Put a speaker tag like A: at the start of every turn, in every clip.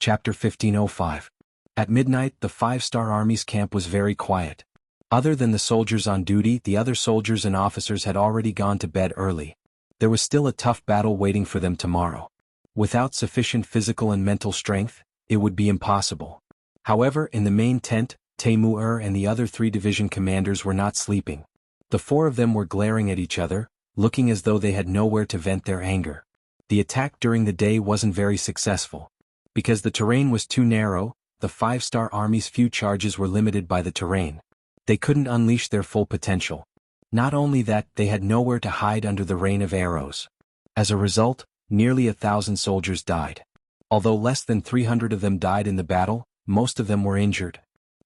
A: Chapter 1505. At midnight, the five-star army's camp was very quiet. Other than the soldiers on duty, the other soldiers and officers had already gone to bed early. There was still a tough battle waiting for them tomorrow. Without sufficient physical and mental strength, it would be impossible. However, in the main tent, Taimur and the other 3 division commanders were not sleeping. The 4 of them were glaring at each other, looking as though they had nowhere to vent their anger. The attack during the day wasn't very successful. Because the terrain was too narrow, the 5-star army's few charges were limited by the terrain. They couldn't unleash their full potential. Not only that, they had nowhere to hide under the rain of arrows. As a result, nearly 1,000 soldiers died. Although less than 300 of them died in the battle, most of them were injured.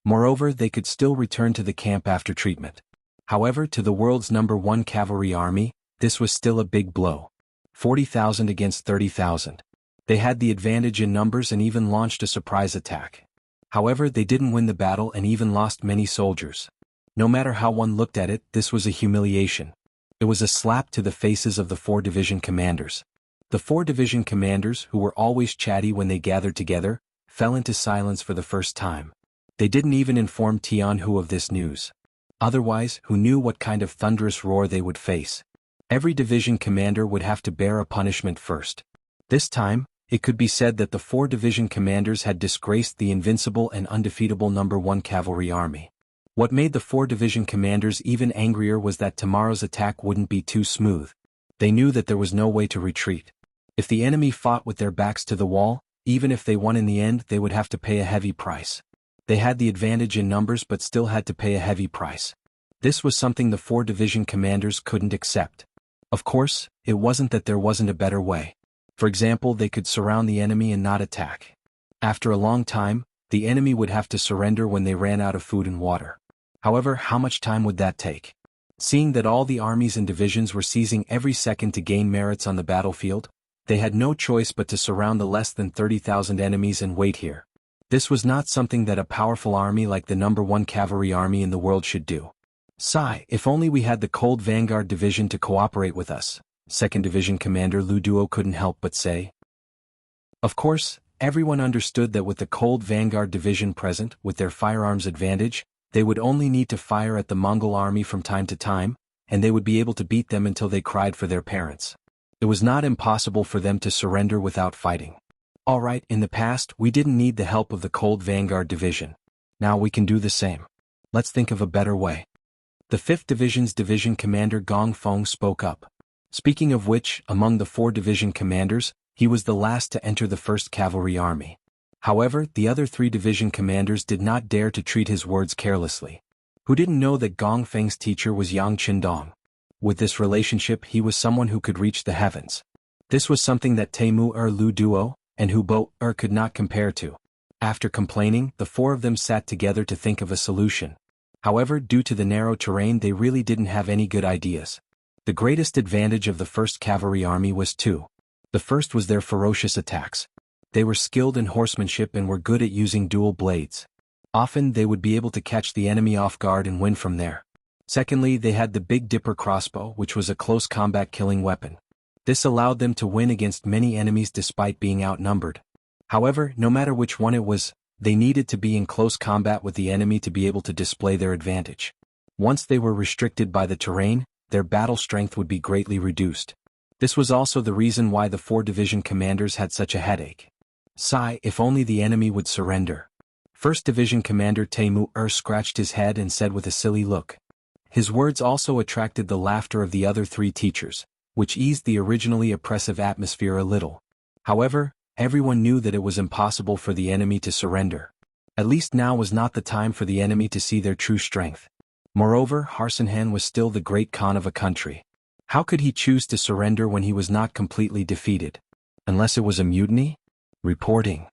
A: Moreover, they could still return to the camp after treatment. However, to the world's #1 cavalry army, this was still a big blow. 40,000 against 30,000. They had the advantage in numbers and even launched a surprise attack. However, they didn't win the battle and even lost many soldiers. No matter how one looked at it, this was a humiliation. It was a slap to the faces of the 4 division commanders. The 4 division commanders, who were always chatty when they gathered together, fell into silence for the first time. They didn't even inform Tian Hu of this news. Otherwise, who knew what kind of thunderous roar they would face? Every division commander would have to bear a punishment first. This time, it could be said that the 4 division commanders had disgraced the invincible and undefeatable #1 cavalry army. What made the 4 division commanders even angrier was that tomorrow's attack wouldn't be too smooth. They knew that there was no way to retreat. If the enemy fought with their backs to the wall, even if they won in the end, they would have to pay a heavy price. They had the advantage in numbers but still had to pay a heavy price. This was something the 4 division commanders couldn't accept. Of course, it wasn't that there wasn't a better way. For example, they could surround the enemy and not attack. After a long time, the enemy would have to surrender when they ran out of food and water. However, how much time would that take? Seeing that all the armies and divisions were seizing every second to gain merits on the battlefield, they had no choice but to surround the less than 30,000 enemies and wait here. This was not something that a powerful army like the #1 cavalry army in the world should do. Sigh, if only we had the Cold Vanguard Division to cooperate with us, 2nd Division Commander Lu Duo couldn't help but say. Of course, everyone understood that with the Cold Vanguard Division present, with their firearms advantage, they would only need to fire at the Mongol army from time to time, and they would be able to beat them until they cried for their parents. It was not impossible for them to surrender without fighting. Alright, in the past, we didn't need the help of the Cold Vanguard Division. Now we can do the same. Let's think of a better way. The 5th Division's Division Commander Gong Feng spoke up. Speaking of which, among the 4 division commanders, he was the last to enter the 1st Cavalry Army. However, the other 3 division commanders did not dare to treat his words carelessly. Who didn't know that Gong Feng's teacher was Yang Qindong? With this relationship, he was someone who could reach the heavens. This was something that Taimur Lu Duo and Hu Bo could not compare to. After complaining, the 4 of them sat together to think of a solution. However, due to the narrow terrain, they really didn't have any good ideas. The greatest advantage of the 1st Cavalry Army was 2. The first was their ferocious attacks. They were skilled in horsemanship and were good at using dual blades. Often they would be able to catch the enemy off guard and win from there. Secondly, they had the Big Dipper crossbow, which was a close combat killing weapon. This allowed them to win against many enemies despite being outnumbered. However, no matter which one it was, they needed to be in close combat with the enemy to be able to display their advantage. Once they were restricted by the terrain, their battle strength would be greatly reduced. This was also the reason why the 4 division commanders had such a headache. Sigh, if only the enemy would surrender. 1st Division Commander Taimur scratched his head and said with a silly look. His words also attracted the laughter of the other 3 teachers, which eased the originally oppressive atmosphere a little. However, everyone knew that it was impossible for the enemy to surrender. At least now was not the time for the enemy to see their true strength. Moreover, Harsenhan was still the great Khan of a country. How could he choose to surrender when he was not completely defeated? Unless it was a mutiny? Reporting.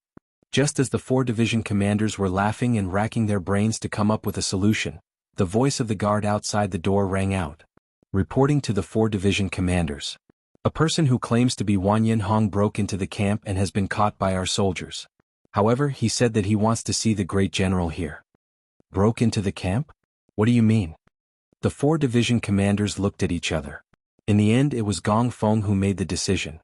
A: Just as the 4 division commanders were laughing and racking their brains to come up with a solution, the voice of the guard outside the door rang out. Reporting to the 4 division commanders. A person who claims to be Wanyan Hong broke into the camp and has been caught by our soldiers. However, he said that he wants to see the great general here. Broke into the camp? What do you mean? The 4 division commanders looked at each other. In the end, it was Gong Feng who made the decision.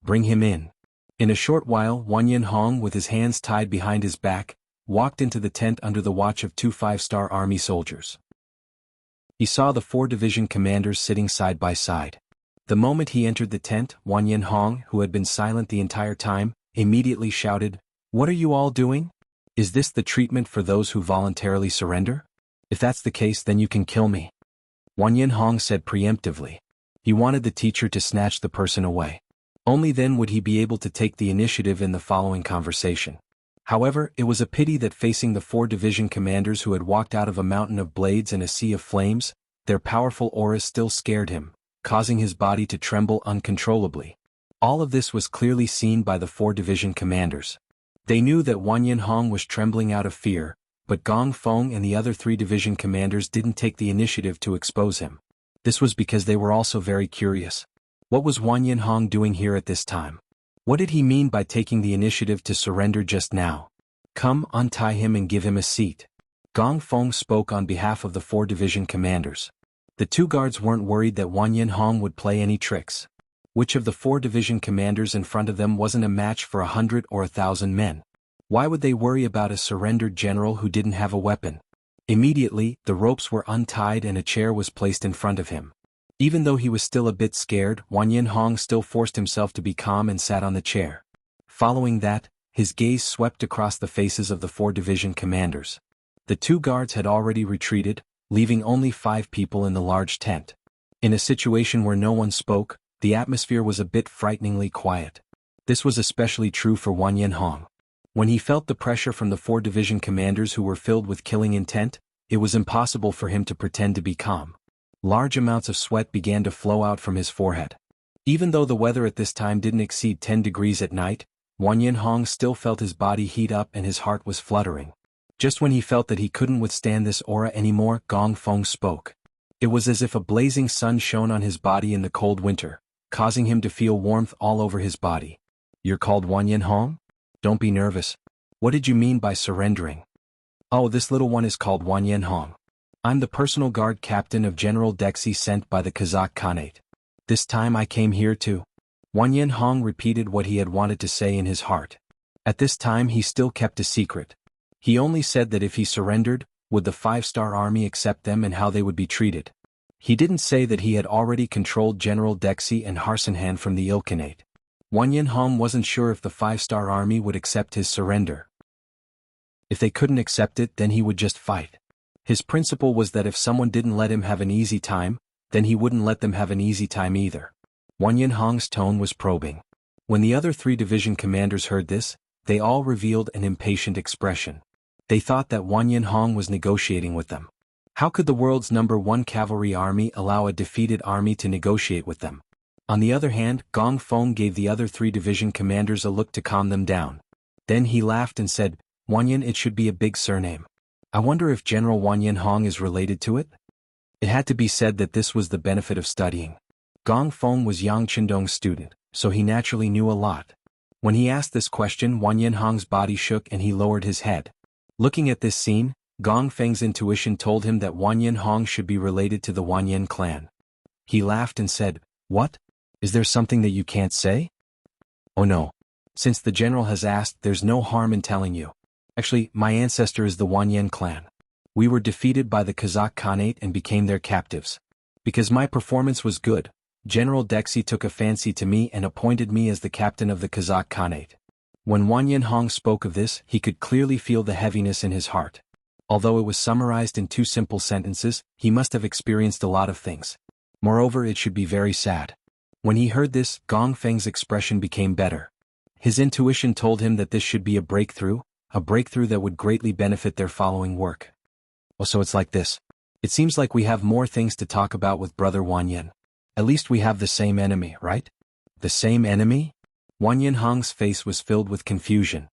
A: Bring him in. In a short while, Wanyan Hong, with his hands tied behind his back, walked into the tent under the watch of two 5-star army soldiers. He saw the 4 division commanders sitting side by side. The moment he entered the tent, Wanyan Hong, who had been silent the entire time, immediately shouted, "What are you all doing? Is this the treatment for those who voluntarily surrender? If that's the case, then you can kill me." Wanyan Hong said preemptively. He wanted the teacher to snatch the person away. Only then would he be able to take the initiative in the following conversation. However, it was a pity that facing the 4 division commanders who had walked out of a mountain of blades and a sea of flames, their powerful auras still scared him, causing his body to tremble uncontrollably. All of this was clearly seen by the 4 division commanders. They knew that Wanyan Hong was trembling out of fear, but Gong Feng and the other 3 division commanders didn't take the initiative to expose him. This was because they were also very curious. What was Wanyan Hong doing here at this time? What did he mean by taking the initiative to surrender just now? Come, untie him and give him a seat. Gong Feng spoke on behalf of the 4 division commanders. The 2 guards weren't worried that Wanyan Hong would play any tricks. Which of the 4 division commanders in front of them wasn't a match for 100 or 1,000 men? Why would they worry about a surrendered general who didn't have a weapon? Immediately, the ropes were untied and a chair was placed in front of him. Even though he was still a bit scared, Wanyan Hong still forced himself to be calm and sat on the chair. Following that, his gaze swept across the faces of the 4 division commanders. The 2 guards had already retreated, leaving only 5 people in the large tent. In a situation where no one spoke, the atmosphere was a bit frighteningly quiet. This was especially true for Wanyan Hong. When he felt the pressure from the 4 division commanders who were filled with killing intent, it was impossible for him to pretend to be calm. Large amounts of sweat began to flow out from his forehead. Even though the weather at this time didn't exceed 10 degrees at night, Wanyan Hong still felt his body heat up and his heart was fluttering. Just when he felt that he couldn't withstand this aura anymore, Gong Feng spoke. It was as if a blazing sun shone on his body in the cold winter, causing him to feel warmth all over his body. "You're called Wanyan Hong? Don't be nervous. What did you mean by surrendering?" "Oh, this little one is called Wanyan Hong. I'm the personal guard captain of General Dexy sent by the Kazakh Khanate. This time I came here to..." Wanyan Hong repeated what he had wanted to say in his heart. At this time he still kept a secret. He only said that if he surrendered, would the 5-star army accept them and how they would be treated. He didn't say that he had already controlled General Dexy and Harsenhan from the Ilkhanate. Wanyan Hong wasn't sure if the 5-star army would accept his surrender. If they couldn't accept it, then he would just fight. His principle was that if someone didn't let him have an easy time, then he wouldn't let them have an easy time either. Wanyan Hong's tone was probing. When the other 3 division commanders heard this, they all revealed an impatient expression. They thought that Wanyan Hong was negotiating with them. How could the world's #1 cavalry army allow a defeated army to negotiate with them? On the other hand, Gong Feng gave the other 3 division commanders a look to calm them down. Then he laughed and said, "Wanyan, it should be a big surname. I wonder if General Wanyan Hong is related to it?" It had to be said that this was the benefit of studying. Gong Feng was Yang Qindong's student, so he naturally knew a lot. When he asked this question, Wanyan Hong's body shook and he lowered his head. Looking at this scene, Gong Feng's intuition told him that Wanyan Hong should be related to the Wanyan clan. He laughed and said, "What? Is there something that you can't say?" "Oh no. Since the general has asked, there's no harm in telling you. Actually, my ancestor is the Wanyan clan. We were defeated by the Kazakh Khanate and became their captives. Because my performance was good, General Dexy took a fancy to me and appointed me as the captain of the Kazakh Khanate." When Wanyan Hong spoke of this, he could clearly feel the heaviness in his heart. Although it was summarized in 2 simple sentences, he must have experienced a lot of things. Moreover, it should be very sad. When he heard this, Gong Feng's expression became better. His intuition told him that this should be a breakthrough that would greatly benefit their following work. "Oh, so it's like this. It seems like we have more things to talk about with Brother Wanyan. At least we have the same enemy, right?" "The same enemy?" Wanyan Hong's face was filled with confusion.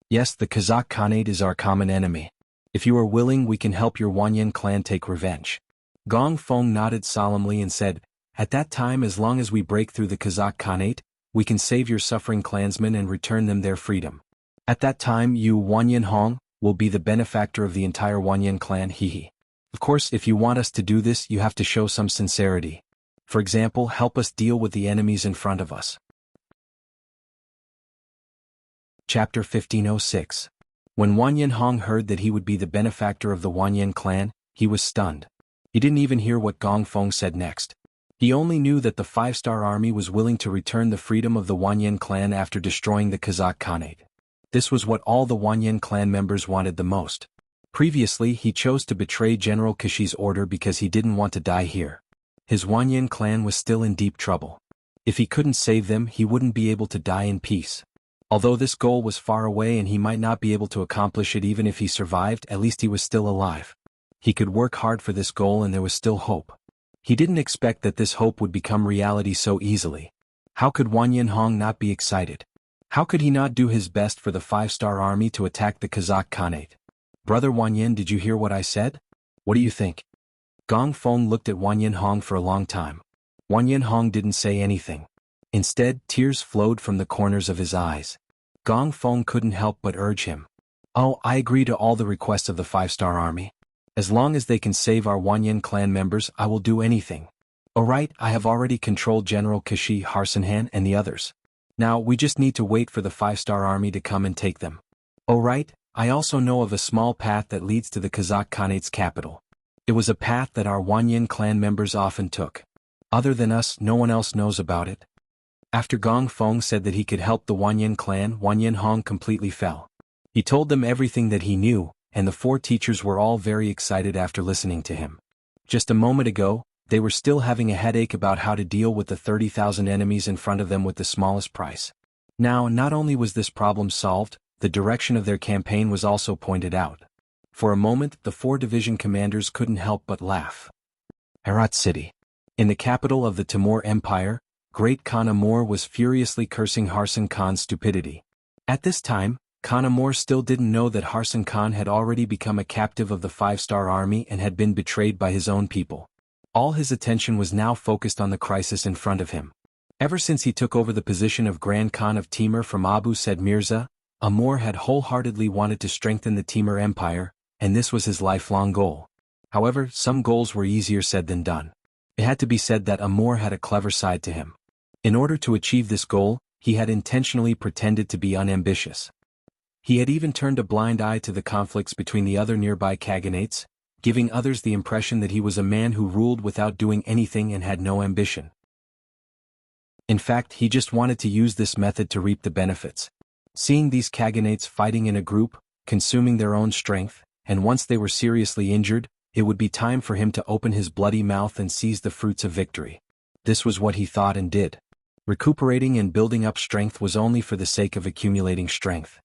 A: "Yes, the Kazakh Khanate is our common enemy. If you are willing, we can help your Wanyan clan take revenge." Gong Feng nodded solemnly and said, "At that time, as long as we break through the Kazakh Khanate, we can save your suffering clansmen and return them their freedom. At that time, you, Wanyan Hong, will be the benefactor of the entire Wanyan clan, hehe. Of course, if you want us to do this, you have to show some sincerity. For example, help us deal with the enemies in front of us. Chapter 1506. When Wanyan Hong heard that he would be the benefactor of the Wanyan clan, he was stunned. He didn't even hear what Gong Feng said next. He only knew that the five-star army was willing to return the freedom of the Wanyan clan after destroying the Kazakh Khanate. This was what all the Wanyan clan members wanted the most. Previously, he chose to betray General Kashi's order because he didn't want to die here. His Wanyan clan was still in deep trouble. If he couldn't save them, he wouldn't be able to die in peace. Although this goal was far away and he might not be able to accomplish it even if he survived, at least he was still alive. He could work hard for this goal and there was still hope. He didn't expect that this hope would become reality so easily. How could Wanyan Hong not be excited? How could he not do his best for the five-star army to attack the Kazakh Khanate? Brother Wanyan, did you hear what I said? What do you think? Gong Feng looked at Wanyan Hong for a long time. Wanyan Hong didn't say anything. Instead, tears flowed from the corners of his eyes. Gong Feng couldn't help but urge him. Oh, I agree to all the requests of the five-star army. As long as they can save our Wanyan clan members, I will do anything. Alright, I have already controlled General Kashi, Harsenhan, and the others. Now, we just need to wait for the five-star army to come and take them. Alright, I also know of a small path that leads to the Kazakh Khanate's capital. It was a path that our Wanyan clan members often took. Other than us, no one else knows about it. After Gong Feng said that he could help the Wanyan clan, Wanyan Hong completely fell. He told them everything that he knew, and the four teachers were all very excited after listening to him. Just a moment ago, they were still having a headache about how to deal with the 30,000 enemies in front of them with the smallest price. Now, not only was this problem solved, the direction of their campaign was also pointed out. For a moment, the four division commanders couldn't help but laugh. Herat City. In the capital of the Timur Empire, Great Khan Amur was furiously cursing Harsan Khan's stupidity. At this time, Khan Amur still didn't know that Harsan Khan had already become a captive of the five-star army and had been betrayed by his own people. All his attention was now focused on the crisis in front of him. Ever since he took over the position of Grand Khan of Timur from Abu Said Mirza, Amur had wholeheartedly wanted to strengthen the Timur Empire, and this was his lifelong goal. However, some goals were easier said than done. It had to be said that Amur had a clever side to him. In order to achieve this goal, he had intentionally pretended to be unambitious. He had even turned a blind eye to the conflicts between the other nearby Khaganates, giving others the impression that he was a man who ruled without doing anything and had no ambition. In fact, he just wanted to use this method to reap the benefits. Seeing these Khaganates fighting in a group, consuming their own strength, and once they were seriously injured, it would be time for him to open his bloody mouth and seize the fruits of victory. This was what he thought and did. Recuperating and building up strength was only for the sake of accumulating strength.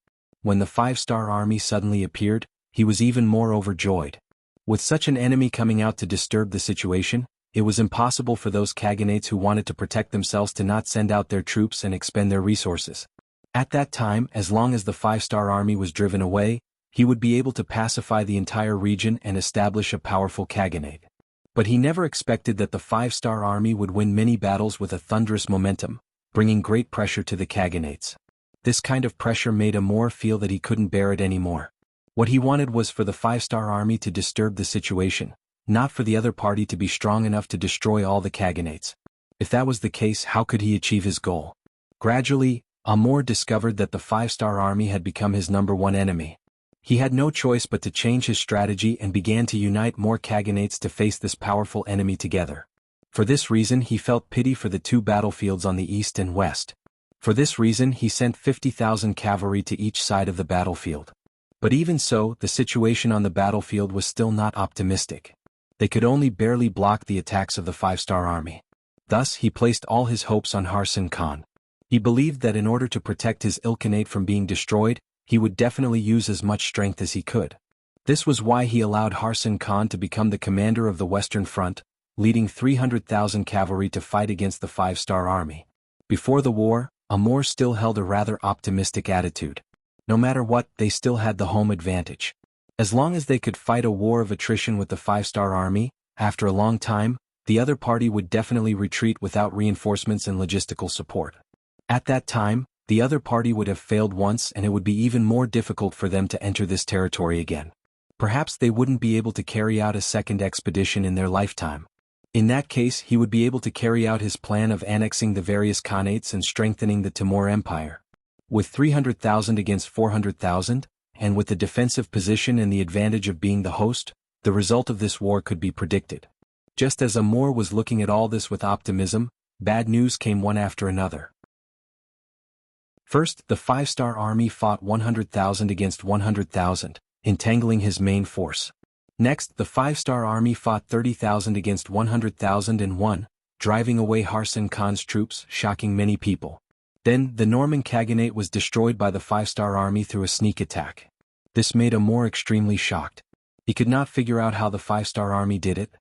A: When the five-star army suddenly appeared, he was even more overjoyed. With such an enemy coming out to disturb the situation, it was impossible for those Khaganates who wanted to protect themselves to not send out their troops and expend their resources. At that time, as long as the five-star army was driven away, he would be able to pacify the entire region and establish a powerful Khaganate. But he never expected that the five-star army would win many battles with a thunderous momentum, bringing great pressure to the Khaganates. This kind of pressure made Amur feel that he couldn't bear it anymore. What he wanted was for the five-star army to disturb the situation, not for the other party to be strong enough to destroy all the Khaganates. If that was the case, how could he achieve his goal? Gradually, Amur discovered that the five-star army had become his #1 enemy. He had no choice but to change his strategy and began to unite more Khaganates to face this powerful enemy together. For this reason he felt pity for the two battlefields on the east and west. For this reason he sent 50,000 cavalry to each side of the battlefield. But even so, the situation on the battlefield was still not optimistic. They could only barely block the attacks of the five-star army. Thus he placed all his hopes on Harsan Khan. He believed that in order to protect his Ilkhanate from being destroyed, he would definitely use as much strength as he could. This was why he allowed Harsan Khan to become the commander of the Western Front, leading 300,000 cavalry to fight against the five-star army. Before the war, Amur still held a rather optimistic attitude. No matter what, they still had the home advantage. As long as they could fight a war of attrition with the five-star army, after a long time, the other party would definitely retreat without reinforcements and logistical support. At that time, the other party would have failed once and it would be even more difficult for them to enter this territory again. Perhaps they wouldn't be able to carry out a second expedition in their lifetime. In that case, he would be able to carry out his plan of annexing the various Khanates and strengthening the Timur Empire. With 300,000 against 400,000, and with the defensive position and the advantage of being the host, the result of this war could be predicted. Just as Amor was looking at all this with optimism, bad news came one after another. First, the 5-star army fought 100,000 against 100,000, entangling his main force. Next, the 5-star army fought 30,000 against 100,000 and won, driving away Harsan Khan's troops, shocking many people. Then, the Norman Khaganate was destroyed by the 5-star army through a sneak attack. This made Amor extremely shocked. He could not figure out how the 5-star army did it.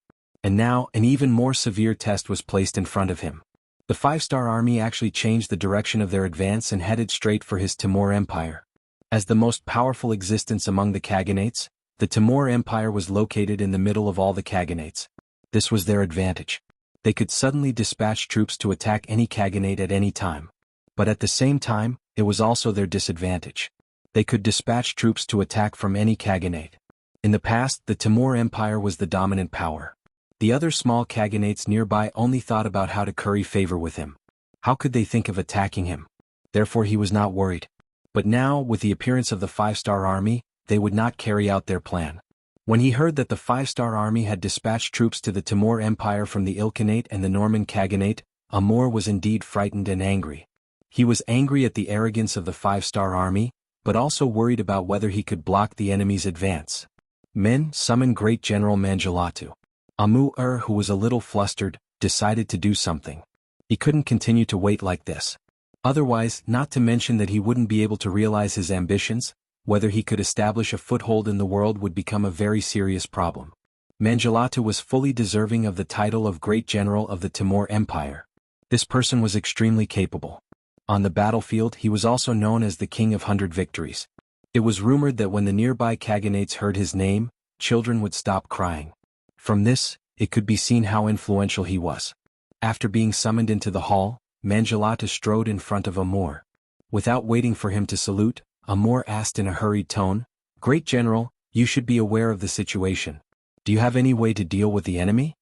A: And now, an even more severe test was placed in front of him. The 5-star army actually changed the direction of their advance and headed straight for his Timur Empire. As the most powerful existence among the Khaganates, the Timur Empire was located in the middle of all the Khaganates. This was their advantage. They could suddenly dispatch troops to attack any Khaganate at any time. But at the same time, it was also their disadvantage. They could dispatch troops to attack from any Khaganate. In the past, the Timur Empire was the dominant power. The other small Khaganates nearby only thought about how to curry favor with him. How could they think of attacking him? Therefore he was not worried. But now, with the appearance of the 5-star army, they would not carry out their plan. When he heard that the 5-star army had dispatched troops to the Timur Empire from the Ilkhanate and the Norman Khaganate, Amor was indeed frightened and angry. He was angry at the arrogance of the 5-star army, but also worried about whether he could block the enemy's advance. Men, summon Great General Manjalatu. Amur, who was a little flustered, decided to do something. He couldn't continue to wait like this. Otherwise, not to mention that he wouldn't be able to realize his ambitions, whether he could establish a foothold in the world would become a very serious problem. Manjalatu was fully deserving of the title of Great General of the Timur Empire. This person was extremely capable. On the battlefield he was also known as the King of 100 Victories. It was rumored that when the nearby Khaganates heard his name, children would stop crying. From this, it could be seen how influential he was. After being summoned into the hall, Manjalatu strode in front of Amor. Without waiting for him to salute, Amor asked in a hurried tone, "Great General, you should be aware of the situation. Do you have any way to deal with the enemy?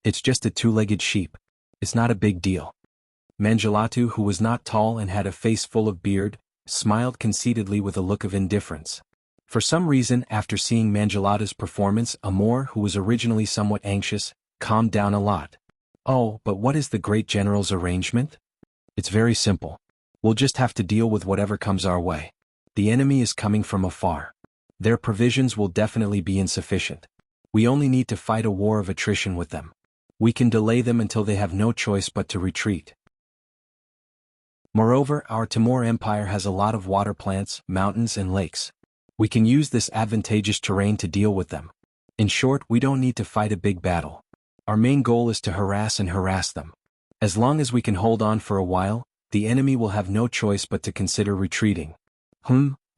A: It's just a two-legged sheep. It's not a big deal." Manjalatu, who was not tall and had a face full of beard, smiled conceitedly with a look of indifference. For some reason, after seeing Manjalatu's performance, Amor, who was originally somewhat anxious, calmed down a lot. "Oh, but what is the Great General's arrangement? It's very simple. We'll just have to deal with whatever comes our way. The enemy is coming from afar. Their provisions will definitely be insufficient. We only need to fight a war of attrition with them. We can delay them until they have no choice but to retreat. Moreover, our Timur Empire has a lot of water plants, mountains and lakes. We can use this advantageous terrain to deal with them. In short, we don't need to fight a big battle. Our main goal is to harass them. As long as we can hold on for a while, the enemy will have no choice but to consider retreating."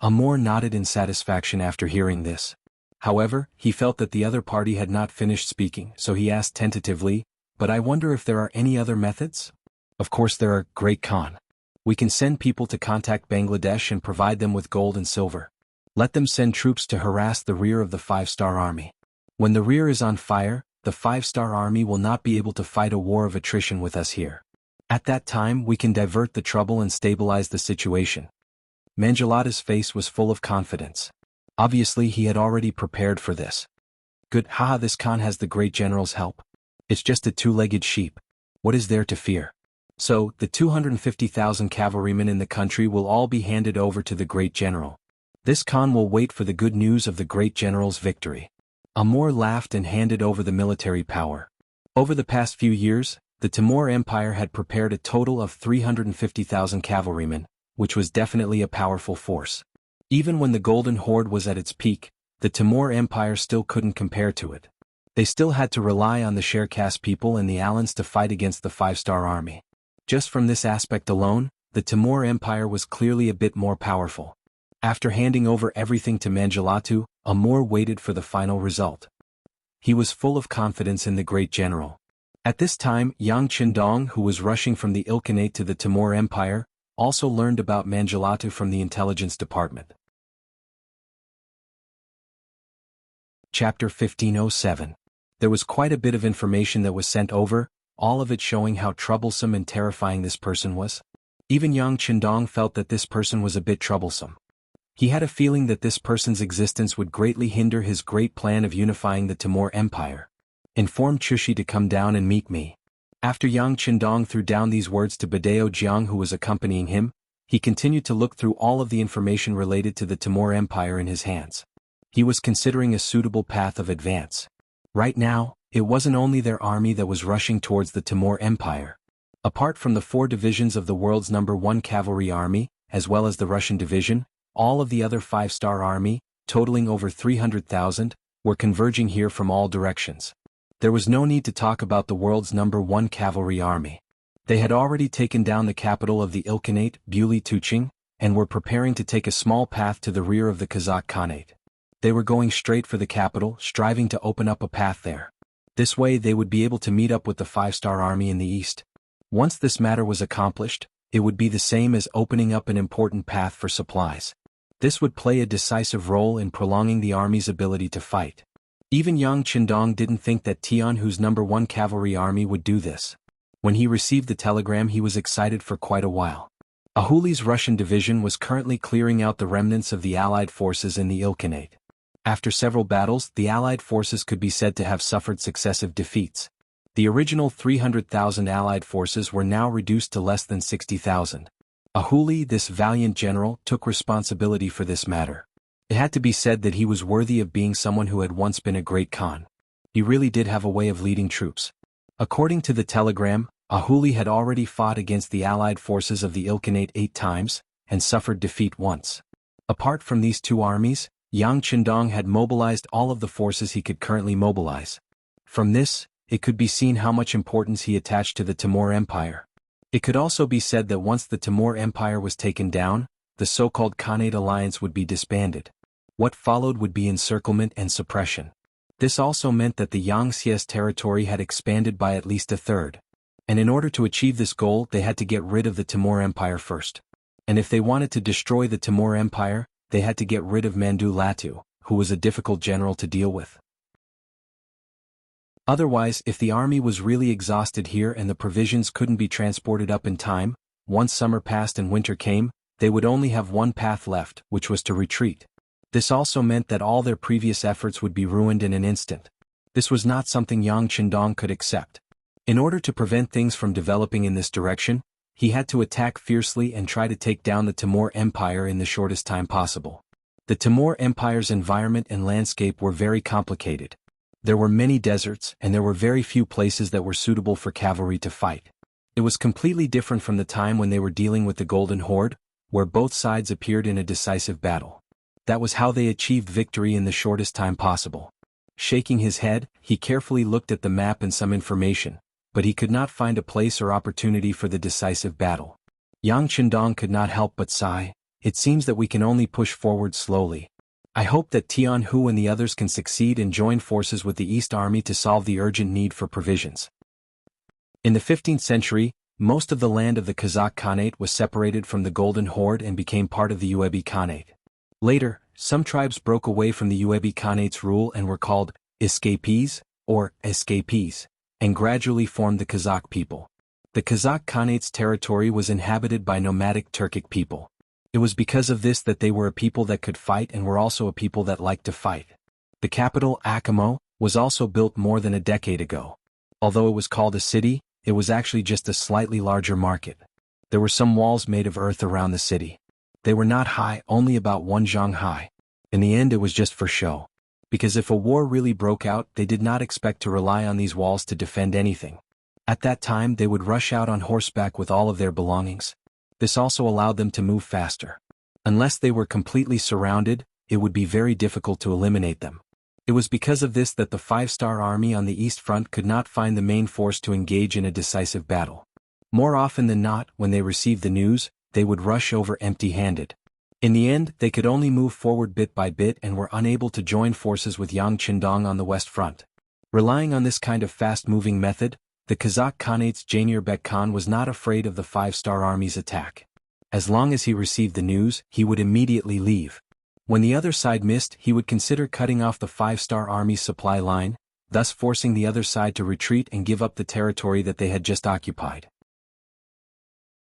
A: Amor nodded in satisfaction after hearing this. However, he felt that the other party had not finished speaking, so he asked tentatively, "But I wonder if there are any other methods?" "Of course there are, Great Khan. We can send people to contact Bangladesh and provide them with gold and silver. Let them send troops to harass the rear of the 5-star army. When the rear is on fire, the 5-star army will not be able to fight a war of attrition with us here. At that time we can divert the trouble and stabilize the situation." Manjalatu's face was full of confidence. Obviously he had already prepared for this. "Good, haha, this Khan has the Great General's help. It's just a two-legged sheep. What is there to fear? So, the 250,000 cavalrymen in the country will all be handed over to the Great General. This Khan will wait for the good news of the Great General's victory." Amor laughed and handed over the military power. Over the past few years, the Timur Empire had prepared a total of 350,000 cavalrymen, which was definitely a powerful force. Even when the Golden Horde was at its peak, the Timur Empire still couldn't compare to it. They still had to rely on the Sherkas people and the Alans to fight against the 5-star army. Just from this aspect alone, the Timur Empire was clearly a bit more powerful. After handing over everything to Manjalatu, Amor waited for the final result. He was full of confidence in the Great General. At this time, Yang Chindong, who was rushing from the Ilkhanate to the Timur Empire, also learned about Manjalatu from the intelligence department. Chapter 1507. There was quite a bit of information that was sent over, all of it showing how troublesome and terrifying this person was. Even Yang Qindong felt that this person was a bit troublesome. He had a feeling that this person's existence would greatly hinder his great plan of unifying the Timur Empire. Inform Chushi to come down and meet me. After Yang Qindong threw down these words to Badao Jiang, who was accompanying him, he continued to look through all of the information related to the Timur Empire in his hands. He was considering a suitable path of advance. Right now, it wasn't only their army that was rushing towards the Timur Empire. Apart from the 4 divisions of the world's #1 cavalry army, as well as the Russian division, all of the other 5-star army, totaling over 300,000, were converging here from all directions. There was no need to talk about the world's #1 cavalry army. They had already taken down the capital of the Ilkhanate, Buli-Tuching, and were preparing to take a small path to the rear of the Kazakh Khanate. They were going straight for the capital, striving to open up a path there. This way they would be able to meet up with the 5-star army in the east. Once this matter was accomplished, it would be the same as opening up an important path for supplies. This would play a decisive role in prolonging the army's ability to fight. Even Yang Qindong didn't think that Tianhu's #1 cavalry army would do this. When he received the telegram, he was excited for quite a while. Ahuli's Russian division was currently clearing out the remnants of the Allied forces in the Ilkhanate. After several battles, the Allied forces could be said to have suffered successive defeats. The original 300,000 Allied forces were now reduced to less than 60,000. Ahuli, this valiant general, took responsibility for this matter. It had to be said that he was worthy of being someone who had once been a great Khan. He really did have a way of leading troops. According to the telegram, Ahuli had already fought against the Allied forces of the Ilkhanate 8 times, and suffered defeat once. Apart from these 2 armies, Yang Qindong had mobilized all of the forces he could currently mobilize. From this, it could be seen how much importance he attached to the Timur Empire. It could also be said that once the Timur Empire was taken down, the so-called Khanate alliance would be disbanded. What followed would be encirclement and suppression. This also meant that the Yangtze's territory had expanded by at least a third. And in order to achieve this goal, they had to get rid of the Timur Empire first. And if they wanted to destroy the Timur Empire, they had to get rid of Mandu Latu, who was a difficult general to deal with. Otherwise, if the army was really exhausted here and the provisions couldn't be transported up in time, once summer passed and winter came, they would only have one path left, which was to retreat. This also meant that all their previous efforts would be ruined in an instant. This was not something Yang Qindong could accept. In order to prevent things from developing in this direction, he had to attack fiercely and try to take down the Timur Empire in the shortest time possible. The Timur Empire's environment and landscape were very complicated. There were many deserts, and there were very few places that were suitable for cavalry to fight. It was completely different from the time when they were dealing with the Golden Horde, where both sides appeared in a decisive battle. That was how they achieved victory in the shortest time possible. Shaking his head, he carefully looked at the map and some information, but he could not find a place or opportunity for the decisive battle. Yang Qindong could not help but sigh. It seems that we can only push forward slowly. I hope that Tianhu and the others can succeed and join forces with the East Army to solve the urgent need for provisions. In the 15th century, most of the land of the Kazakh Khanate was separated from the Golden Horde and became part of the Uebi Khanate. Later, some tribes broke away from the Uebi Khanate's rule and were called escapees, or escapees, and gradually formed the Kazakh people. The Kazakh Khanate's territory was inhabited by nomadic Turkic people. It was because of this that they were a people that could fight and were also a people that liked to fight. The capital, Akamo, was also built more than a decade ago. Although it was called a city, it was actually just a slightly larger market. There were some walls made of earth around the city. They were not high, only about 1 zhang high. In the end, it was just for show. Because if a war really broke out, they did not expect to rely on these walls to defend anything. At that time, they would rush out on horseback with all of their belongings. This also allowed them to move faster. Unless they were completely surrounded, it would be very difficult to eliminate them. It was because of this that the 5-star army on the East Front could not find the main force to engage in a decisive battle. More often than not, when they received the news, they would rush over empty-handed. In the end, they could only move forward bit by bit and were unable to join forces with Yang Qindong on the West Front. Relying on this kind of fast-moving method, the Kazakh Khanate's Jainurbek Khan was not afraid of the 5-star army's attack. As long as he received the news, he would immediately leave. When the other side missed, he would consider cutting off the 5-star army's supply line, thus forcing the other side to retreat and give up the territory that they had just occupied.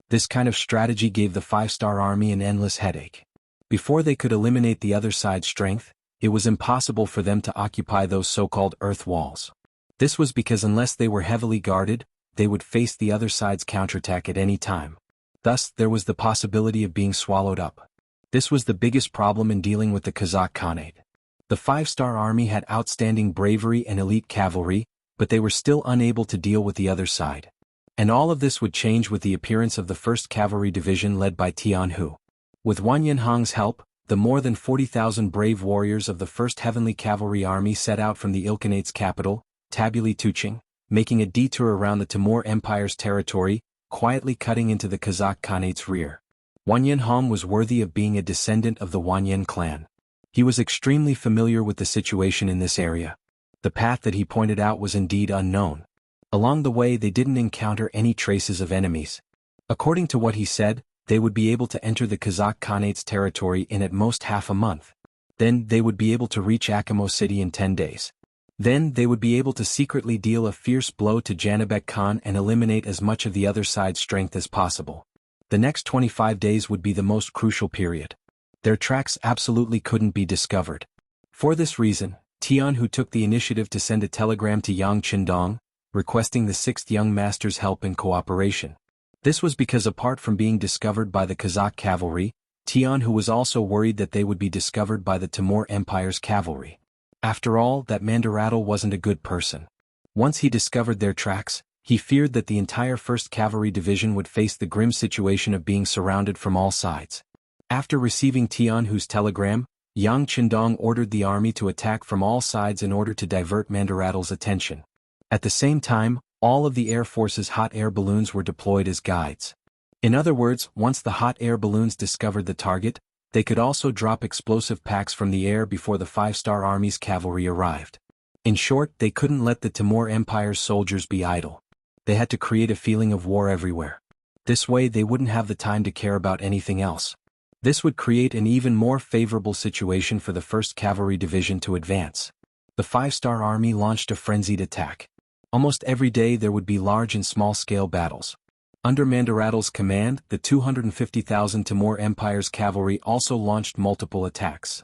A: This kind of strategy gave the 5-star army an endless headache. Before they could eliminate the other side's strength, it was impossible for them to occupy those so-called earth walls. This was because unless they were heavily guarded, they would face the other side's counterattack at any time. Thus, there was the possibility of being swallowed up. This was the biggest problem in dealing with the Kazakh Khanate. The 5-star army had outstanding bravery and elite cavalry, but they were still unable to deal with the other side. And all of this would change with the appearance of the 1st Cavalry Division led by Tian Hu. With Wang Yanhang's help, the more than 40,000 brave warriors of the 1st Heavenly Cavalry Army set out from the Ilkhanate's capital, Tabuli Tuching, making a detour around the Timur Empire's territory, quietly cutting into the Kazakh Khanate's rear. Wang Yanhang was worthy of being a descendant of the Wanyan clan. He was extremely familiar with the situation in this area. The path that he pointed out was indeed unknown. Along the way they didn't encounter any traces of enemies. According to what he said, they would be able to enter the Kazakh Khanate's territory in at most half a month. Then they would be able to reach Akimo City in 10 days. Then they would be able to secretly deal a fierce blow to Janibek Khan and eliminate as much of the other side's strength as possible. The next 25 days would be the most crucial period. Their tracks absolutely couldn't be discovered. For this reason, Tian Hu took the initiative to send a telegram to Yang Qindong, requesting the 6th young master's help and cooperation. This was because apart from being discovered by the Kazakh cavalry, Tian Hu was also worried that they would be discovered by the Timur Empire's cavalry. After all, that Mandaratl wasn't a good person. Once he discovered their tracks, he feared that the entire 1st Cavalry Division would face the grim situation of being surrounded from all sides. After receiving Tian Hu's telegram, Yang Qindong ordered the army to attack from all sides in order to divert Mandaratl's attention. At the same time, all of the Air Force's hot air balloons were deployed as guides. In other words, once the hot air balloons discovered the target, they could also drop explosive packs from the air before the 5-star army's cavalry arrived. In short, they couldn't let the Timur Empire's soldiers be idle. They had to create a feeling of war everywhere. This way they wouldn't have the time to care about anything else. This would create an even more favorable situation for the 1st Cavalry Division to advance. The 5-star army launched a frenzied attack. Almost every day there would be large and small-scale battles. Under Mandaratl's command, the 250,000 Timur Empire's cavalry also launched multiple attacks.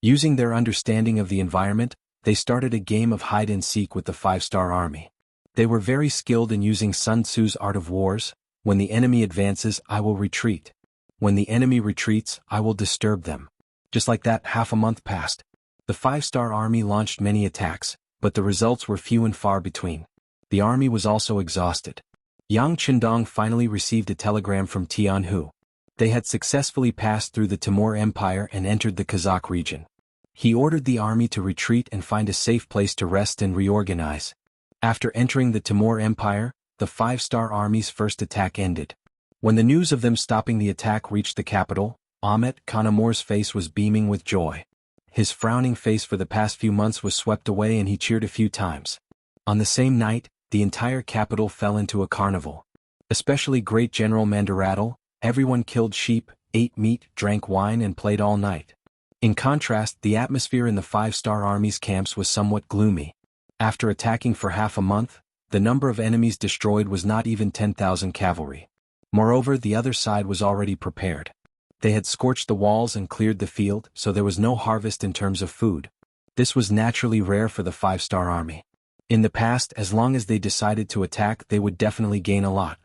A: Using their understanding of the environment, they started a game of hide-and-seek with the 5-star army. They were very skilled in using Sun Tzu's art of wars. When the enemy advances, I will retreat. When the enemy retreats, I will disturb them. Just like that, half a month passed. The 5-star army launched many attacks, but the results were few and far between. The army was also exhausted. Yang Qindong finally received a telegram from Tian Hu. They had successfully passed through the Timur Empire and entered the Kazakh region. He ordered the army to retreat and find a safe place to rest and reorganize. After entering the Timur Empire, the 5-star army's first attack ended. When the news of them stopping the attack reached the capital, Ahmet Khanamor's face was beaming with joy. His frowning face for the past few months was swept away and he cheered a few times. On the same night, the entire capital fell into a carnival. Especially Great General Mandaratl, everyone killed sheep, ate meat, drank wine and played all night. In contrast, the atmosphere in the 5-star army's camps was somewhat gloomy. After attacking for half a month, the number of enemies destroyed was not even 10,000 cavalry. Moreover, the other side was already prepared. They had scorched the walls and cleared the field, so there was no harvest in terms of food. This was naturally rare for the 5-star army. In the past, as long as they decided to attack, they would definitely gain a lot.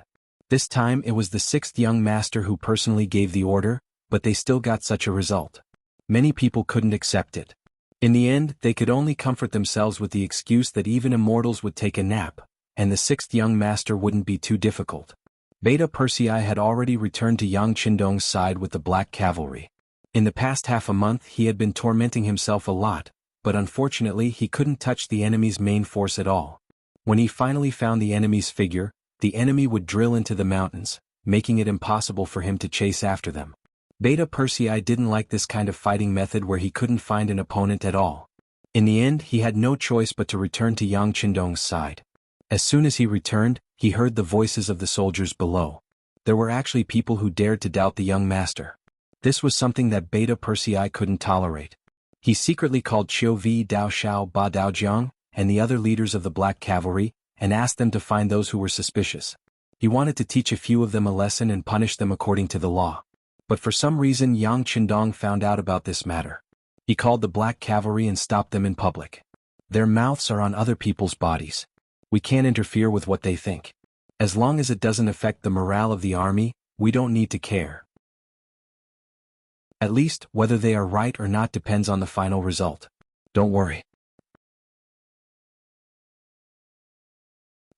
A: This time it was the 6th young master who personally gave the order, but they still got such a result. Many people couldn't accept it. In the end, they could only comfort themselves with the excuse that even immortals would take a nap, and the 6th young master wouldn't be too difficult. Beta Persei had already returned to Yang Qindong's side with the Black Cavalry. In the past half a month he had been tormenting himself a lot, but unfortunately he couldn't touch the enemy's main force at all. When he finally found the enemy's figure, the enemy would drill into the mountains, making it impossible for him to chase after them. Beta Persei didn't like this kind of fighting method where he couldn't find an opponent at all. In the end, he had no choice but to return to Yang Qindong's side. As soon as he returned, he heard the voices of the soldiers below. There were actually people who dared to doubt the young master. This was something that Beta Persei couldn't tolerate. He secretly called Qiu Vi Dao Xiao Ba Dao Jiang and the other leaders of the Black Cavalry, and asked them to find those who were suspicious. He wanted to teach a few of them a lesson and punish them according to the law. But for some reason Yang Qindong found out about this matter. He called the Black Cavalry and stopped them in public. Their mouths are on other people's bodies. We can't interfere with what they think. As long as it doesn't affect the morale of the army, we don't need to care. At least, whether they are right or not depends on the final result. Don't worry.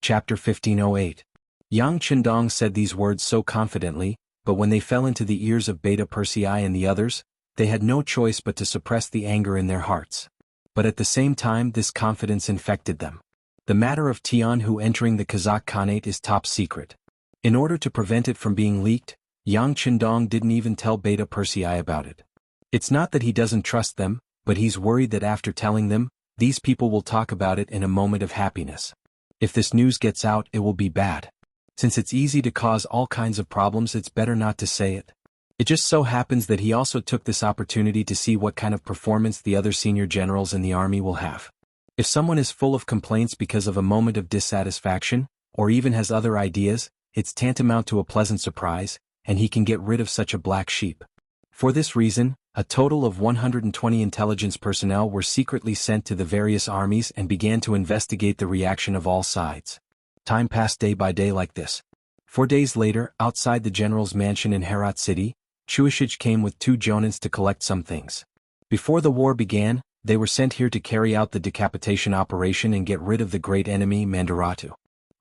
A: Chapter 1508. Yang Qindong said these words so confidently, but when they fell into the ears of Beta Persei and the others, they had no choice but to suppress the anger in their hearts. But at the same time this confidence infected them. The matter of Tianhu entering the Kazakh Khanate is top secret. In order to prevent it from being leaked, Yang Qindong didn't even tell Beta Persei about it. It's not that he doesn't trust them, but he's worried that after telling them, these people will talk about it in a moment of happiness. If this news gets out, it will be bad. Since it's easy to cause all kinds of problems, it's better not to say it. It just so happens that he also took this opportunity to see what kind of performance the other senior generals in the army will have. If someone is full of complaints because of a moment of dissatisfaction, or even has other ideas, it's tantamount to a pleasant surprise, and he can get rid of such a black sheep. For this reason, a total of 120 intelligence personnel were secretly sent to the various armies and began to investigate the reaction of all sides. Time passed day by day like this. 4 days later, outside the general's mansion in Herat City, Chuishij came with 2 jonins to collect some things. Before the war began, they were sent here to carry out the decapitation operation and get rid of the great enemy Mandaratu.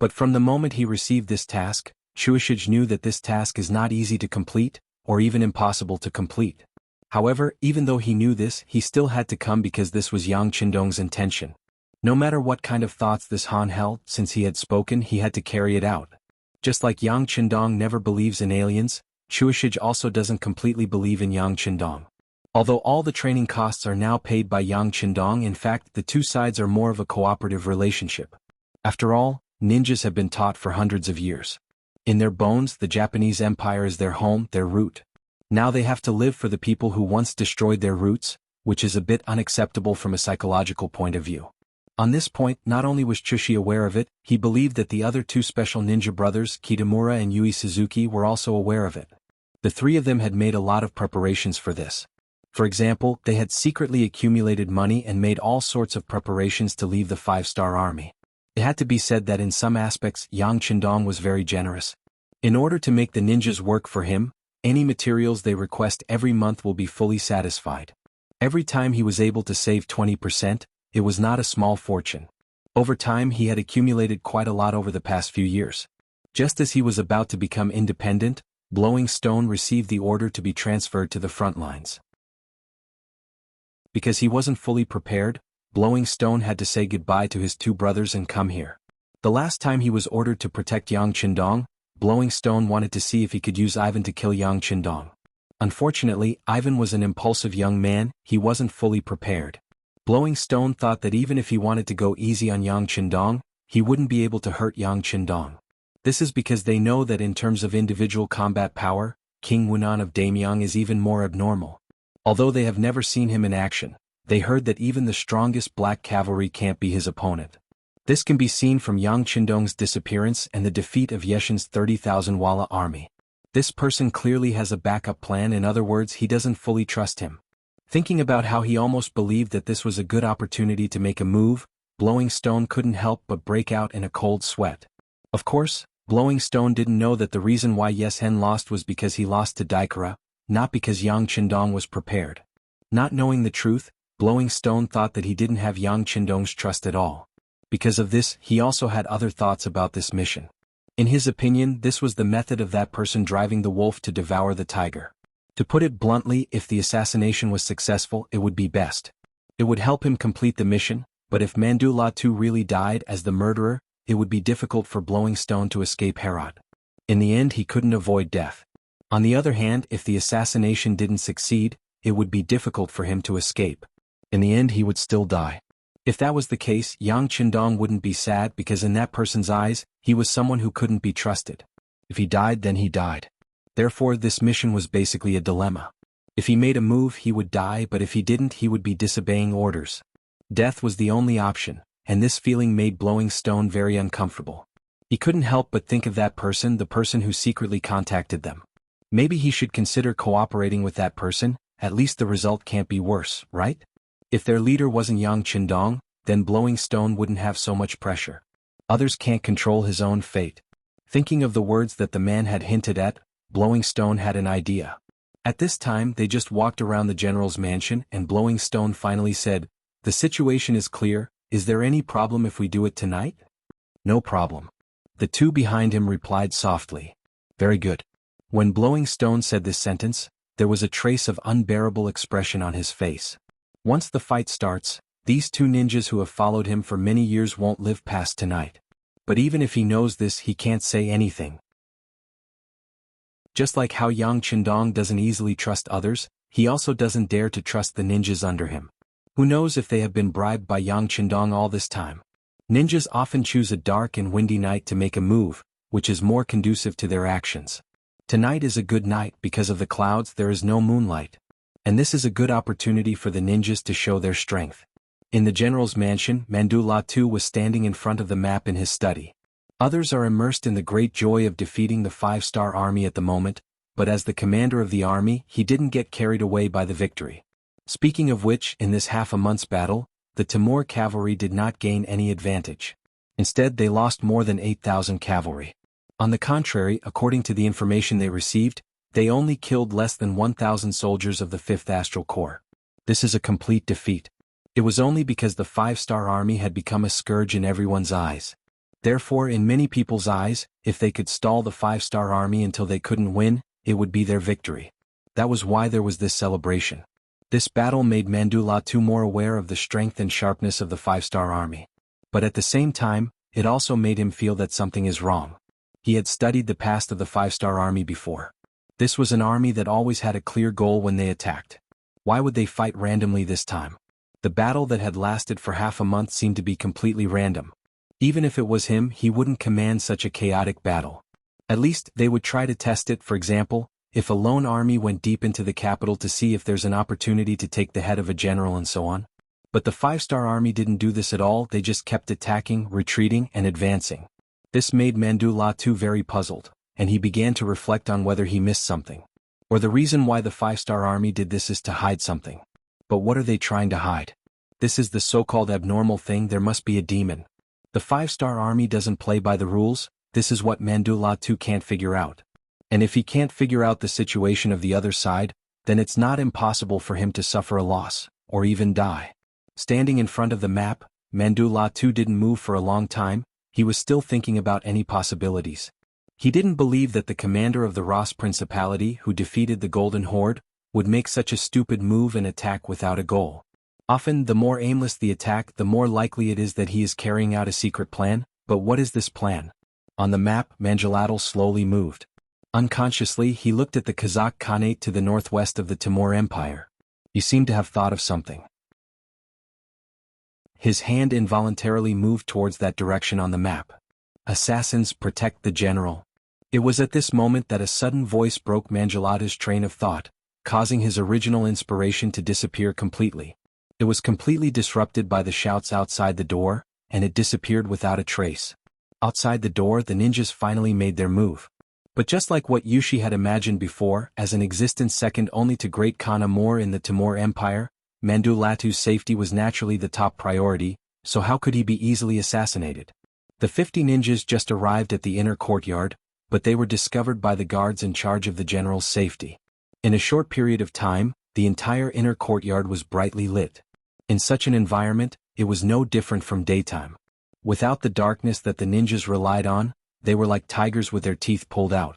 A: But from the moment he received this task, Chuishij knew that this task is not easy to complete, or even impossible to complete. However, even though he knew this, he still had to come because this was Yang Qindong's intention. No matter what kind of thoughts this Han held, since he had spoken, he had to carry it out. Just like Yang Qindong never believes in aliens, Chuishij also doesn't completely believe in Yang Qindong. Although all the training costs are now paid by Yang Qindong, in fact the two sides are more of a cooperative relationship. After all, ninjas have been taught for hundreds of years. In their bones, the Japanese Empire is their home, their root. Now they have to live for the people who once destroyed their roots, which is a bit unacceptable from a psychological point of view. On this point, not only was Chushi aware of it, he believed that the other 2 special ninja brothers, Kitamura and Yui Suzuki, were also aware of it. The 3 of them had made a lot of preparations for this. For example, they had secretly accumulated money and made all sorts of preparations to leave the 5-star army. It had to be said that in some aspects Yang Qindong was very generous. In order to make the ninjas work for him, any materials they request every month will be fully satisfied. Every time he was able to save 20%, it was not a small fortune. Over time he had accumulated quite a lot over the past few years. Just as he was about to become independent, Blowing Stone received the order to be transferred to the front lines. Because he wasn't fully prepared, Blowing Stone had to say goodbye to his 2 brothers and come here. The last time he was ordered to protect Yang Qindong, Blowing Stone wanted to see if he could use Ivan to kill Yang Qindong. Unfortunately, Ivan was an impulsive young man, he wasn't fully prepared. Blowing Stone thought that even if he wanted to go easy on Yang Qindong, he wouldn't be able to hurt Yang Qindong. This is because they know that in terms of individual combat power, King Wunan of Damyang is even more abnormal. Although they have never seen him in action, they heard that even the strongest black cavalry can't be his opponent. This can be seen from Yang Qindong's disappearance and the defeat of Yeshin's 30,000 Walla army. This person clearly has a backup plan, in other words he doesn't fully trust him. Thinking about how he almost believed that this was a good opportunity to make a move, Blowing Stone couldn't help but break out in a cold sweat. Of course, Blowing Stone didn't know that the reason why Yeshen lost was because he lost to Daikara, not because Yang Qindong was prepared. Not knowing the truth, Blowing Stone thought that he didn't have Yang Qindong's trust at all. Because of this, he also had other thoughts about this mission. In his opinion, this was the method of that person driving the wolf to devour the tiger. To put it bluntly, if the assassination was successful, it would be best. It would help him complete the mission, but if Mandula too really died as the murderer, it would be difficult for Blowing Stone to escape Herat. In the end he couldn't avoid death. On the other hand, if the assassination didn't succeed, it would be difficult for him to escape. In the end he would still die. If that was the case, Yang Qindong wouldn't be sad because in that person's eyes, he was someone who couldn't be trusted. If he died, then he died. Therefore this mission was basically a dilemma. If he made a move he would die, but if he didn't he would be disobeying orders. Death was the only option, and this feeling made Blowing Stone very uncomfortable. He couldn't help but think of that person, the person who secretly contacted them. Maybe he should consider cooperating with that person, at least the result can't be worse, right? If their leader wasn't Yang Qindong, then Blowing Stone wouldn't have so much pressure. Others can't control his own fate. Thinking of the words that the man had hinted at, Blowing Stone had an idea. At this time they just walked around the general's mansion and Blowing Stone finally said, "The situation is clear, is there any problem if we do it tonight?" "No problem." The two behind him replied softly. "Very good." When Blowing Stone said this sentence, there was a trace of unbearable expression on his face. Once the fight starts, these two ninjas who have followed him for many years won't live past tonight. But even if he knows this, he can't say anything. Just like how Yang Qindong doesn't easily trust others, he also doesn't dare to trust the ninjas under him. Who knows if they have been bribed by Yang Qindong all this time? Ninjas often choose a dark and windy night to make a move, which is more conducive to their actions. Tonight is a good night because of the clouds, there is no moonlight. And this is a good opportunity for the ninjas to show their strength. In the general's mansion, Mandu Latu was standing in front of the map in his study. Others are immersed in the great joy of defeating the 5-star army at the moment, but as the commander of the army, he didn't get carried away by the victory. Speaking of which, in this half-a-month's battle, the Timur cavalry did not gain any advantage. Instead, they lost more than 8,000 cavalry. On the contrary, according to the information they received, they only killed less than 1,000 soldiers of the 5th Astral Corps. This is a complete defeat. It was only because the 5-star army had become a scourge in everyone's eyes. Therefore, in many people's eyes, if they could stall the 5-star army until they couldn't win, it would be their victory. That was why there was this celebration. This battle made Mandu Latu more aware of the strength and sharpness of the 5-star army. But at the same time, it also made him feel that something is wrong. He had studied the past of the 5-star army before. This was an army that always had a clear goal when they attacked. Why would they fight randomly this time? The battle that had lasted for half a month seemed to be completely random. Even if it was him, he wouldn't command such a chaotic battle. At least, they would try to test it. For example, if a lone army went deep into the capital to see if there's an opportunity to take the head of a general and so on. But the 5-star army didn't do this at all, they just kept attacking, retreating, and advancing. This made Mandu Latu very puzzled, and he began to reflect on whether he missed something. Or the reason why the 5-star army did this is to hide something. But what are they trying to hide? This is the so-called abnormal thing, there must be a demon. The 5-star army doesn't play by the rules, this is what Mandu Latu can't figure out. And if he can't figure out the situation of the other side, then it's not impossible for him to suffer a loss, or even die. Standing in front of the map, Mandu Latu didn't move for a long time, he was still thinking about any possibilities. He didn't believe that the commander of the Ras Principality who defeated the Golden Horde would make such a stupid move and attack without a goal. Often, the more aimless the attack, the more likely it is that he is carrying out a secret plan. But what is this plan? On the map, Manjilatul slowly moved. Unconsciously, he looked at the Kazakh Khanate to the northwest of the Timur Empire. He seemed to have thought of something. His hand involuntarily moved towards that direction on the map. Assassins, protect the general. It was at this moment that a sudden voice broke Manjilatul's train of thought, causing his original inspiration to disappear completely. It was completely disrupted by the shouts outside the door, and it disappeared without a trace. Outside the door, the ninjas finally made their move. But just like what Yushi had imagined before, as an existence second only to Great Khan Amur in the Timur Empire, Mandu Latu's safety was naturally the top priority, so how could he be easily assassinated? The 50 ninjas just arrived at the inner courtyard, but they were discovered by the guards in charge of the general's safety. In a short period of time, the entire inner courtyard was brightly lit. In such an environment, it was no different from daytime. Without the darkness that the ninjas relied on, they were like tigers with their teeth pulled out.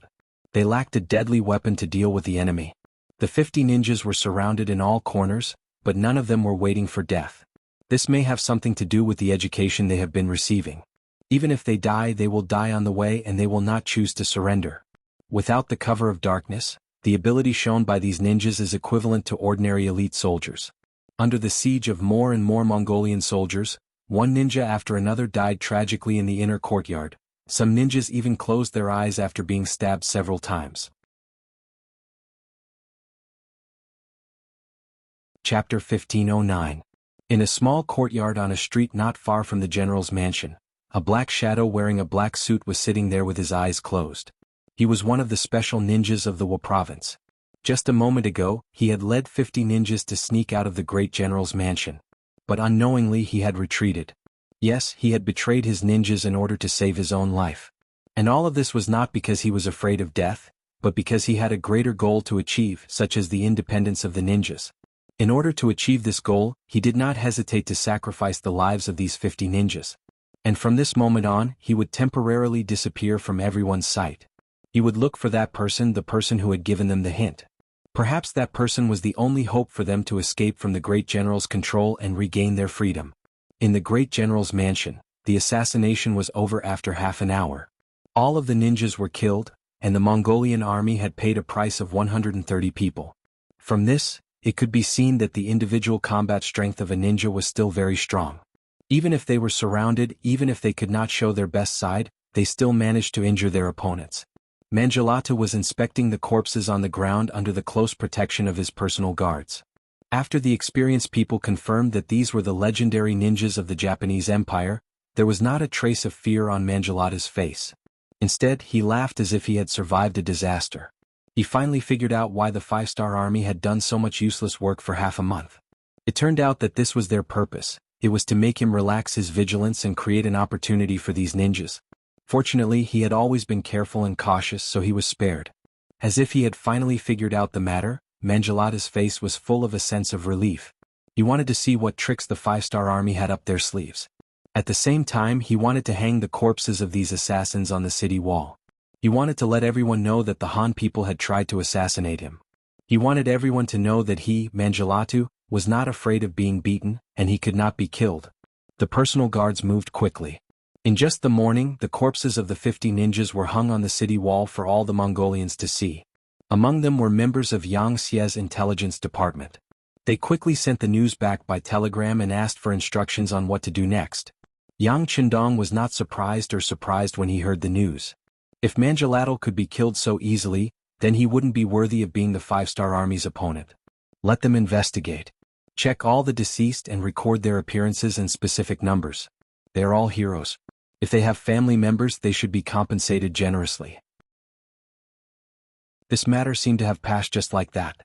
A: They lacked a deadly weapon to deal with the enemy. The 50 ninjas were surrounded in all corners, but none of them were waiting for death. This may have something to do with the education they have been receiving. Even if they die, they will die on the way and they will not choose to surrender. Without the cover of darkness, the ability shown by these ninjas is equivalent to ordinary elite soldiers. Under the siege of more and more Mongolian soldiers, one ninja after another died tragically in the inner courtyard. Some ninjas even closed their eyes after being stabbed several times. Chapter 1509. In a small courtyard on a street not far from the general's mansion, A black shadow wearing a black suit was sitting there with his eyes closed. He was one of the special ninjas of the Wu province. Just a moment ago, he had led 50 ninjas to sneak out of the great general's mansion. But unknowingly he had retreated. Yes, he had betrayed his ninjas in order to save his own life. And all of this was not because he was afraid of death, but because he had a greater goal to achieve, such as the independence of the ninjas. In order to achieve this goal, he did not hesitate to sacrifice the lives of these 50 ninjas. And from this moment on, he would temporarily disappear from everyone's sight. He would look for that person, the person who had given them the hint. Perhaps that person was the only hope for them to escape from the great general's control and regain their freedom. In the great general's mansion, the assassination was over after half an hour. All of the ninjas were killed, and the Mongolian army had paid a price of 130 people. From this, it could be seen that the individual combat strength of a ninja was still very strong. Even if they were surrounded, even if they could not show their best side, they still managed to injure their opponents. Mangelata was inspecting the corpses on the ground under the close protection of his personal guards. After the experienced people confirmed that these were the legendary ninjas of the Japanese Empire, there was not a trace of fear on Mangelata's face. Instead, he laughed as if he had survived a disaster. He finally figured out why the 5-star army had done so much useless work for half a month. It turned out that this was their purpose. It was to make him relax his vigilance and create an opportunity for these ninjas. Fortunately, he had always been careful and cautious, so he was spared. As if he had finally figured out the matter, Mangelata's face was full of a sense of relief. He wanted to see what tricks the 5-star army had up their sleeves. At the same time, he wanted to hang the corpses of these assassins on the city wall. He wanted to let everyone know that the Han people had tried to assassinate him. He wanted everyone to know that he, Mangelatu, was not afraid of being beaten, and he could not be killed. The personal guards moved quickly. In just the morning, the corpses of the 50 ninjas were hung on the city wall for all the Mongolians to see. Among them were members of Yang Xie's intelligence department. They quickly sent the news back by telegram and asked for instructions on what to do next. Yang Qindong was not surprised when he heard the news. If Mangelatl could be killed so easily, then he wouldn't be worthy of being the 5-star army's opponent. Let them investigate. Check all the deceased and record their appearances and specific numbers. They are all heroes. If they have family members, they should be compensated generously. This matter seemed to have passed just like that.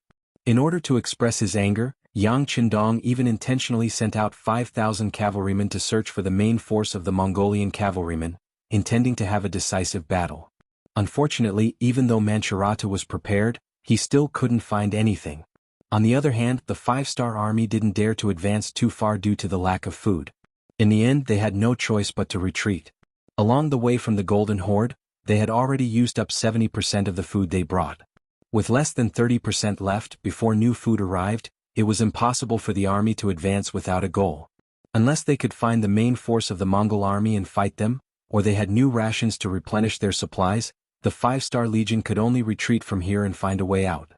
A: In order to express his anger, Yang Qindong even intentionally sent out 5,000 cavalrymen to search for the main force of the Mongolian cavalrymen, intending to have a decisive battle. Unfortunately, even though Manchurata was prepared, he still couldn't find anything. On the other hand, the 5-star army didn't dare to advance too far due to the lack of food. In the end, they had no choice but to retreat. Along the way from the Golden Horde, they had already used up 70% of the food they brought. With less than 30% left before new food arrived, it was impossible for the army to advance without a goal. Unless they could find the main force of the Mongol army and fight them, or they had new rations to replenish their supplies, the 5-star legion could only retreat from here and find a way out.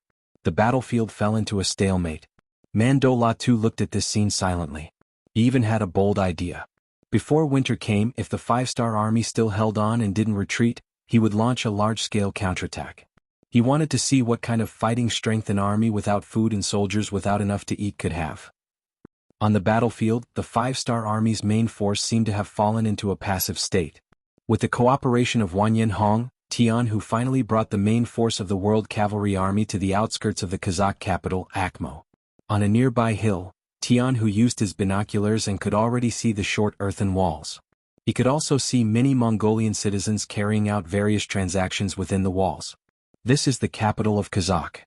A: The battlefield fell into a stalemate. Mandola-tu looked at this scene silently. He even had a bold idea. Before winter came, if the 5-star army still held on and didn't retreat, he would launch a large-scale counterattack. He wanted to see what kind of fighting strength an army without food and soldiers without enough to eat could have. On the battlefield, the 5-star army's main force seemed to have fallen into a passive state. With the cooperation of Wanyan Hong, Tian, who finally brought the main force of the World Cavalry Army to the outskirts of the Kazakh capital, Akhmo. On a nearby hill, Tian, who used his binoculars and could already see the short earthen walls. He could also see many Mongolian citizens carrying out various transactions within the walls. This is the capital of Kazakh.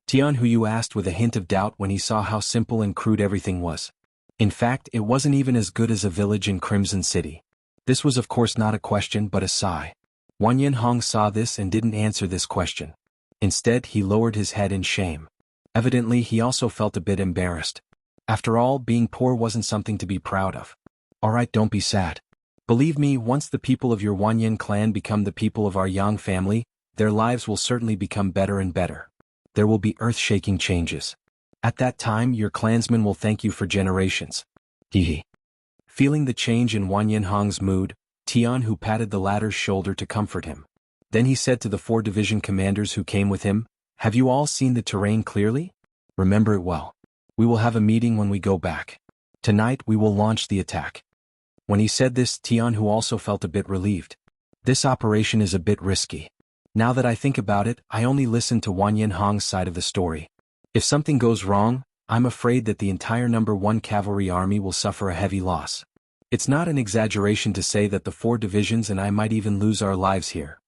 A: Tian, who you asked with a hint of doubt when he saw how simple and crude everything was. In fact, it wasn't even as good as a village in Crimson City. This was of course not a question but a sigh. Wanyan Hong saw this and didn't answer this question. Instead, he lowered his head in shame. Evidently, he also felt a bit embarrassed. After all, being poor wasn't something to be proud of. Alright, don't be sad. Believe me, once the people of your Wanyan clan become the people of our Yang family, their lives will certainly become better and better. There will be earth-shaking changes. At that time, your clansmen will thank you for generations. Hehe. Feeling the change in Wanyan Hong's mood, Tian, who patted the latter's shoulder to comfort him. Then he said to the 4 division commanders who came with him, "Have you all seen the terrain clearly? Remember it well. We will have a meeting when we go back. Tonight we will launch the attack." When he said this, Tianhu also felt a bit relieved. This operation is a bit risky. Now that I think about it, I only listened to Wang Yanhong's side of the story. If something goes wrong, I'm afraid that the entire number 1 cavalry army will suffer a heavy loss. It's not an exaggeration to say that the 4 divisions and I might even lose our lives here.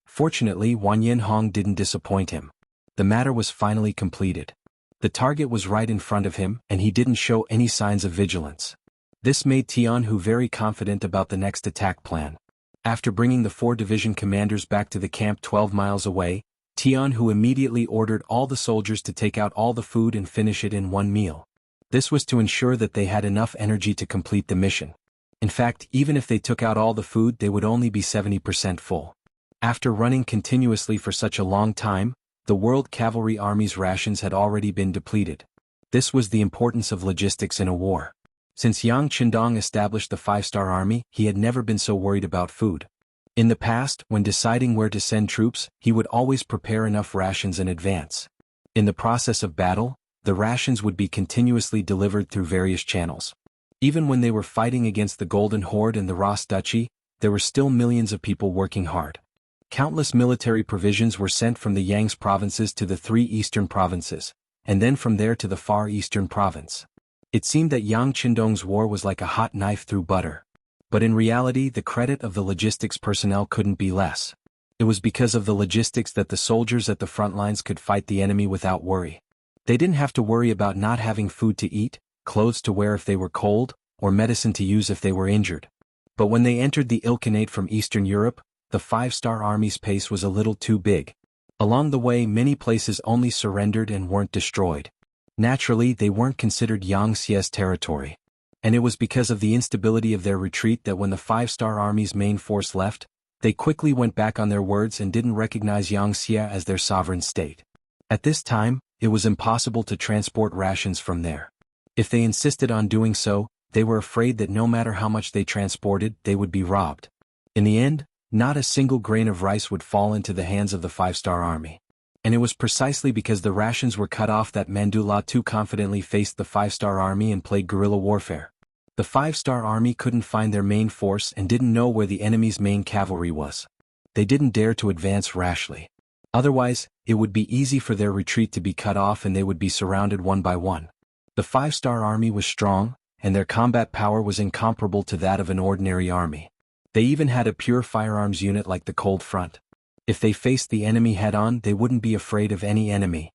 A: Fortunately, Wang Yanhong didn't disappoint him. The matter was finally completed. The target was right in front of him, and he didn't show any signs of vigilance. This made Tianhu very confident about the next attack plan. After bringing the 4 division commanders back to the camp 12 miles away, Tianhu immediately ordered all the soldiers to take out all the food and finish it in one meal. This was to ensure that they had enough energy to complete the mission. In fact, even if they took out all the food, they would only be 70% full. After running continuously for such a long time, the World Cavalry Army's rations had already been depleted. This was the importance of logistics in a war. Since Yang Qindong established the 5-star army, he had never been so worried about food. In the past, when deciding where to send troops, he would always prepare enough rations in advance. In the process of battle, the rations would be continuously delivered through various channels. Even when they were fighting against the Golden Horde and the Ras Duchy, there were still millions of people working hard. Countless military provisions were sent from the Yang's provinces to the 3 eastern provinces, and then from there to the far eastern province. It seemed that Yang Qindong's war was like a hot knife through butter. But in reality, the credit of the logistics personnel couldn't be less. It was because of the logistics that the soldiers at the front lines could fight the enemy without worry. They didn't have to worry about not having food to eat, clothes to wear if they were cold, or medicine to use if they were injured. But when they entered the Ilkhanate from Eastern Europe, the 5-star army's pace was a little too big. Along the way, many places only surrendered and weren't destroyed. Naturally, they weren't considered Yangtze's territory. And it was because of the instability of their retreat that when the 5-star army's main force left, they quickly went back on their words and didn't recognize Yangtze as their sovereign state. At this time, it was impossible to transport rations from there. If they insisted on doing so, they were afraid that no matter how much they transported, they would be robbed. In the end, not a single grain of rice would fall into the hands of the 5-star army. And it was precisely because the rations were cut off that Mandula too confidently faced the 5-star army and played guerrilla warfare. The 5-star army couldn't find their main force and didn't know where the enemy's main cavalry was. They didn't dare to advance rashly. Otherwise, it would be easy for their retreat to be cut off and they would be surrounded one by one. The 5-star army was strong, and their combat power was incomparable to that of an ordinary army. They even had a pure firearms unit like the Cold Front. If they faced the enemy head-on, they wouldn't be afraid of any enemy.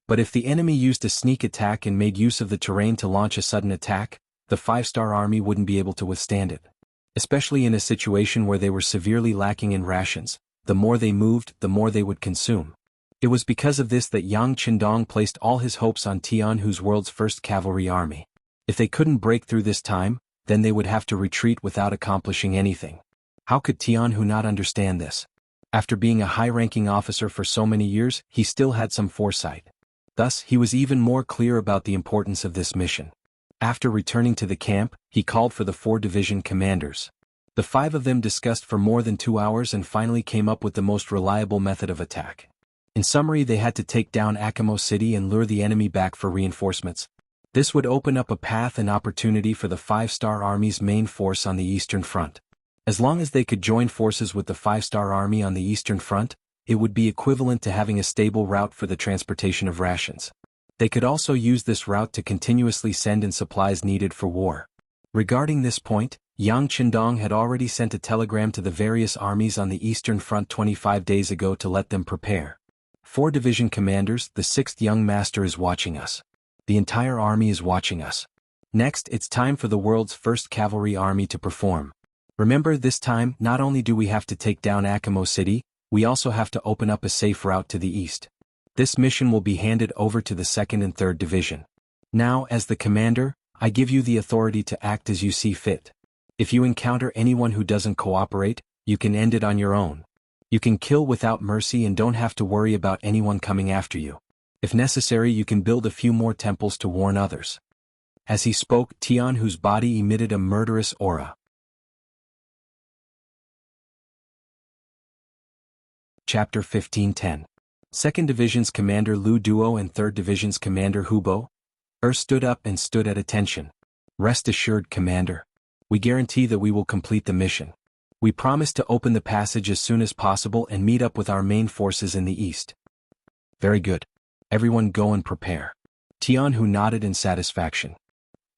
A: But if the enemy used a sneak attack and made use of the terrain to launch a sudden attack, the 5-star army wouldn't be able to withstand it. Especially in a situation where they were severely lacking in rations, the more they moved, the more they would consume. It was because of this that Yang Qindong placed all his hopes on Tianhu's world's first cavalry army. If they couldn't break through this time, then they would have to retreat without accomplishing anything. How could Tianhu not understand this? After being a high-ranking officer for so many years, he still had some foresight. Thus, he was even more clear about the importance of this mission. After returning to the camp, he called for the 4 division commanders. The 5 of them discussed for more than 2 hours and finally came up with the most reliable method of attack. In summary, they had to take down Akamo City and lure the enemy back for reinforcements. This would open up a path and opportunity for the 5-star army's main force on the Eastern Front. As long as they could join forces with the 5-star army on the Eastern Front, it would be equivalent to having a stable route for the transportation of rations. They could also use this route to continuously send in supplies needed for war. Regarding this point, Yang Qindong had already sent a telegram to the various armies on the Eastern Front 25 days ago to let them prepare. 4 division commanders, the 6th young master is watching us. The entire army is watching us. Next, it's time for the world's first cavalry army to perform. Remember, this time, not only do we have to take down Akamo City, we also have to open up a safe route to the east. This mission will be handed over to the 2nd and 3rd Division. Now, as the commander, I give you the authority to act as you see fit. If you encounter anyone who doesn't cooperate, you can end it on your own. You can kill without mercy and don't have to worry about anyone coming after you. If necessary, you can build a few more temples to warn others. As he spoke, Tianhu's body emitted a murderous aura. Chapter 15:10. 2nd Division's Commander Lu Duo and 3rd Division's Commander Hubo. Stood up and stood at attention. Rest assured, Commander. We guarantee that we will complete the mission. We promise to open the passage as soon as possible and meet up with our main forces in the east. Very good. Everyone go and prepare. Tianhu nodded in satisfaction.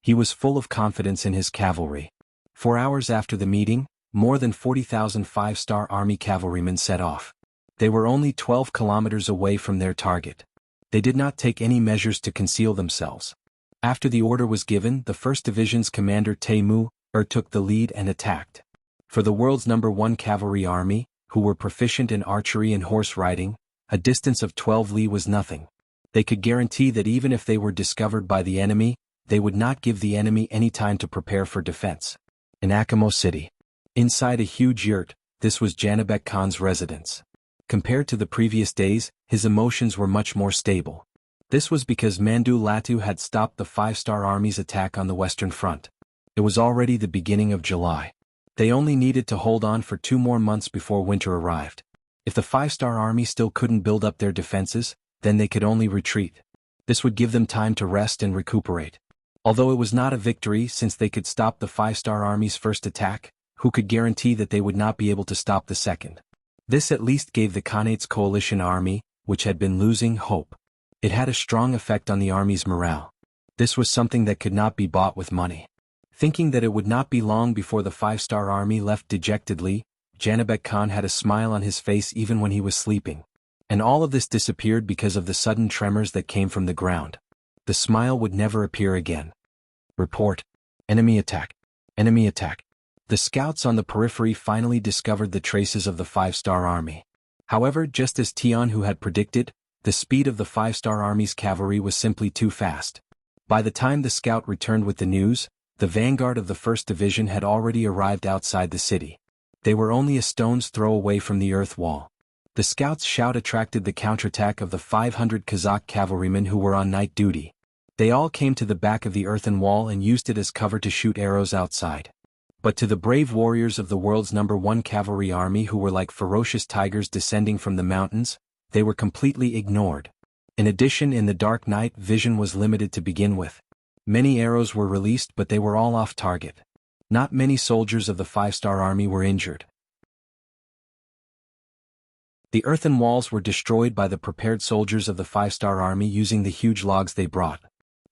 A: He was full of confidence in his cavalry. 4 hours after the meeting, more than 40,000 five-star army cavalrymen set off. They were only 12 kilometers away from their target. They did not take any measures to conceal themselves. After the order was given, the 1st Division's commander Taimu took the lead and attacked. For the world's #1 cavalry army, who were proficient in archery and horse riding, a distance of 12 li was nothing. They could guarantee that even if they were discovered by the enemy, they would not give the enemy any time to prepare for defense. In Akamo City. Inside a huge yurt, this was Janabek Khan's residence. Compared to the previous days, his emotions were much more stable. This was because Mandu Latu had stopped the 5-star army's attack on the Western Front. It was already the beginning of July. They only needed to hold on for 2 more months before winter arrived. If the 5-star army still couldn't build up their defenses, then they could only retreat. This would give them time to rest and recuperate. Although it was not a victory since they could stop the 5-star army's first attack, who could guarantee that they would not be able to stop the second? This at least gave the Khanate's coalition army, which had been losing, hope. It had a strong effect on the army's morale. This was something that could not be bought with money. Thinking that it would not be long before the 5-star army left dejectedly, Janabek Khan had a smile on his face even when he was sleeping. And all of this disappeared because of the sudden tremors that came from the ground. The smile would never appear again. Report. Enemy attack. Enemy attack. The scouts on the periphery finally discovered the traces of the 5-star army. However, just as Tianhu had predicted, the speed of the 5-star army's cavalry was simply too fast. By the time the scout returned with the news, the vanguard of the 1st Division had already arrived outside the city. They were only a stone's throw away from the earth wall. The scout's shout attracted the counterattack of the 500 Kazakh cavalrymen who were on night duty. They all came to the back of the earthen wall and used it as cover to shoot arrows outside. But to the brave warriors of the world's #1 cavalry army who were like ferocious tigers descending from the mountains, they were completely ignored. In addition, in the dark night, vision was limited to begin with. Many arrows were released, but they were all off target. Not many soldiers of the 5-star army were injured. The earthen walls were destroyed by the prepared soldiers of the 5-star army using the huge logs they brought.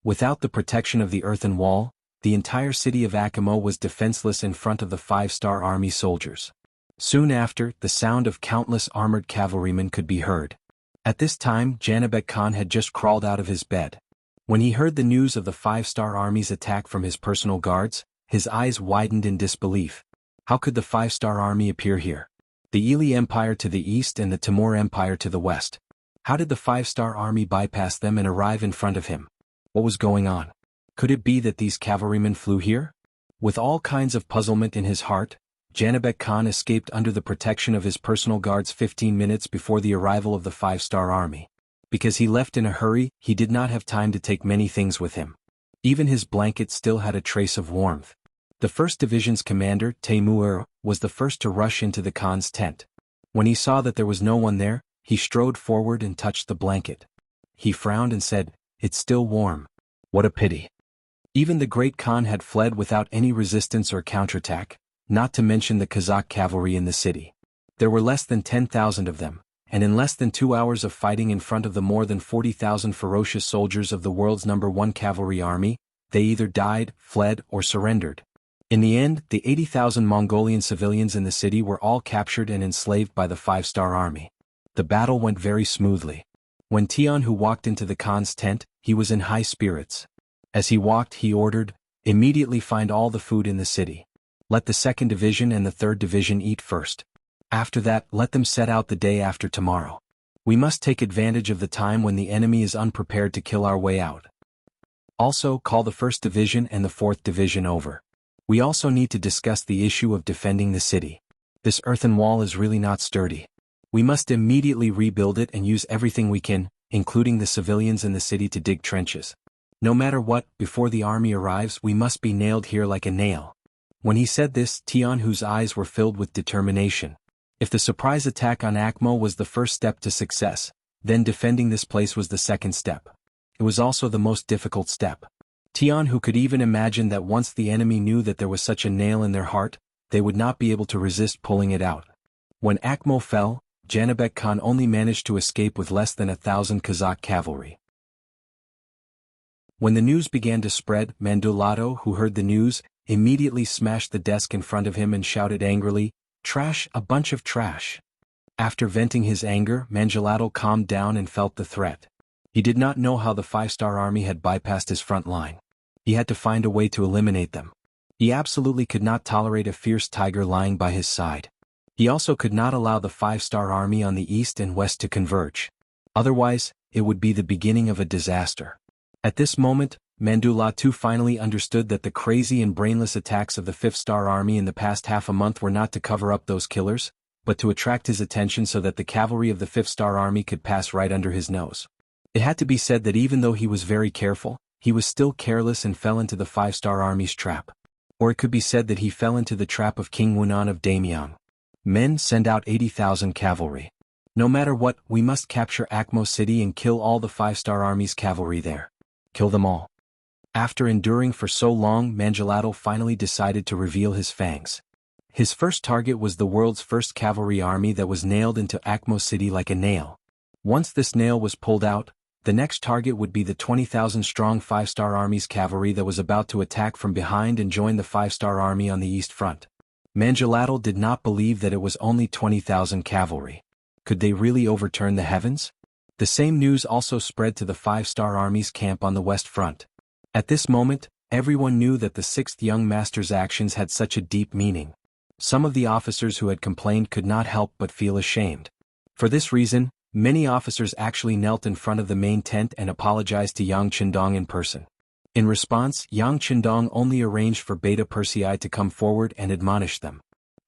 A: Without the protection of the earthen wall, the entire city of Akamo was defenseless in front of the 5-star army soldiers. Soon after, the sound of countless armored cavalrymen could be heard. At this time, Janabek Khan had just crawled out of his bed. When he heard the news of the 5-star army's attack from his personal guards, his eyes widened in disbelief. How could the 5-star army appear here? The Ili Empire to the east and the Timur Empire to the west. How did the 5-star army bypass them and arrive in front of him? What was going on? Could it be that these cavalrymen flew here? With all kinds of puzzlement in his heart, Janabek Khan escaped under the protection of his personal guards 15 minutes before the arrival of the 5-star army. Because he left in a hurry, he did not have time to take many things with him. Even his blanket still had a trace of warmth. The 1st Division's commander, Taimur, was the first to rush into the Khan's tent. When he saw that there was no one there, he strode forward and touched the blanket. He frowned and said, "It's still warm. What a pity." Even the great Khan had fled without any resistance or counterattack, not to mention the Kazakh cavalry in the city. There were less than 10,000 of them, and in less than 2 hours of fighting in front of the more than 40,000 ferocious soldiers of the world's #1 cavalry army, they either died, fled, or surrendered. In the end, the 80,000 Mongolian civilians in the city were all captured and enslaved by the 5-star army. The battle went very smoothly. When Tianhu walked into the Khan's tent, he was in high spirits. As he walked, he ordered, "Immediately find all the food in the city. Let the 2nd Division and the 3rd Division eat first. After that, let them set out the day after tomorrow. We must take advantage of the time when the enemy is unprepared to kill our way out. Also, call the 1st Division and the 4th Division over. We also need to discuss the issue of defending the city. This earthen wall is really not sturdy. We must immediately rebuild it and use everything we can, including the civilians in the city, to dig trenches. No matter what, before the army arrives, we must be nailed here like a nail." When he said this, Tianhu's eyes were filled with determination. If the surprise attack on Akmo was the first step to success, then defending this place was the second step. it was also the most difficult step. Tian, who could even imagine that once the enemy knew that there was such a nail in their heart, they would not be able to resist pulling it out. When Akmo fell, Janibek Khan only managed to escape with less than 1,000 Kazakh cavalry. When the news began to spread, Mandulato, who heard the news, immediately smashed the desk in front of him and shouted angrily, "Trash, a bunch of trash." After venting his anger, Mandulato calmed down and felt the threat. He did not know how the 5-star army had bypassed his front line. He had to find a way to eliminate them. He absolutely could not tolerate a fierce tiger lying by his side. He also could not allow the 5-star army on the east and west to converge. Otherwise, it would be the beginning of a disaster. At this moment, Mandulato finally understood that the crazy and brainless attacks of the 5th-star army in the past half a month were not to cover up those killers, but to attract his attention so that the cavalry of the 5th-star army could pass right under his nose. It had to be said that even though he was very careful, he was still careless and fell into the 5-star army's trap. Or it could be said that he fell into the trap of King Wunan of Damyang. Men, send out 80,000 cavalry. No matter what, we must capture Akmo City and kill all the 5-star army's cavalry there. Kill them all. After enduring for so long, Mandulato finally decided to reveal his fangs. His first target was the world's first cavalry army that was nailed into Akmo City like a nail. Once this nail was pulled out, the next target would be the 20,000-strong 5-star army's cavalry that was about to attack from behind and join the 5-star army on the east front. Mandulato did not believe that it was only 20,000 cavalry. Could they really overturn the heavens? The same news also spread to the 5-star army's camp on the west front. At this moment, everyone knew that the 6th young master's actions had such a deep meaning. Some of the officers who had complained could not help but feel ashamed. For this reason, many officers actually knelt in front of the main tent and apologized to Yang Qindong in person. In response, Yang Qindong only arranged for Beta Persei to come forward and admonish them.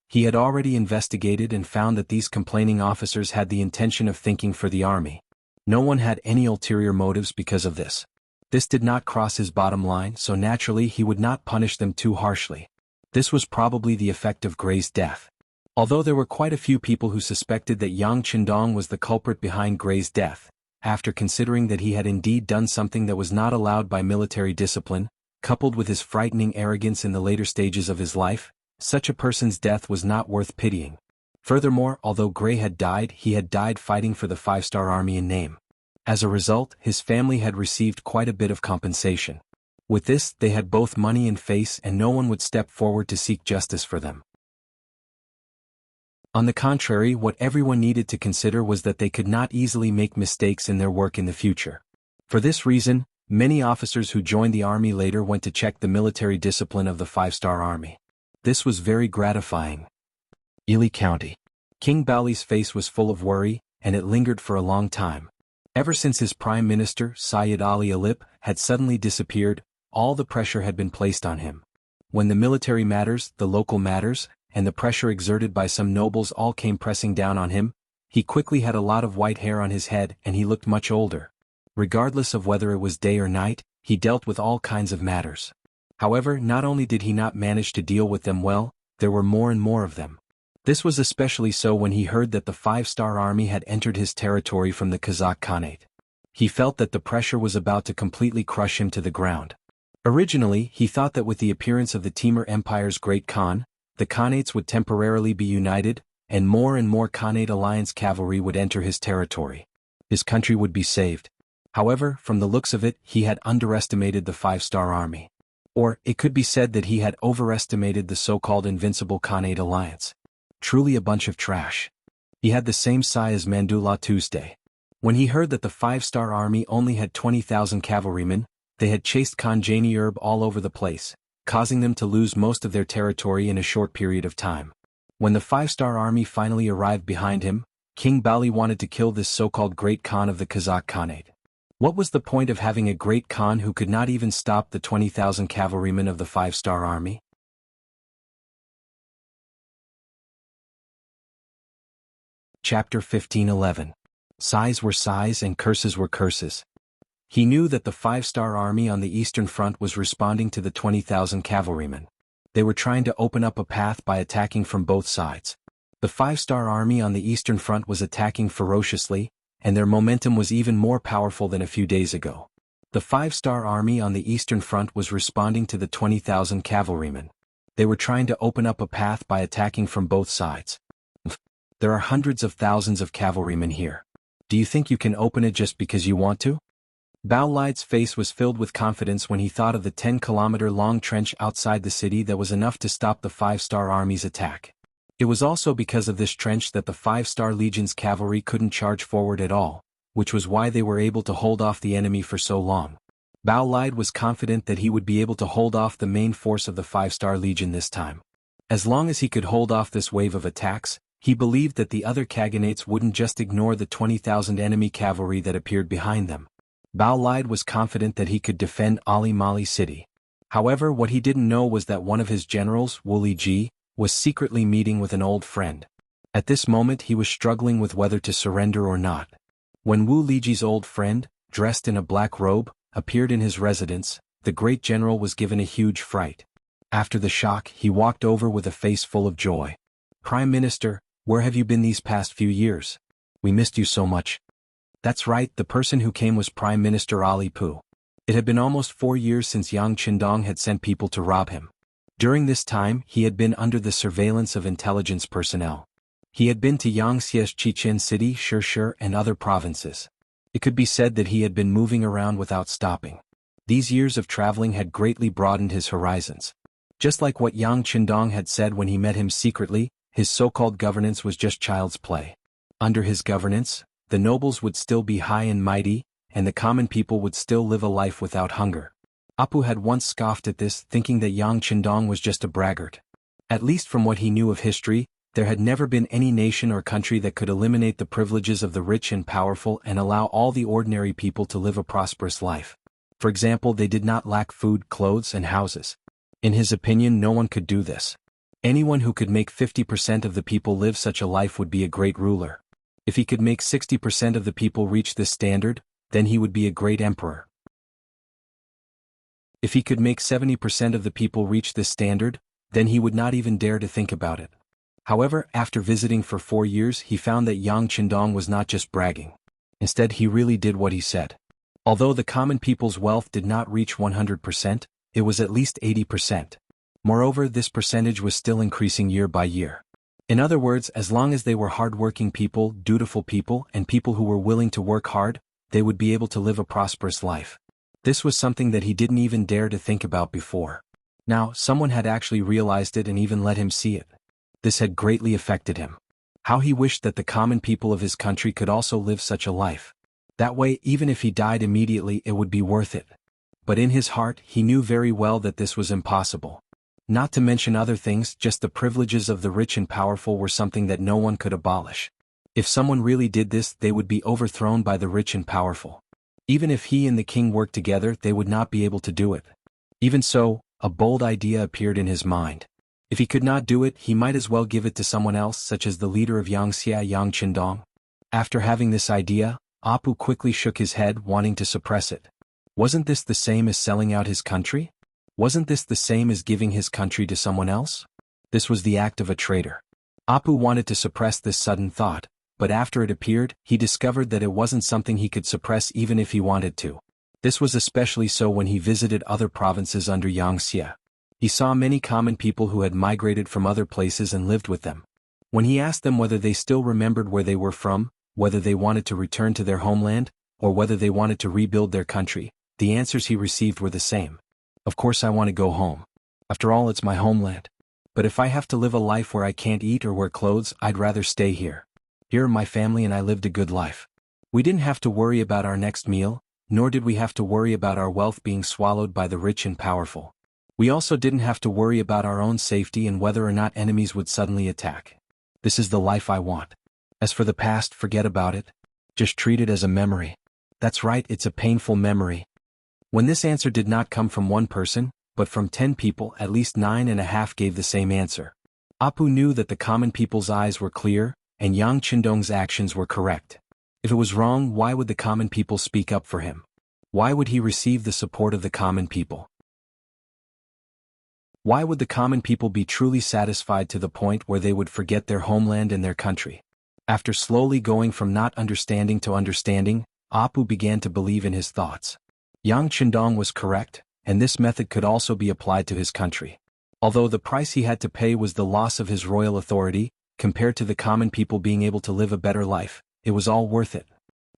A: He had already investigated and found that these complaining officers had the intention of thinking for the army. No one had any ulterior motives because of this. This did not cross his bottom line, so naturally he would not punish them too harshly. This was probably the effect of Gray's death. Although there were quite a few people who suspected that Yang Qindong was the culprit behind Gray's death, after considering that he had indeed done something that was not allowed by military discipline, coupled with his frightening arrogance in the later stages of his life, such a person's death was not worth pitying. Furthermore, although Gray had died, he had died fighting for the 5-star army in name. As a result, his family had received quite a bit of compensation. With this, they had both money and face, and no one would step forward to seek justice for them. On the contrary, what everyone needed to consider was that they could not easily make mistakes in their work in the future. For this reason, many officers who joined the army later went to check the military discipline of the 5-star army. This was very gratifying. Ili County. King Baoli's face was full of worry, and it lingered for a long time. Ever since his prime minister, Syed Ali Alip, had suddenly disappeared, all the pressure had been placed on him. When the military matters, the local matters, and the pressure exerted by some nobles all came pressing down on him, he quickly had a lot of white hair on his head and he looked much older. Regardless of whether it was day or night, he dealt with all kinds of matters. However, not only did he not manage to deal with them well, there were more and more of them. This was especially so when he heard that the 5-star army had entered his territory from the Kazakh Khanate. He felt that the pressure was about to completely crush him to the ground. Originally, he thought that with the appearance of the Timur Empire's great Khan, the Khanates would temporarily be united, and more Khanate alliance cavalry would enter his territory. His country would be saved. However, from the looks of it, he had underestimated the 5-star army. Or, it could be said that he had overestimated the so-called invincible Khanate alliance. Truly a bunch of trash. He had the same sigh as Mandula Tuesday. When he heard that the 5-star army only had 20,000 cavalrymen, they had chased Khan Janiyurb all over the place, causing them to lose most of their territory in a short period of time. When the 5-star army finally arrived behind him, King Baoli wanted to kill this so-called great Khan of the Kazakh Khanate. What was the point of having a great Khan who could not even stop the 20,000 cavalrymen of the 5-star army? Chapter 15:11. Sighs were sighs and curses were curses. He knew that the 5-star army on the eastern front was responding to the 20,000 cavalrymen. They were trying to open up a path by attacking from both sides. The 5-star army on the eastern front was attacking ferociously, and their momentum was even more powerful than a few days ago. The 5-star army on the eastern front was responding to the 20,000 cavalrymen. They were trying to open up a path by attacking from both sides. There are hundreds of thousands of cavalrymen here. Do you think you can open it just because you want to? Bao Lide's face was filled with confidence when he thought of the 10-kilometer-long trench outside the city that was enough to stop the 5-star army's attack. It was also because of this trench that the 5-star legion's cavalry couldn't charge forward at all, which was why they were able to hold off the enemy for so long. Bao Lide was confident that he would be able to hold off the main force of the 5-star legion this time. As long as he could hold off this wave of attacks, he believed that the other Kaganates wouldn't just ignore the 20,000 enemy cavalry that appeared behind them. Bao Lide was confident that he could defend Ali Mali city. However, what he didn't know was that one of his generals, Wu Liji, was secretly meeting with an old friend. At this moment he was struggling with whether to surrender or not. When Wu Liji's old friend, dressed in a black robe, appeared in his residence, the great general was given a huge fright. After the shock, he walked over with a face full of joy. "Prime Minister, where have you been these past few years? We missed you so much." That's right, the person who came was Prime Minister Ali Pu. It had been almost 4 years since Yang Qindong had sent people to rob him. During this time, he had been under the surveillance of intelligence personnel. He had been to Yangtze's Chichen City, Shishir, and other provinces. It could be said that he had been moving around without stopping. These years of traveling had greatly broadened his horizons. Just like what Yang Qindong had said when he met him secretly, his so-called governance was just child's play. Under his governance, the nobles would still be high and mighty, and the common people would still live a life without hunger. Apu had once scoffed at this, thinking that Yang Qindong was just a braggart. At least from what he knew of history, there had never been any nation or country that could eliminate the privileges of the rich and powerful and allow all the ordinary people to live a prosperous life. For example, they did not lack food, clothes, and houses. In his opinion, no one could do this. Anyone who could make 50% of the people live such a life would be a great ruler. If he could make 60% of the people reach this standard, then he would be a great emperor. If he could make 70% of the people reach this standard, then he would not even dare to think about it. However, after visiting for 4 years, he found that Yang Qindong was not just bragging. Instead, he really did what he said. Although the common people's wealth did not reach 100%, it was at least 80%. Moreover, this percentage was still increasing year by year. In other words, as long as they were hard-working people, dutiful people, and people who were willing to work hard, they would be able to live a prosperous life. This was something that he didn't even dare to think about before. Now, someone had actually realized it and even let him see it. This had greatly affected him. How he wished that the common people of his country could also live such a life. That way, even if he died immediately, it would be worth it. But in his heart, he knew very well that this was impossible. Not to mention other things, just the privileges of the rich and powerful were something that no one could abolish. If someone really did this, they would be overthrown by the rich and powerful. Even if he and the king worked together, they would not be able to do it. Even so, a bold idea appeared in his mind. If he could not do it, he might as well give it to someone else, such as the leader of Yangtze, Yang Qindong. After having this idea, Apu quickly shook his head, wanting to suppress it. Wasn't this the same as selling out his country? Wasn't this the same as giving his country to someone else? This was the act of a traitor. Apu wanted to suppress this sudden thought, but after it appeared, he discovered that it wasn't something he could suppress even if he wanted to. This was especially so when he visited other provinces under Yangtze. He saw many common people who had migrated from other places and lived with them. When he asked them whether they still remembered where they were from, whether they wanted to return to their homeland, or whether they wanted to rebuild their country, the answers he received were the same. Of course I want to go home. After all, it's my homeland. But if I have to live a life where I can't eat or wear clothes, I'd rather stay here. Here my family and I lived a good life. We didn't have to worry about our next meal, nor did we have to worry about our wealth being swallowed by the rich and powerful. We also didn't have to worry about our own safety and whether or not enemies would suddenly attack. This is the life I want. As for the past, forget about it. Just treat it as a memory. That's right, it's a painful memory. When this answer did not come from one person, but from 10 people, at least 9.5 gave the same answer. Apu knew that the common people's eyes were clear, and Yang Qindong's actions were correct. If it was wrong, why would the common people speak up for him? Why would he receive the support of the common people? Why would the common people be truly satisfied to the point where they would forget their homeland and their country? After slowly going from not understanding to understanding, Apu began to believe in his thoughts. Yang Chendong was correct, and this method could also be applied to his country. Although the price he had to pay was the loss of his royal authority, compared to the common people being able to live a better life, it was all worth it.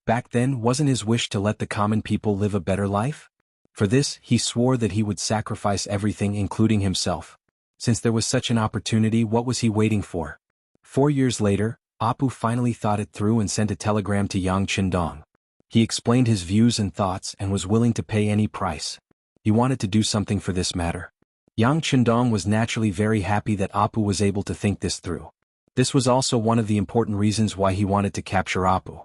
A: Back then, wasn't his wish to let the common people live a better life? For this, he swore that he would sacrifice everything including himself. Since there was such an opportunity, what was he waiting for? 4 years later, Apu finally thought it through and sent a telegram to Yang Chendong. He explained his views and thoughts and was willing to pay any price. He wanted to do something for this matter. Yang Chendong was naturally very happy that Apu was able to think this through. This was also one of the important reasons why he wanted to capture Apu.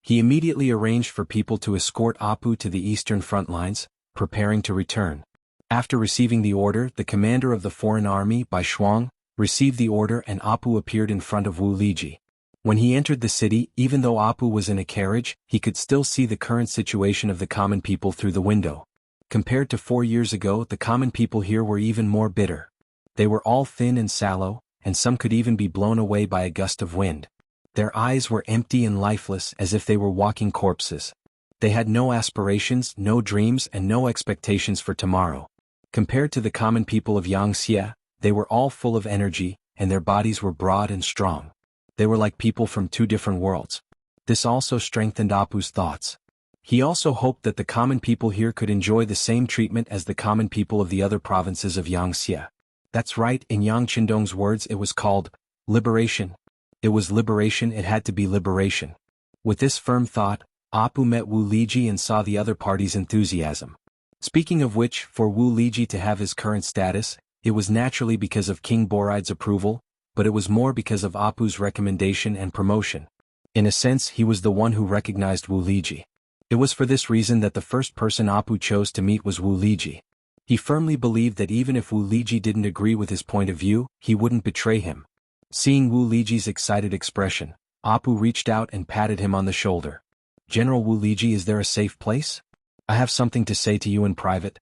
A: He immediately arranged for people to escort Apu to the eastern front lines, preparing to return. After receiving the order, the commander of the foreign army, Bai Shuang, received the order and Apu appeared in front of Wu Liji. When he entered the city, even though Apu was in a carriage, he could still see the current situation of the common people through the window. Compared to 4 years ago, the common people here were even more bitter. They were all thin and sallow, and some could even be blown away by a gust of wind. Their eyes were empty and lifeless as if they were walking corpses. They had no aspirations, no dreams, and no expectations for tomorrow. Compared to the common people of Yangxia, they were all full of energy, and their bodies were broad and strong. They were like people from 2 different worlds. This also strengthened Apu's thoughts. He also hoped that the common people here could enjoy the same treatment as the common people of the other provinces of Yangxia. That's right, in Yang Chendong's words it was called liberation. It was liberation, it had to be liberation. With this firm thought, Apu met Wu Liji and saw the other party's enthusiasm. Speaking of which, for Wu Liji to have his current status, it was naturally because of King Boride's approval, but it was more because of Apu's recommendation and promotion. In a sense, he was the one who recognized Wu Liji. It was for this reason that the first person Apu chose to meet was Wu Liji. He firmly believed that even if Wu Liji didn't agree with his point of view, he wouldn't betray him. Seeing Wu Liji's excited expression, Apu reached out and patted him on the shoulder. "General Wu Liji, is there a safe place? I have something to say to you in private."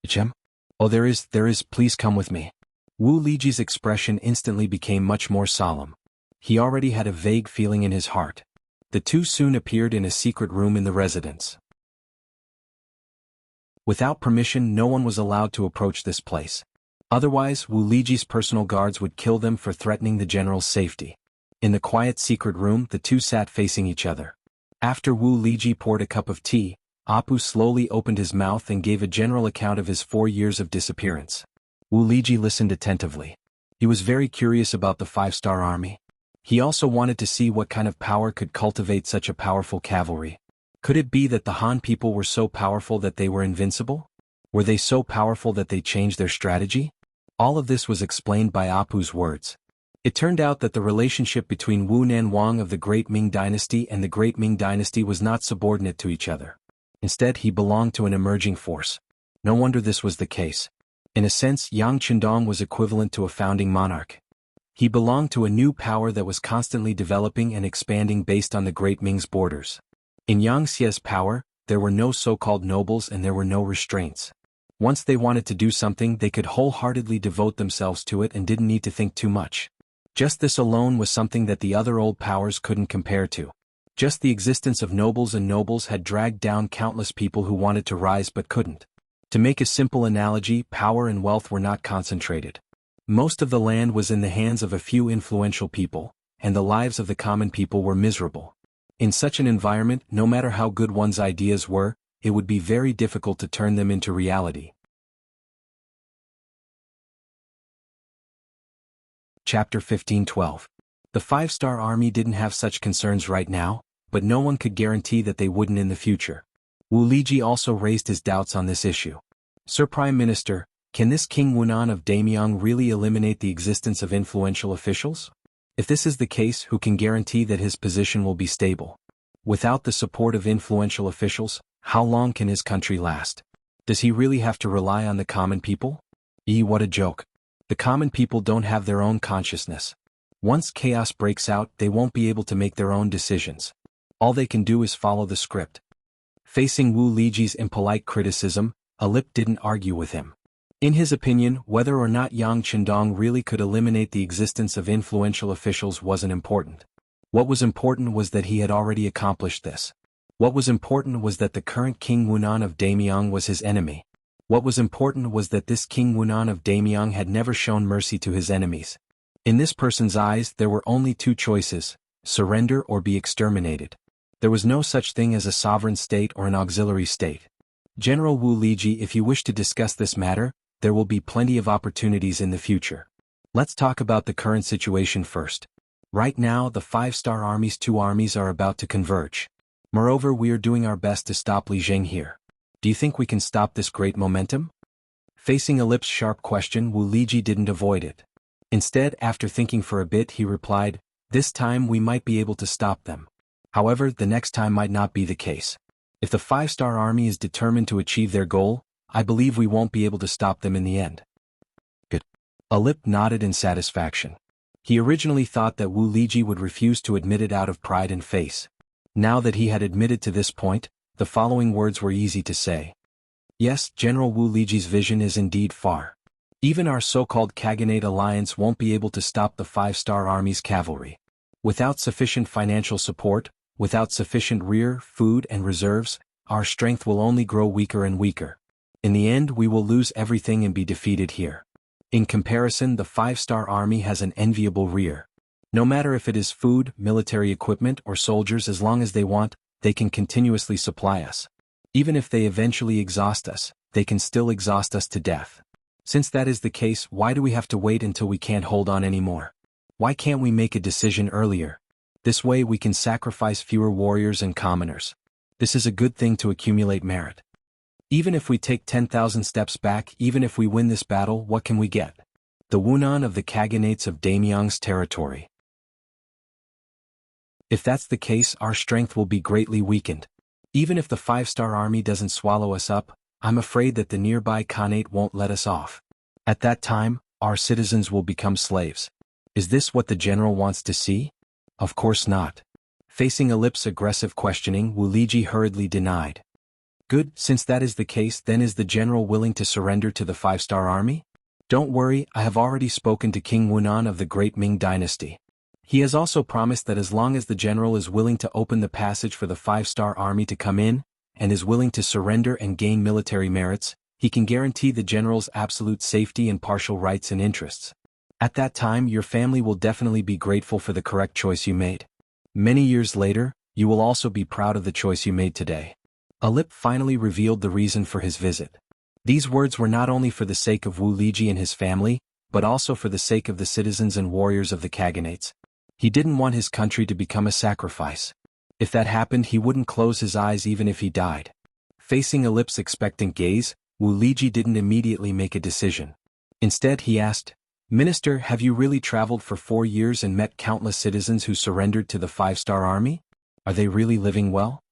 A: "Chem? Oh, there is, please come with me." Wu Liji's expression instantly became much more solemn. He already had a vague feeling in his heart. The two soon appeared in a secret room in the residence. Without permission, no one was allowed to approach this place. Otherwise, Wu Liji's personal guards would kill them for threatening the general's safety. In the quiet secret room, the two sat facing each other. After Wu Liji poured a cup of tea, Apu slowly opened his mouth and gave a general account of his 4 years of disappearance. Wu Liji listened attentively. He was very curious about the 5-star army. He also wanted to see what kind of power could cultivate such a powerful cavalry. Could it be that the Han people were so powerful that they were invincible? Were they so powerful that they changed their strategy? All of this was explained by Apu's words. It turned out that the relationship between Wu Nanwang of the Great Ming Dynasty and the Great Ming Dynasty was not subordinate to each other. Instead, he belonged to an emerging force. No wonder this was the case. In a sense, Yang Chendong was equivalent to a founding monarch. He belonged to a new power that was constantly developing and expanding based on the Great Ming's borders. In Yangxia's power, there were no so-called nobles and there were no restraints. Once they wanted to do something, they could wholeheartedly devote themselves to it and didn't need to think too much. Just this alone was something that the other old powers couldn't compare to. Just the existence of nobles and nobles had dragged down countless people who wanted to rise but couldn't. To make a simple analogy, power and wealth were not concentrated. Most of the land was in the hands of a few influential people, and the lives of the common people were miserable. In such an environment, no matter how good one's ideas were, it would be very difficult to turn them into reality. Chapter 15:12. The 5-star army didn't have such concerns right now, but no one could guarantee that they wouldn't in the future. Wu Liji also raised his doubts on this issue. "Sir Prime Minister, can this King Wunan of Damyang really eliminate the existence of influential officials? If this is the case, who can guarantee that his position will be stable? Without the support of influential officials, how long can his country last? Does he really have to rely on the common people? What a joke. The common people don't have their own consciousness. Once chaos breaks out, they won't be able to make their own decisions. All they can do is follow the script." Facing Wu Liji's impolite criticism, Alip didn't argue with him. In his opinion, whether or not Yang Chendong really could eliminate the existence of influential officials wasn't important. What was important was that he had already accomplished this. What was important was that the current King Wunan of Daemyong was his enemy. What was important was that this King Wunan of Daemyong had never shown mercy to his enemies. In this person's eyes there were only two choices: surrender or be exterminated. There was no such thing as a sovereign state or an auxiliary state. General Wu Liji, if you wish to discuss this matter, there will be plenty of opportunities in the future. Let's talk about the current situation first. Right now the 5-star Army's two armies are about to converge. Moreover, we are doing our best to stop Li Jing here. Do you think we can stop this great momentum? Facing a lips-sharp question, Wu Liji didn't avoid it. Instead, after thinking for a bit, he replied, "This time we might be able to stop them. However, the next time might not be the case. If the 5-star Army is determined to achieve their goal, I believe we won't be able to stop them in the end." Good. Alip nodded in satisfaction. He originally thought that Wu Liji would refuse to admit it out of pride and face. Now that he had admitted to this point, the following words were easy to say. Yes, General Wu Liji's vision is indeed far. Even our so-called Khaganate alliance won't be able to stop the 5-star Army's cavalry. Without sufficient financial support, without sufficient rear, food and reserves, our strength will only grow weaker and weaker. In the end we will lose everything and be defeated here. In comparison, the 5-star Army has an enviable rear. No matter if it is food, military equipment or soldiers, as long as they want, they can continuously supply us. Even if they eventually exhaust us, they can still exhaust us to death. Since that is the case, why do we have to wait until we can't hold on anymore? Why can't we make a decision earlier? This way we can sacrifice fewer warriors and commoners. This is a good thing to accumulate merit. Even if we take 10,000 steps back, even if we win this battle, what can we get? The Wunan of the Khaganates of Daemyong's territory. If that's the case, our strength will be greatly weakened. Even if the 5-star Army doesn't swallow us up, I'm afraid that the nearby Khanate won't let us off. At that time, our citizens will become slaves. Is this what the general wants to see? Of course not. Facing Alip's aggressive questioning, Wu Liji hurriedly denied. Good, since that is the case, then is the general willing to surrender to the 5-star Army? Don't worry, I have already spoken to King Wunan of the Great Ming Dynasty. He has also promised that as long as the general is willing to open the passage for the 5-star Army to come in, and is willing to surrender and gain military merits, he can guarantee the general's absolute safety and partial rights and interests. At that time, your family will definitely be grateful for the correct choice you made. Many years later, you will also be proud of the choice you made today. Alip finally revealed the reason for his visit. These words were not only for the sake of Wu Liji and his family, but also for the sake of the citizens and warriors of the Khaganates. He didn't want his country to become a sacrifice. If that happened, he wouldn't close his eyes even if he died. Facing Alip's expectant gaze, Wu Liji didn't immediately make a decision. Instead he asked, "Minister, have you really traveled for 4 years and met countless citizens who surrendered to the 5-star Army? Are they really living well?"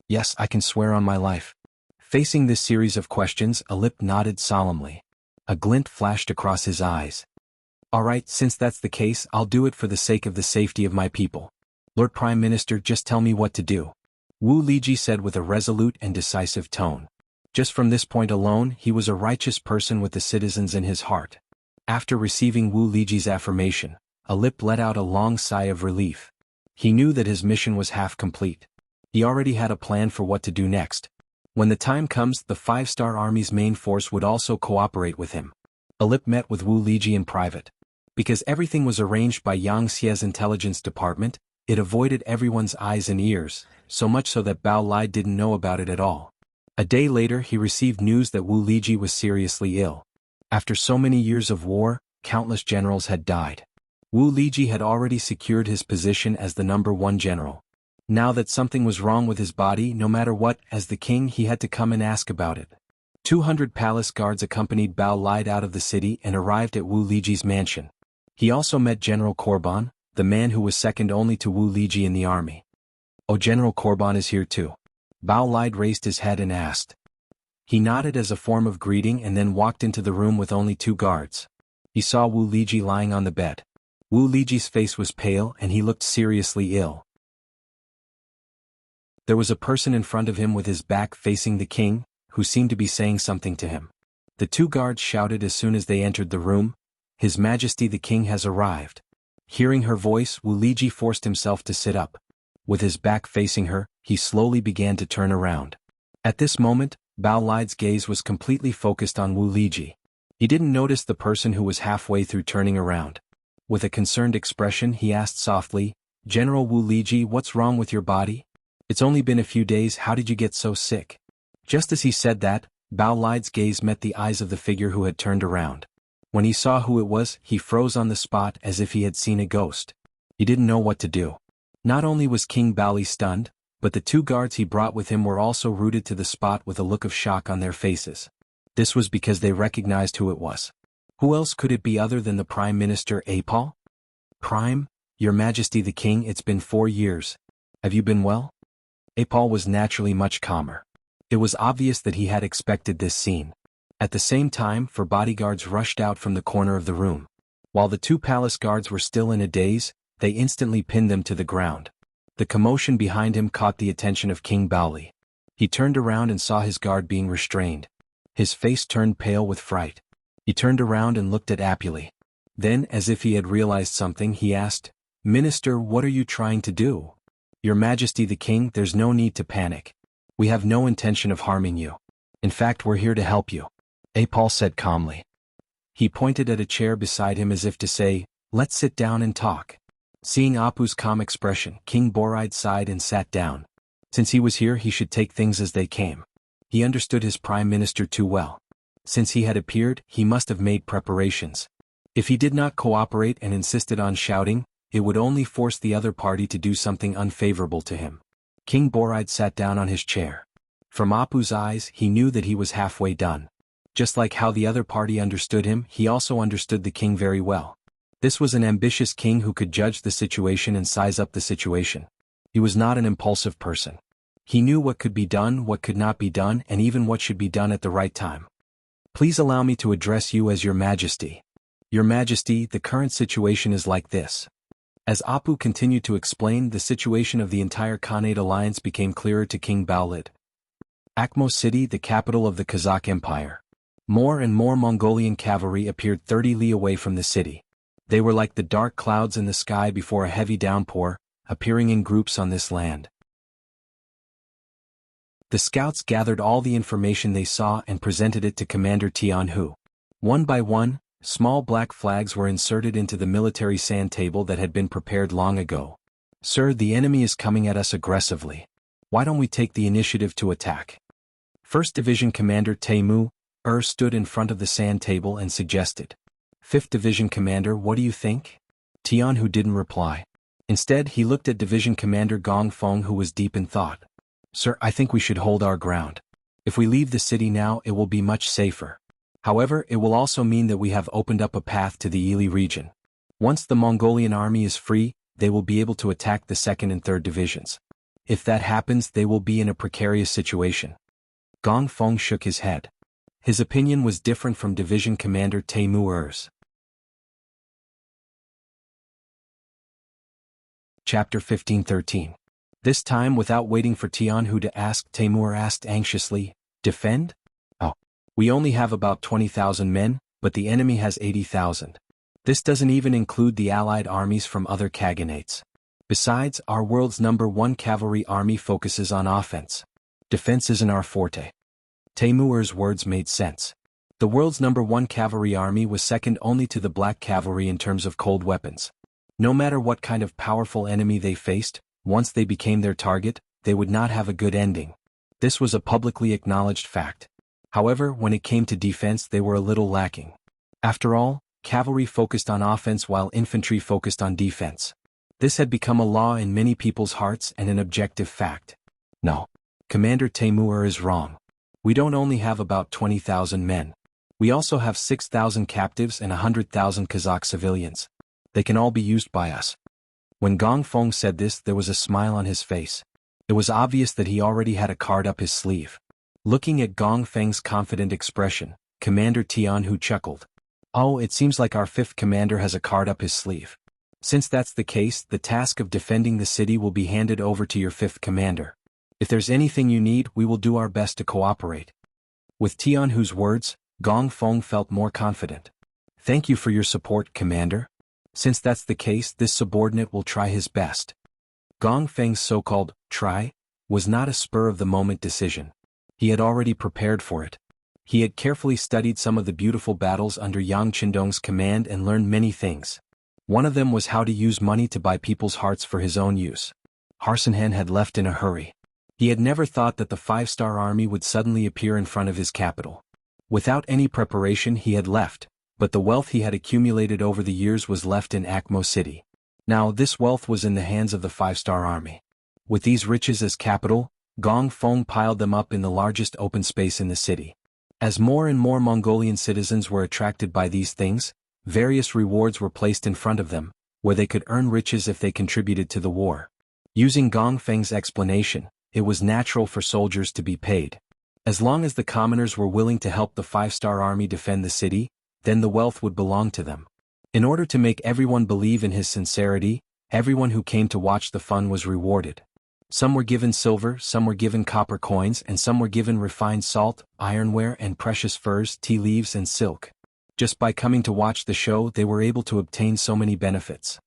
A: "Yes, I can swear on my life." Facing this series of questions, Alip nodded solemnly. A glint flashed across his eyes. "Alright, since that's the case, I'll do it for the sake of the safety of my people. Lord Prime Minister, just tell me what to do," Wu Liji said with a resolute and decisive tone. Just from this point alone, he was a righteous person with the citizens in his heart. After receiving Wu Liji's affirmation, Alip let out a long sigh of relief. He knew that his mission was half complete. He already had a plan for what to do next. When the time comes, the 5-star Army's main force would also cooperate with him. Alip met with Wu Liji in private. Because everything was arranged by Yang Xie's intelligence department, it avoided everyone's eyes and ears, so much so that Bao Lai didn't know about it at all. A day later he received news that Wu Liji was seriously ill. After so many years of war, countless generals had died. Wu Liji had already secured his position as the #1 general. Now that something was wrong with his body, no matter what, as the king he had to come and ask about it. 200 palace guards accompanied Bao Lai out of the city and arrived at Wu Liji's mansion. He also met General Korban, the man who was second only to Wu Liji in the army. "Oh, General Korban is here too." Bao Lai raised his head and asked. He nodded as a form of greeting and then walked into the room with only 2 guards. He saw Wu Liji lying on the bed. Wu Liji's face was pale and he looked seriously ill. There was a person in front of him with his back facing the king, who seemed to be saying something to him. The 2 guards shouted as soon as they entered the room, "His Majesty the King has arrived." Hearing her voice, Wu Liji forced himself to sit up. With his back facing her, he slowly began to turn around. At this moment, Bao Li's gaze was completely focused on Wu Liji. He didn't notice the person who was halfway through turning around. With a concerned expression, he asked softly, "General Wu Liji, what's wrong with your body? It's only been a few days, how did you get so sick?" Just as he said that, Bao Li's gaze met the eyes of the figure who had turned around. When he saw who it was, he froze on the spot as if he had seen a ghost. He didn't know what to do. Not only was King Baoli stunned, but the two guards he brought with him were also rooted to the spot with a look of shock on their faces. This was because they recognized who it was. Who else could it be other than the Prime Minister Apol? "Prime, Your Majesty the King, it's been 4 years. Have you been well?" Apol was naturally much calmer. It was obvious that he had expected this scene. At the same time, 4 bodyguards rushed out from the corner of the room. While the 2 palace guards were still in a daze, they instantly pinned them to the ground. The commotion behind him caught the attention of King Baoli. He turned around and saw his guard being restrained. His face turned pale with fright. He turned around and looked at Apuli. Then, as if he had realized something, he asked, "Minister, what are you trying to do?" "Your Majesty the King, there's no need to panic. We have no intention of harming you. In fact, we're here to help you," Apol said calmly. He pointed at a chair beside him as if to say, "Let's sit down and talk." Seeing Apu's calm expression, King Boride sighed and sat down. Since he was here, he should take things as they came. He understood his prime minister too well. Since he had appeared, he must have made preparations. If he did not cooperate and insisted on shouting, it would only force the other party to do something unfavorable to him. King Boride sat down on his chair. From Apu's eyes, he knew that he was halfway done. Just like how the other party understood him, he also understood the king very well. This was an ambitious king who could judge the situation and size up the situation. He was not an impulsive person. He knew what could be done, what could not be done, and even what should be done at the right time. "Please allow me to address you as Your Majesty. Your Majesty, the current situation is like this." As Apu continued to explain, the situation of the entire Khanate alliance became clearer to King Baolid. Akmo City, the capital of the Kazakh Empire. More and more Mongolian cavalry appeared 30 li away from the city. They were like the dark clouds in the sky before a heavy downpour, appearing in groups on this land. The scouts gathered all the information they saw and presented it to Commander Tianhu. One by one, small black flags were inserted into the military sand table that had been prepared long ago. "Sir, the enemy is coming at us aggressively. Why don't we take the initiative to attack?" 1st Division Commander Teimu stood in front of the sand table and suggested. 5th Division Commander, what do you think? Tianhu didn't reply. Instead, he looked at Division Commander Gong Feng, who was deep in thought. "Sir, I think we should hold our ground. If we leave the city now, it will be much safer. However, it will also mean that we have opened up a path to the Yili region. Once the Mongolian army is free, they will be able to attack the 2nd and 3rd divisions. If that happens, they will be in a precarious situation." Gong Feng shook his head. His opinion was different from Division Commander Teimuer's. Chapter 15-13. This time, without waiting for Tianhu to ask, Teimuer asked anxiously, "Defend? Oh, we only have about 20,000 men, but the enemy has 80,000. This doesn't even include the allied armies from other khaganates. Besides, our world's #1 cavalry army focuses on offense. Defense isn't our forte." Teimuer's words made sense. The world's #1 cavalry army was second only to the Black Cavalry in terms of cold weapons. No matter what kind of powerful enemy they faced, once they became their target, they would not have a good ending. This was a publicly acknowledged fact. However, when it came to defense, they were a little lacking. After all, cavalry focused on offense while infantry focused on defense. This had become a law in many people's hearts and an objective fact. No. Commander Teimuer is wrong. We don't only have about 20,000 men. We also have 6,000 captives and 100,000 Kazakh civilians. They can all be used by us. When Gong Feng said this, there was a smile on his face. It was obvious that he already had a card up his sleeve. Looking at Gong Feng's confident expression, Commander Tianhu chuckled. "Oh, it seems like our 5th commander has a card up his sleeve. Since that's the case, the task of defending the city will be handed over to your 5th commander. If there's anything you need, we will do our best to cooperate." With Tianhu's words, Gong Feng felt more confident. "Thank you for your support, Commander. Since that's the case, this subordinate will try his best." Gong Feng's so-called try was not a spur-of-the-moment decision. He had already prepared for it. He had carefully studied some of the beautiful battles under Yang Qindong's command and learned many things. One of them was how to use money to buy people's hearts for his own use. Harsenhan had left in a hurry. He had never thought that the five-star army would suddenly appear in front of his capital. Without any preparation he had left, but the wealth he had accumulated over the years was left in Akmo City. Now this wealth was in the hands of the five-star army. With these riches as capital, Gong Feng piled them up in the largest open space in the city. As more and more Mongolian citizens were attracted by these things, various rewards were placed in front of them, where they could earn riches if they contributed to the war. Using Gong Feng's explanation, it was natural for soldiers to be paid. As long as the commoners were willing to help the five-star army defend the city, then the wealth would belong to them. In order to make everyone believe in his sincerity, everyone who came to watch the fun was rewarded. Some were given silver, some were given copper coins, and some were given refined salt, ironware, and precious furs, tea leaves, and silk. Just by coming to watch the show, they were able to obtain so many benefits.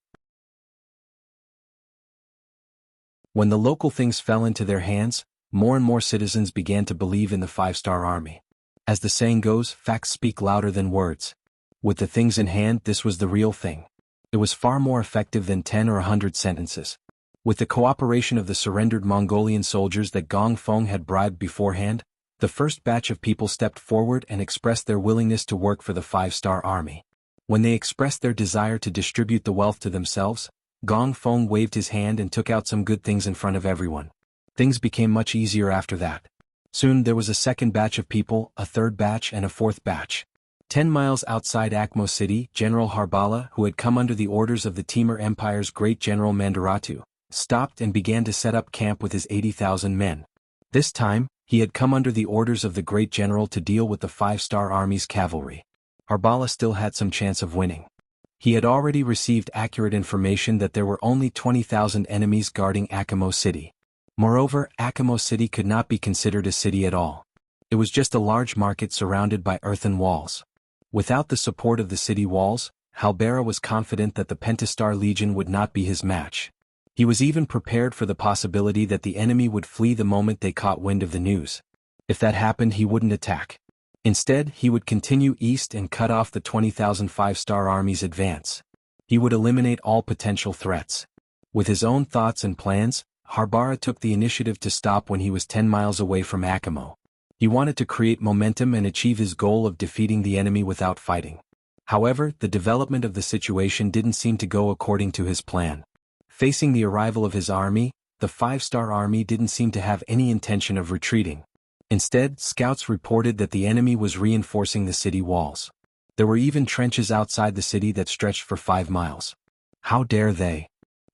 A: When the local things fell into their hands, more and more citizens began to believe in the five-star army. As the saying goes, facts speak louder than words. With the things in hand, this was the real thing. It was far more effective than 10 or 100 sentences. With the cooperation of the surrendered Mongolian soldiers that Gong Feng had bribed beforehand, the first batch of people stepped forward and expressed their willingness to work for the five-star army. When they expressed their desire to distribute the wealth to themselves, Gong Feng waved his hand and took out some good things in front of everyone. Things became much easier after that. Soon there was a second batch of people, a third batch, and a fourth batch. 10 miles outside Akmo City, General Harbala, who had come under the orders of the Timur Empire's great general Mandaratu, stopped and began to set up camp with his 80,000 men. This time, he had come under the orders of the great general to deal with the five-star army's cavalry. Harbala still had some chance of winning. He had already received accurate information that there were only 20,000 enemies guarding Akamo City. Moreover, Akamo City could not be considered a city at all. It was just a large market surrounded by earthen walls. Without the support of the city walls, Halbera was confident that the Pentastar Legion would not be his match. He was even prepared for the possibility that the enemy would flee the moment they caught wind of the news. If that happened, he wouldn't attack. Instead, he would continue east and cut off the 20,000 five-star army's advance. He would eliminate all potential threats. With his own thoughts and plans, Harbara took the initiative to stop when he was 10 miles away from Akamo. He wanted to create momentum and achieve his goal of defeating the enemy without fighting. However, the development of the situation didn't seem to go according to his plan. Facing the arrival of his army, the five-star army didn't seem to have any intention of retreating. Instead, scouts reported that the enemy was reinforcing the city walls. There were even trenches outside the city that stretched for 5 miles. How dare they?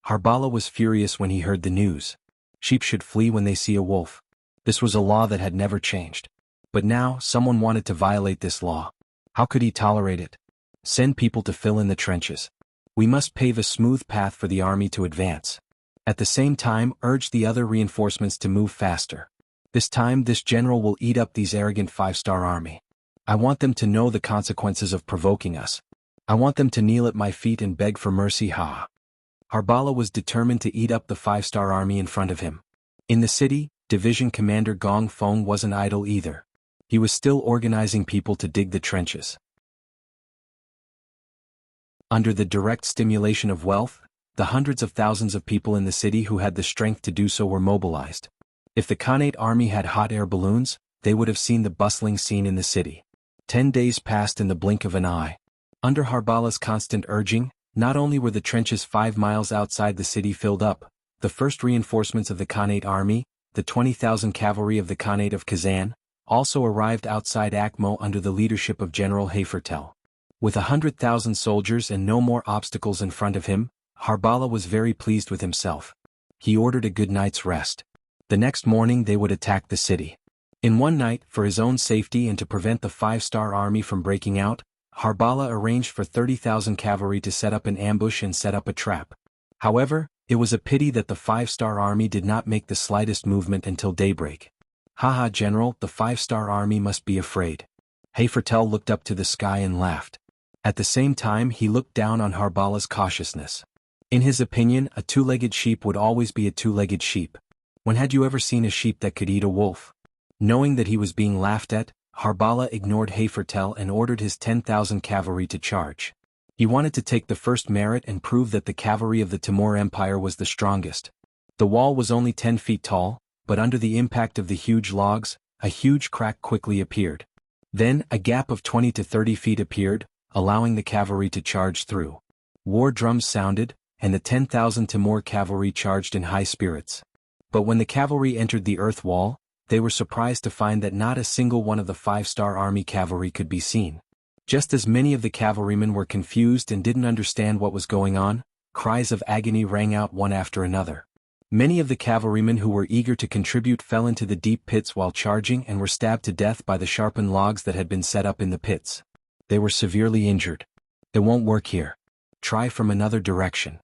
A: Harbala was furious when he heard the news. Sheep should flee when they see a wolf. This was a law that had never changed. But now, someone wanted to violate this law. How could he tolerate it? Send people to fill in the trenches. We must pave a smooth path for the army to advance. At the same time, urge the other reinforcements to move faster. This time, this general will eat up these arrogant five-star army. I want them to know the consequences of provoking us. I want them to kneel at my feet and beg for mercy. Harbala was determined to eat up the five-star army in front of him. In the city, Division Commander Gong Feng wasn't idle either. He was still organizing people to dig the trenches. Under the direct stimulation of wealth, the hundreds of thousands of people in the city who had the strength to do so were mobilized. If the Khanate army had hot air balloons, they would have seen the bustling scene in the city. 10 days passed in the blink of an eye. Under Harbala's constant urging, not only were the trenches 5 miles outside the city filled up, the first reinforcements of the Khanate army, the 20,000 cavalry of the Khanate of Kazan, also arrived outside Akmo under the leadership of General Hafertel. With 100,000 soldiers and no more obstacles in front of him, Harbala was very pleased with himself. He ordered a good night's rest. The next morning they would attack the city. In one night, for his own safety and to prevent the five-star army from breaking out, Harbala arranged for 30,000 cavalry to set up an ambush and set up a trap. However, it was a pity that the five-star army did not make the slightest movement until daybreak. Haha, General, the five-star army must be afraid. Hafertel looked up to the sky and laughed. At the same time he looked down on Harbala's cautiousness. In his opinion, a two-legged sheep would always be a two-legged sheep. When had you ever seen a sheep that could eat a wolf? Knowing that he was being laughed at, Harbala ignored Hayfertel and ordered his 10,000 cavalry to charge. He wanted to take the first merit and prove that the cavalry of the Timur Empire was the strongest. The wall was only 10 feet tall, but under the impact of the huge logs, a huge crack quickly appeared. Then, a gap of 20 to 30 feet appeared, allowing the cavalry to charge through. War drums sounded, and the 10,000 Timur cavalry charged in high spirits. But when the cavalry entered the earth wall, they were surprised to find that not a single one of the 5-star army cavalry could be seen. Just as many of the cavalrymen were confused and didn't understand what was going on, cries of agony rang out one after another. Many of the cavalrymen who were eager to contribute fell into the deep pits while charging and were stabbed to death by the sharpened logs that had been set up in the pits. They were severely injured. It won't work here. Try from another direction.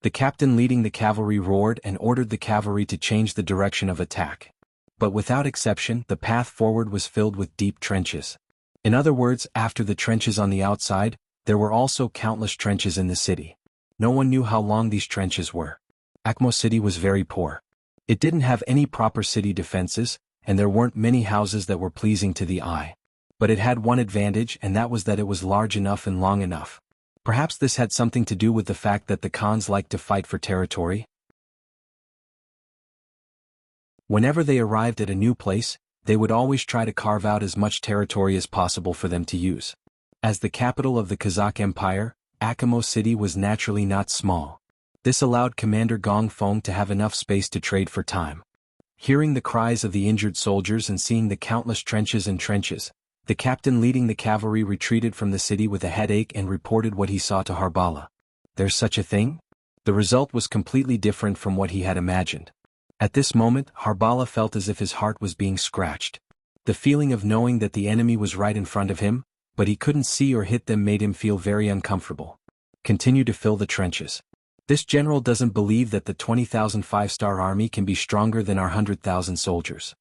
A: The captain leading the cavalry roared and ordered the cavalry to change the direction of attack. But without exception, the path forward was filled with deep trenches. In other words, after the trenches on the outside, there were also countless trenches in the city. No one knew how long these trenches were. Akhmo City was very poor. It didn't have any proper city defenses, and there weren't many houses that were pleasing to the eye. But it had one advantage, and that was that it was large enough and long enough. Perhaps this had something to do with the fact that the Khans liked to fight for territory. Whenever they arrived at a new place, they would always try to carve out as much territory as possible for them to use. As the capital of the Kazakh Empire, Akhmo City was naturally not small. This allowed Commander Gong Feng to have enough space to trade for time. Hearing the cries of the injured soldiers and seeing the countless trenches, the captain leading the cavalry retreated from the city with a headache and reported what he saw to Harbala. There's such a thing? The result was completely different from what he had imagined. At this moment, Harbala felt as if his heart was being scratched. The feeling of knowing that the enemy was right in front of him, but he couldn't see or hit them made him feel very uncomfortable. Continue to fill the trenches. This general doesn't believe that the 20,000 5-star army can be stronger than our 100,000 soldiers.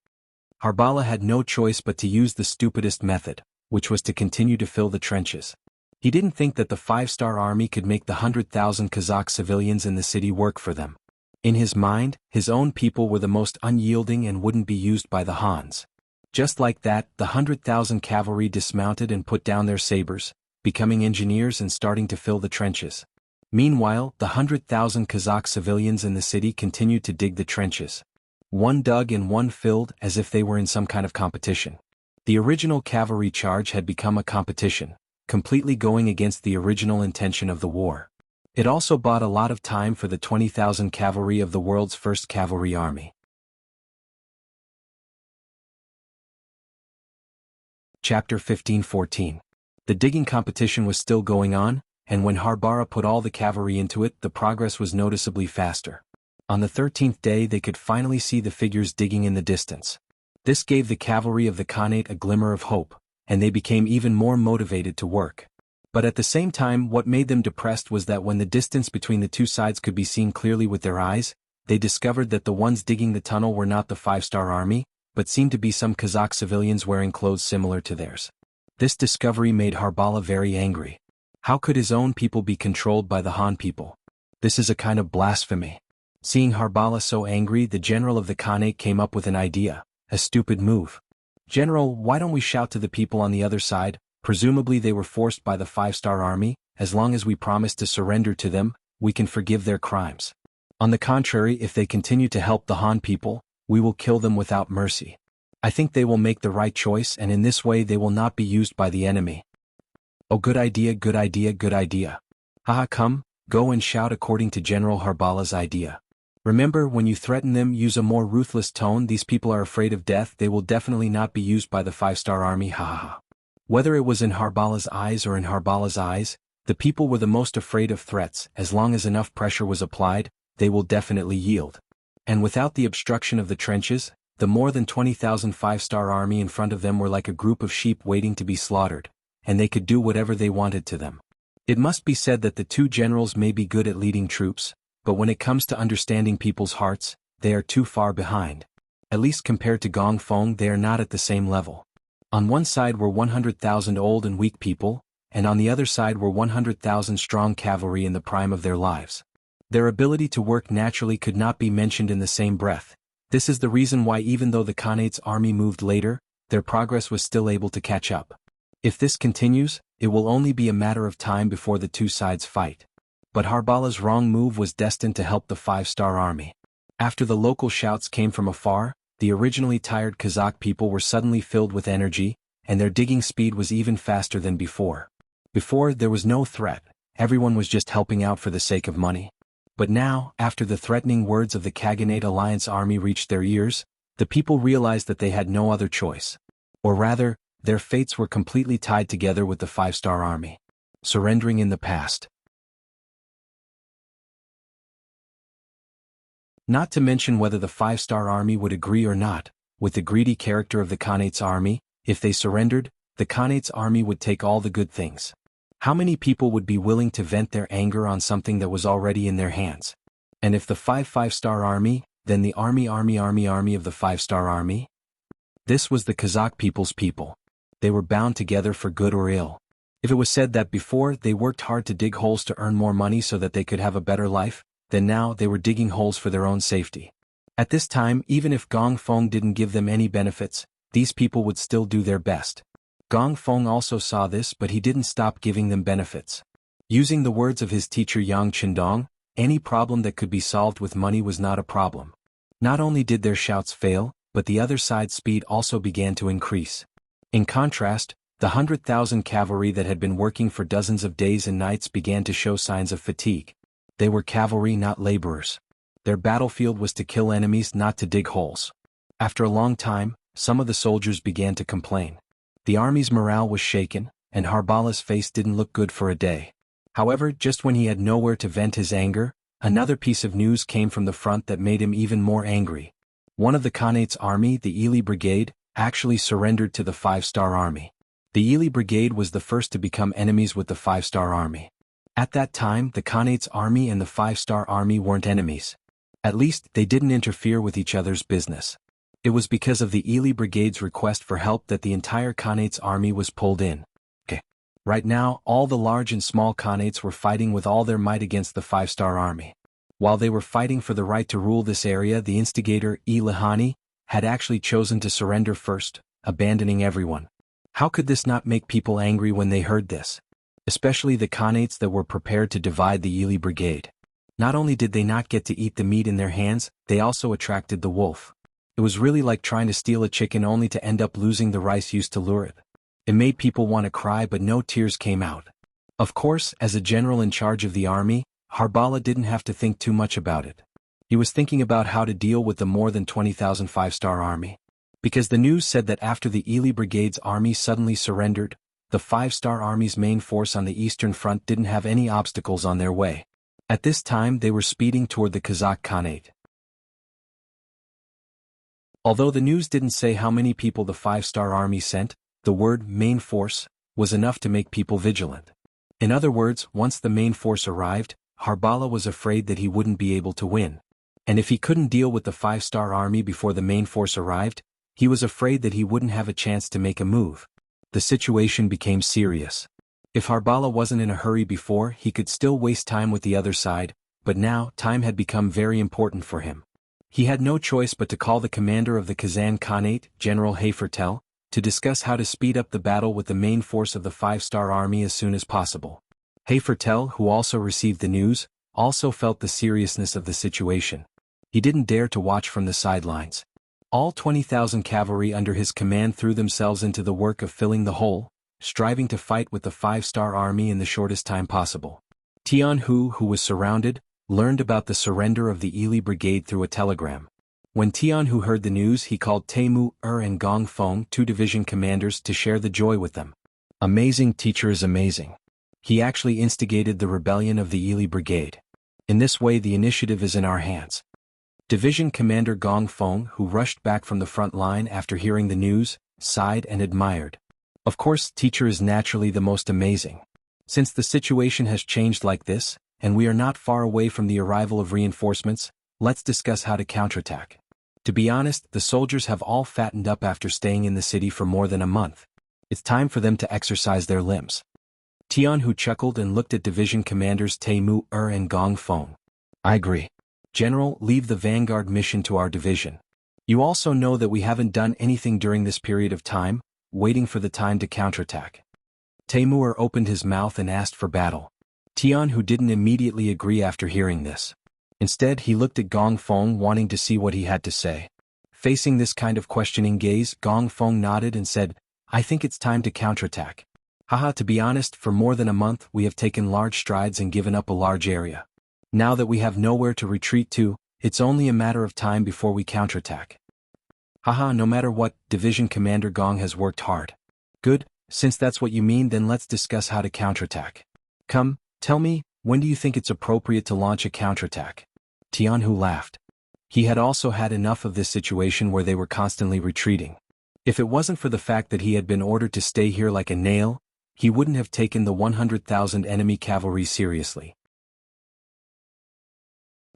A: Harbala had no choice but to use the stupidest method, which was to continue to fill the trenches. He didn't think that the 5-star army could make the 100,000 Kazakh civilians in the city work for them. In his mind, his own people were the most unyielding and wouldn't be used by the Hans. Just like that, the 100,000 cavalry dismounted and put down their sabers, becoming engineers and starting to fill the trenches. Meanwhile, the 100,000 Kazakh civilians in the city continued to dig the trenches. One dug and one filled as if they were in some kind of competition. The original cavalry charge had become a competition, completely going against the original intention of the war. It also bought a lot of time for the 20,000 cavalry of the world's first cavalry army. Chapter 15-14. The digging competition was still going on, and when Harbala put all the cavalry into it, the progress was noticeably faster. On the 13th day they could finally see the figures digging in the distance. This gave the cavalry of the Khanate a glimmer of hope, and they became even more motivated to work. But at the same time, what made them depressed was that when the distance between the two sides could be seen clearly with their eyes, they discovered that the ones digging the tunnel were not the 5-star army, but seemed to be some Kazakh civilians wearing clothes similar to theirs. This discovery made Harbala very angry. How could his own people be controlled by the Han people? This is a kind of blasphemy. Seeing Harbala so angry, the general of the Khanate came up with an idea, a stupid move. General, why don't we shout to the people on the other side? Presumably they were forced by the 5-star army. As long as we promise to surrender to them, we can forgive their crimes. On the contrary, if they continue to help the Han people, we will kill them without mercy. I think they will make the right choice, and in this way they will not be used by the enemy. Oh, good idea, good idea, good idea. Haha, come, go and shout according to General Harbala's idea. Remember, when you threaten them, use a more ruthless tone. These people are afraid of death. They will definitely not be used by the 5-star army. Haha. Whether it was in Harbala's eyes or in Harbala's eyes, the people were the most afraid of threats. As long as enough pressure was applied, they will definitely yield. And without the obstruction of the trenches, the more than 20,000 5-star army in front of them were like a group of sheep waiting to be slaughtered, and they could do whatever they wanted to them. It must be said that the two generals may be good at leading troops, but when it comes to understanding people's hearts, they are too far behind. At least compared to Gong Feng, they are not at the same level. On one side were 100,000 old and weak people, and on the other side were 100,000 strong cavalry in the prime of their lives. Their ability to work naturally could not be mentioned in the same breath. This is the reason why even though the Khanate's army moved later, their progress was still able to catch up. If this continues, it will only be a matter of time before the two sides fight. But Harbala's wrong move was destined to help the five-star army. After the local shouts came from afar, the originally tired Kazakh people were suddenly filled with energy, and their digging speed was even faster than before. Before, there was no threat, everyone was just helping out for the sake of money. But now, after the threatening words of the Khaganate Alliance army reached their ears, the people realized that they had no other choice. Or rather, their fates were completely tied together with the five-star army. Surrendering in the past. Not to mention whether the five-star army would agree or not, with the greedy character of the Khanate's army, if they surrendered, the Khanate's army would take all the good things. How many people would be willing to vent their anger on something that was already in their hands? And if the five-star army, then the army of the five-star army? This was the Kazakh people's people. They were bound together for good or ill. If it was said that before they worked hard to dig holes to earn more money so that they could have a better life, then now they were digging holes for their own safety. At this time, even if Gong Feng didn't give them any benefits, these people would still do their best. Gong Feng also saw this, but he didn't stop giving them benefits. Using the words of his teacher Yang Qindong, any problem that could be solved with money was not a problem. Not only did their shouts fail, but the other side's speed also began to increase. In contrast, the 100,000 cavalry that had been working for dozens of days and nights began to show signs of fatigue. They were cavalry, not laborers. Their battlefield was to kill enemies, not to dig holes. After a long time, some of the soldiers began to complain. The army's morale was shaken, and Harbala's face didn't look good for a day. However, just when he had nowhere to vent his anger, another piece of news came from the front that made him even more angry. One of the Khanate's army, the Ili Brigade, actually surrendered to the five-star army. The Ili Brigade was the first to become enemies with the five-star army. At that time, the Khanate's army and the five-star army weren't enemies. At least, they didn't interfere with each other's business. It was because of the Ili Brigade's request for help that the entire Khanate's army was pulled in. Right now, all the large and small Khanates were fighting with all their might against the five-star army. While they were fighting for the right to rule this area, the instigator, Ilahani, had actually chosen to surrender first, abandoning everyone. How could this not make people angry when they heard this? Especially the Khanates that were prepared to divide the Ili Brigade. Not only did they not get to eat the meat in their hands, they also attracted the wolf. It was really like trying to steal a chicken only to end up losing the rice used to lure it. It made people want to cry, but no tears came out. Of course, as a general in charge of the army, Harbala didn't have to think too much about it. He was thinking about how to deal with the more than 20,000 five-star army. Because the news said that after the Ili Brigade's army suddenly surrendered, the five-star army's main force on the eastern front didn't have any obstacles on their way. At this time they were speeding toward the Kazakh Khanate. Although the news didn't say how many people the five-star army sent, the word main force was enough to make people vigilant. In other words, once the main force arrived, Harbala was afraid that he wouldn't be able to win. And if he couldn't deal with the five-star army before the main force arrived, he was afraid that he wouldn't have a chance to make a move. The situation became serious. If Harbala wasn't in a hurry before, he could still waste time with the other side, but now time had become very important for him. He had no choice but to call the commander of the Kazan Khanate, General Hayfertel, to discuss how to speed up the battle with the main force of the five-star army as soon as possible. Hayfertel, who also received the news, also felt the seriousness of the situation. He didn't dare to watch from the sidelines. All 20,000 cavalry under his command threw themselves into the work of filling the hole, striving to fight with the five-star army in the shortest time possible. Tian Hu, who was surrounded, learned about the surrender of the Ili Brigade through a telegram. When Tian Hu heard the news, he called Taimu, and Gong Feng, two division commanders, to share the joy with them. Amazing teacher is amazing. He actually instigated the rebellion of the Ili Brigade. In this way the initiative is in our hands. Division Commander Gong Feng, who rushed back from the front line after hearing the news, sighed and admired. Of course, teacher is naturally the most amazing. Since the situation has changed like this, and we are not far away from the arrival of reinforcements, let's discuss how to counterattack. To be honest, the soldiers have all fattened up after staying in the city for more than a month. It's time for them to exercise their limbs. Tian Hu chuckled and looked at division commanders Taimu and Gong Feng. I agree. General, leave the vanguard mission to our division. You also know that we haven't done anything during this period of time, waiting for the time to counterattack. Temur opened his mouth and asked for battle. Tian Hu didn't immediately agree after hearing this. Instead, he looked at Gong Feng wanting to see what he had to say. Facing this kind of questioning gaze, Gong Feng nodded and said, I think it's time to counterattack. Haha, to be honest, for more than a month we have taken large strides and given up a large area. Now that we have nowhere to retreat to, it's only a matter of time before we counterattack. Haha, no matter what, Division Commander Gong has worked hard. Good, since that's what you mean, then let's discuss how to counterattack. Come, tell me, when do you think it's appropriate to launch a counterattack? Tian Hu laughed. He had also had enough of this situation where they were constantly retreating. If it wasn't for the fact that he had been ordered to stay here like a nail, he wouldn't have taken the 100,000 enemy cavalry seriously.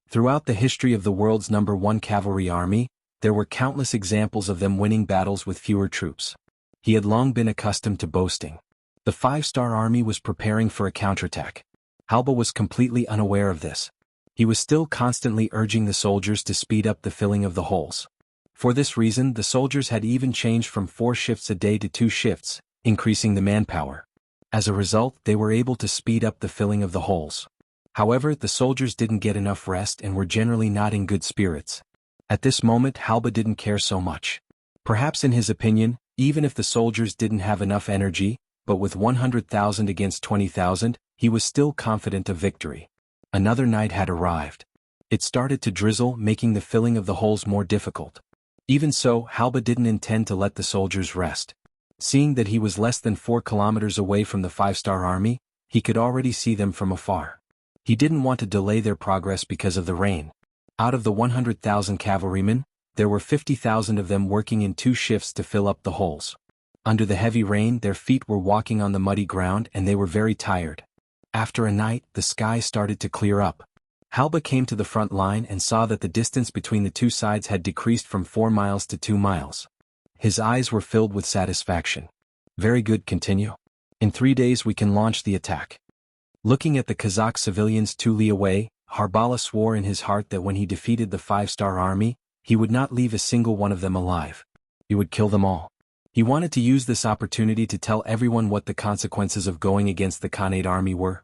A: Throughout the history of the world's #1 cavalry army, there were countless examples of them winning battles with fewer troops. He had long been accustomed to boasting. The 5-star army was preparing for a counterattack. Halba was completely unaware of this. He was still constantly urging the soldiers to speed up the filling of the holes. For this reason, the soldiers had even changed from 4 shifts a day to 2 shifts, increasing the manpower. As a result, they were able to speed up the filling of the holes. However, the soldiers didn't get enough rest and were generally not in good spirits. At this moment, Halba didn't care so much. Perhaps in his opinion, even if the soldiers didn't have enough energy, but with 100,000 against 20,000, he was still confident of victory. Another night had arrived. It started to drizzle, making the filling of the holes more difficult. Even so, Halba didn't intend to let the soldiers rest. Seeing that he was less than 4 kilometers away from the 5-star army, he could already see them from afar. He didn't want to delay their progress because of the rain. Out of the 100,000 cavalrymen, there were 50,000 of them working in 2 shifts to fill up the holes. Under the heavy rain, their feet were walking on the muddy ground and they were very tired. After a night, the sky started to clear up. Halba came to the front line and saw that the distance between the 2 sides had decreased from 4 miles to 2 miles. His eyes were filled with satisfaction. Very good, continue. In 3 days we can launch the attack. Looking at the Kazakh civilians 2 li away, Harbala swore in his heart that when he defeated the 5-star army, he would not leave a single one of them alive. He would kill them all. He wanted to use this opportunity to tell everyone what the consequences of going against the Khanate army were.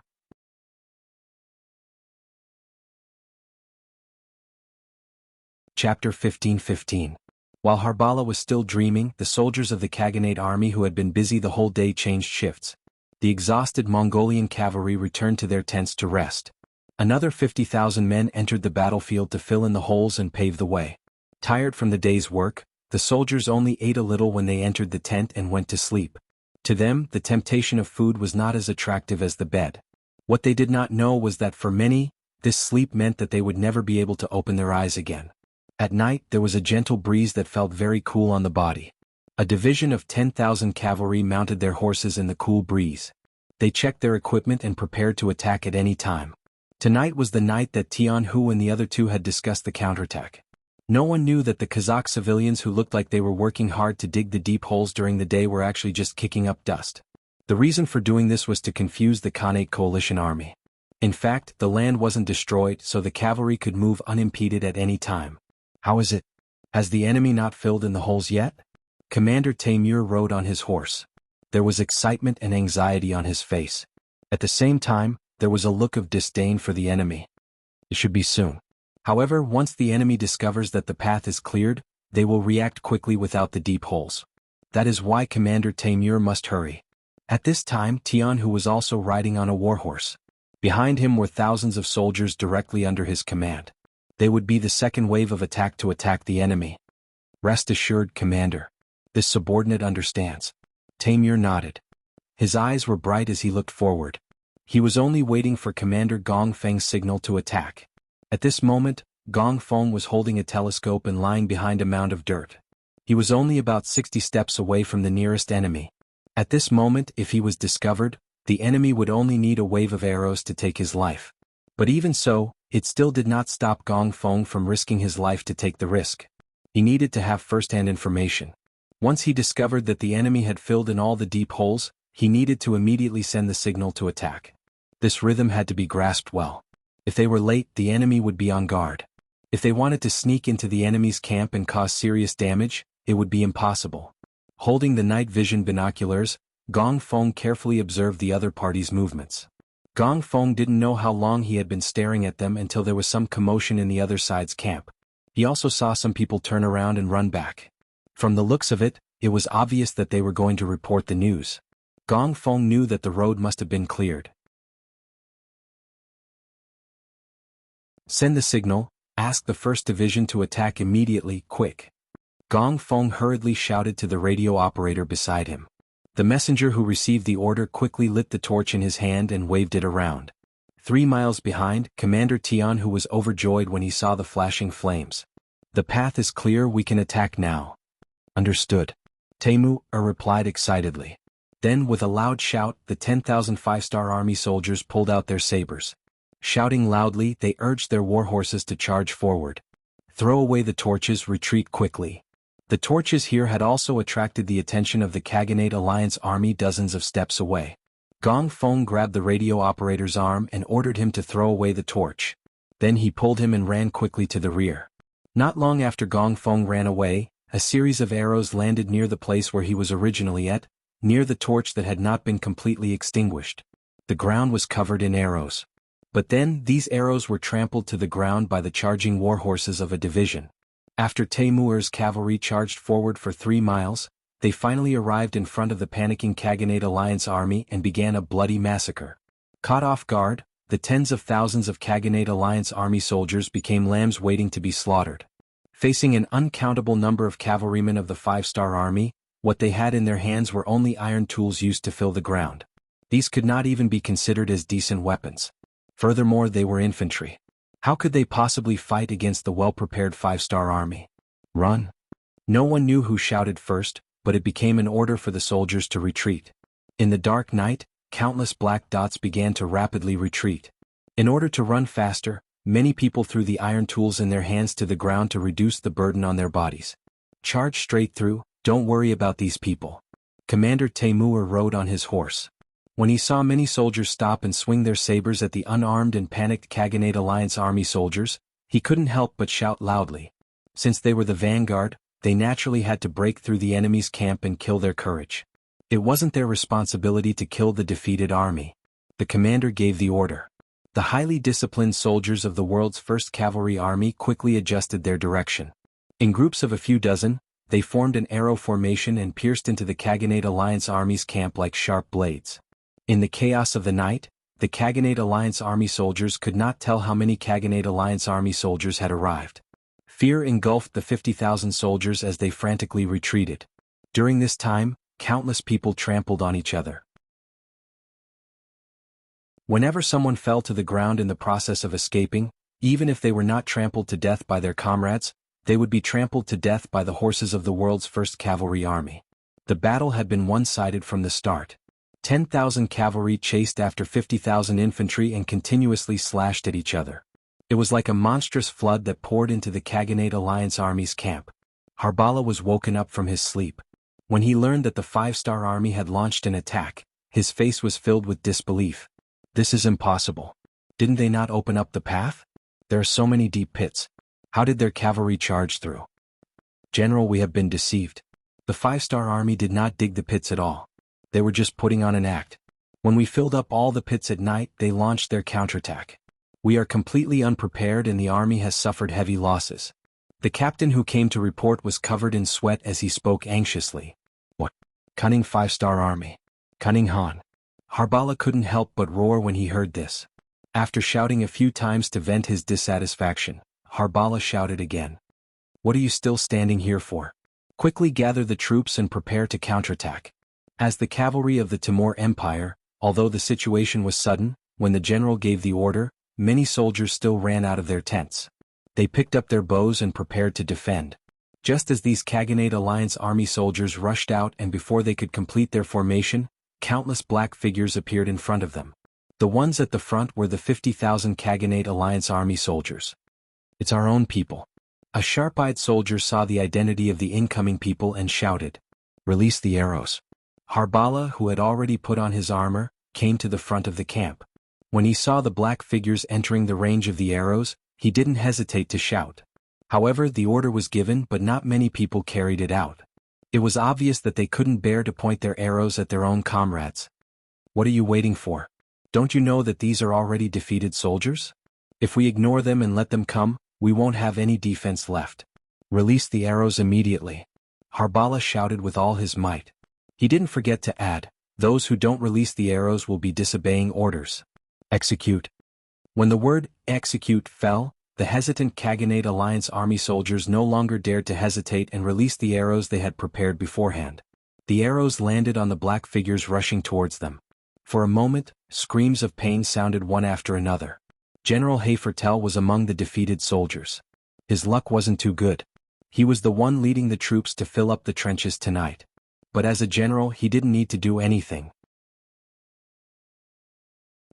A: Chapter 15:15. While Harbala was still dreaming, the soldiers of the Khaganate army who had been busy the whole day changed shifts. The exhausted Mongolian cavalry returned to their tents to rest. Another 50,000 men entered the battlefield to fill in the holes and pave the way. Tired from the day's work, the soldiers only ate a little when they entered the tent and went to sleep. To them, the temptation of food was not as attractive as the bed. What they did not know was that for many, this sleep meant that they would never be able to open their eyes again. At night, there was a gentle breeze that felt very cool on the body. A division of 10,000 cavalry mounted their horses in the cool breeze. They checked their equipment and prepared to attack at any time. Tonight was the night that Tian Hu and the other 2 had discussed the counterattack. No one knew that the Kazakh civilians who looked like they were working hard to dig the deep holes during the day were actually just kicking up dust. The reason for doing this was to confuse the Khanate coalition army. In fact, the land wasn't destroyed, so the cavalry could move unimpeded at any time. How is it? Has the enemy not filled in the holes yet? Commander Temur rode on his horse. There was excitement and anxiety on his face. At the same time, there was a look of disdain for the enemy. It should be soon. However, once the enemy discovers that the path is cleared, they will react quickly without the deep holes. That is why Commander Temur must hurry. At this time, Tian Hu was also riding on a warhorse. Behind him were thousands of soldiers directly under his command. They would be the second wave of attack to attack the enemy. Rest assured, Commander. This subordinate understands. Temur nodded. His eyes were bright as he looked forward. He was only waiting for Commander Gong Feng's signal to attack. At this moment, Gong Feng was holding a telescope and lying behind a mound of dirt. He was only about 60 steps away from the nearest enemy. At this moment, if he was discovered, the enemy would only need a wave of arrows to take his life. But even so, it still did not stop Gong Feng from risking his life to take the risk. He needed to have first-hand information. Once he discovered that the enemy had filled in all the deep holes, he needed to immediately send the signal to attack. This rhythm had to be grasped well. If they were late, the enemy would be on guard. If they wanted to sneak into the enemy's camp and cause serious damage, it would be impossible. Holding the night vision binoculars, Gong Feng carefully observed the other party's movements. Gong Feng didn't know how long he had been staring at them until there was some commotion in the other side's camp. He also saw some people turn around and run back. From the looks of it, it was obvious that they were going to report the news. Gong Feng knew that the road must have been cleared. Send the signal, ask the 1st Division to attack immediately, quick. Gong Feng hurriedly shouted to the radio operator beside him. The messenger who received the order quickly lit the torch in his hand and waved it around. 3 miles behind, Commander Tian, who was overjoyed when he saw the flashing flames. The path is clear, we can attack now. Understood. Temu replied excitedly. Then, with a loud shout, the 10,000 5-star army soldiers pulled out their sabers. Shouting loudly, they urged their warhorses to charge forward. Throw away the torches, retreat quickly. The torches here had also attracted the attention of the Khaganate Alliance army dozens of steps away. Gong Feng grabbed the radio operator's arm and ordered him to throw away the torch. Then he pulled him and ran quickly to the rear. Not long after Gong Feng ran away, a series of arrows landed near the place where he was originally at, near the torch that had not been completely extinguished. The ground was covered in arrows. But then, these arrows were trampled to the ground by the charging warhorses of a division. After Taimur's cavalry charged forward for 3 miles, they finally arrived in front of the panicking Khaganate Alliance army and began a bloody massacre. Caught off guard, the tens of thousands of Khaganate Alliance army soldiers became lambs waiting to be slaughtered. Facing an uncountable number of cavalrymen of the 5-star army, what they had in their hands were only iron tools used to fill the ground. These could not even be considered as decent weapons. Furthermore, they were infantry. How could they possibly fight against the well-prepared 5-star army? Run! No one knew who shouted first, but it became an order for the soldiers to retreat. In the dark night, countless black dots began to rapidly retreat. In order to run faster, many people threw the iron tools in their hands to the ground to reduce the burden on their bodies. Charge straight through, don't worry about these people. Commander Taimur rode on his horse. When he saw many soldiers stop and swing their sabers at the unarmed and panicked Khaganate Alliance army soldiers, he couldn't help but shout loudly. Since they were the vanguard, they naturally had to break through the enemy's camp and kill their courage. It wasn't their responsibility to kill the defeated army. The commander gave the order. The highly disciplined soldiers of the world's first cavalry army quickly adjusted their direction. In groups of a few dozen, they formed an arrow formation and pierced into the Khaganate Alliance army's camp like sharp blades. In the chaos of the night, the Khaganate Alliance army soldiers could not tell how many Khaganate Alliance army soldiers had arrived. Fear engulfed the 50,000 soldiers as they frantically retreated. During this time, countless people trampled on each other. Whenever someone fell to the ground in the process of escaping, even if they were not trampled to death by their comrades, they would be trampled to death by the horses of the world's first cavalry army. The battle had been one-sided from the start. 10,000 cavalry chased after 50,000 infantry and continuously slashed at each other. It was like a monstrous flood that poured into the Khaganate Alliance army's camp. Harbala was woken up from his sleep. When he learned that the 5-star army had launched an attack, his face was filled with disbelief. This is impossible. Didn't they not open up the path? There are so many deep pits. How did their cavalry charge through? General, we have been deceived. The 5-star army did not dig the pits at all. They were just putting on an act. When we filled up all the pits at night, they launched their counterattack. We are completely unprepared and the army has suffered heavy losses. The captain who came to report was covered in sweat as he spoke anxiously. What? Cunning 5-star army. Cunning Han. Harbala couldn't help but roar when he heard this. After shouting a few times to vent his dissatisfaction, Harbala shouted again. What are you still standing here for? Quickly gather the troops and prepare to counterattack. As the cavalry of the Timur Empire, although the situation was sudden, when the general gave the order, many soldiers still ran out of their tents. They picked up their bows and prepared to defend. Just as these Khaganate Alliance army soldiers rushed out and before they could complete their formation, countless black figures appeared in front of them. The ones at the front were the 50,000 Khaganate Alliance army soldiers. It's our own people. A sharp-eyed soldier saw the identity of the incoming people and shouted, "Release the arrows." Harbala, who had already put on his armor, came to the front of the camp. When he saw the black figures entering the range of the arrows, he didn't hesitate to shout. However, the order was given, but not many people carried it out. It was obvious that they couldn't bear to point their arrows at their own comrades. What are you waiting for? Don't you know that these are already defeated soldiers? If we ignore them and let them come, we won't have any defense left. Release the arrows immediately. Harbala shouted with all his might. He didn't forget to add, those who don't release the arrows will be disobeying orders. Execute. When the word execute fell, the hesitant Khaganate Alliance army soldiers no longer dared to hesitate and released the arrows they had prepared beforehand. The arrows landed on the black figures rushing towards them. For a moment, screams of pain sounded one after another. General Hayfertel was among the defeated soldiers. His luck wasn't too good. He was the one leading the troops to fill up the trenches tonight. But as a general, he didn't need to do anything.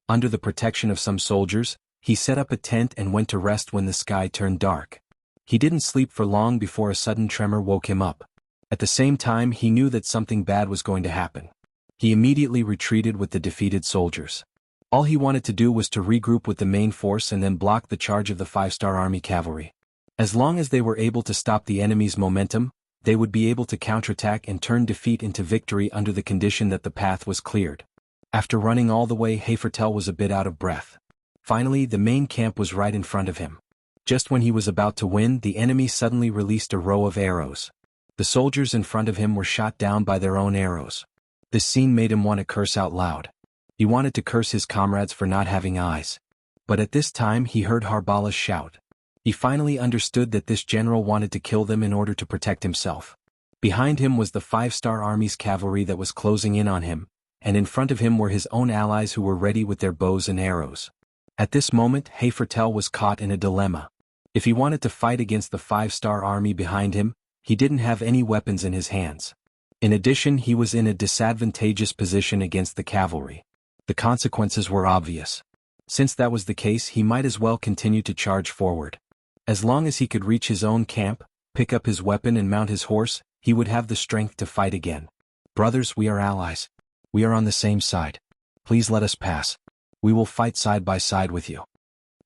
A: Under the protection of some soldiers, he set up a tent and went to rest when the sky turned dark. He didn't sleep for long before a sudden tremor woke him up. At the same time, he knew that something bad was going to happen. He immediately retreated with the defeated soldiers. All he wanted to do was to regroup with the main force and then block the charge of the 5-star Army cavalry. As long as they were able to stop the enemy's momentum, they would be able to counterattack and turn defeat into victory under the condition that the path was cleared. After running all the way, Hayfertel was a bit out of breath. Finally, the main camp was right in front of him. Just when he was about to win, the enemy suddenly released a row of arrows. The soldiers in front of him were shot down by their own arrows. This scene made him want to curse out loud. He wanted to curse his comrades for not having eyes. But at this time he heard Harbala shout. He finally understood that this general wanted to kill them in order to protect himself. Behind him was the 5-star Army's cavalry that was closing in on him, and in front of him were his own allies who were ready with their bows and arrows. At this moment, Hayfertel was caught in a dilemma. If he wanted to fight against the 5-star Army behind him, he didn't have any weapons in his hands. In addition, he was in a disadvantageous position against the cavalry. The consequences were obvious. Since that was the case, he might as well continue to charge forward. As long as he could reach his own camp, pick up his weapon and mount his horse, he would have the strength to fight again. Brothers, we are allies. We are on the same side. Please let us pass. We will fight side by side with you.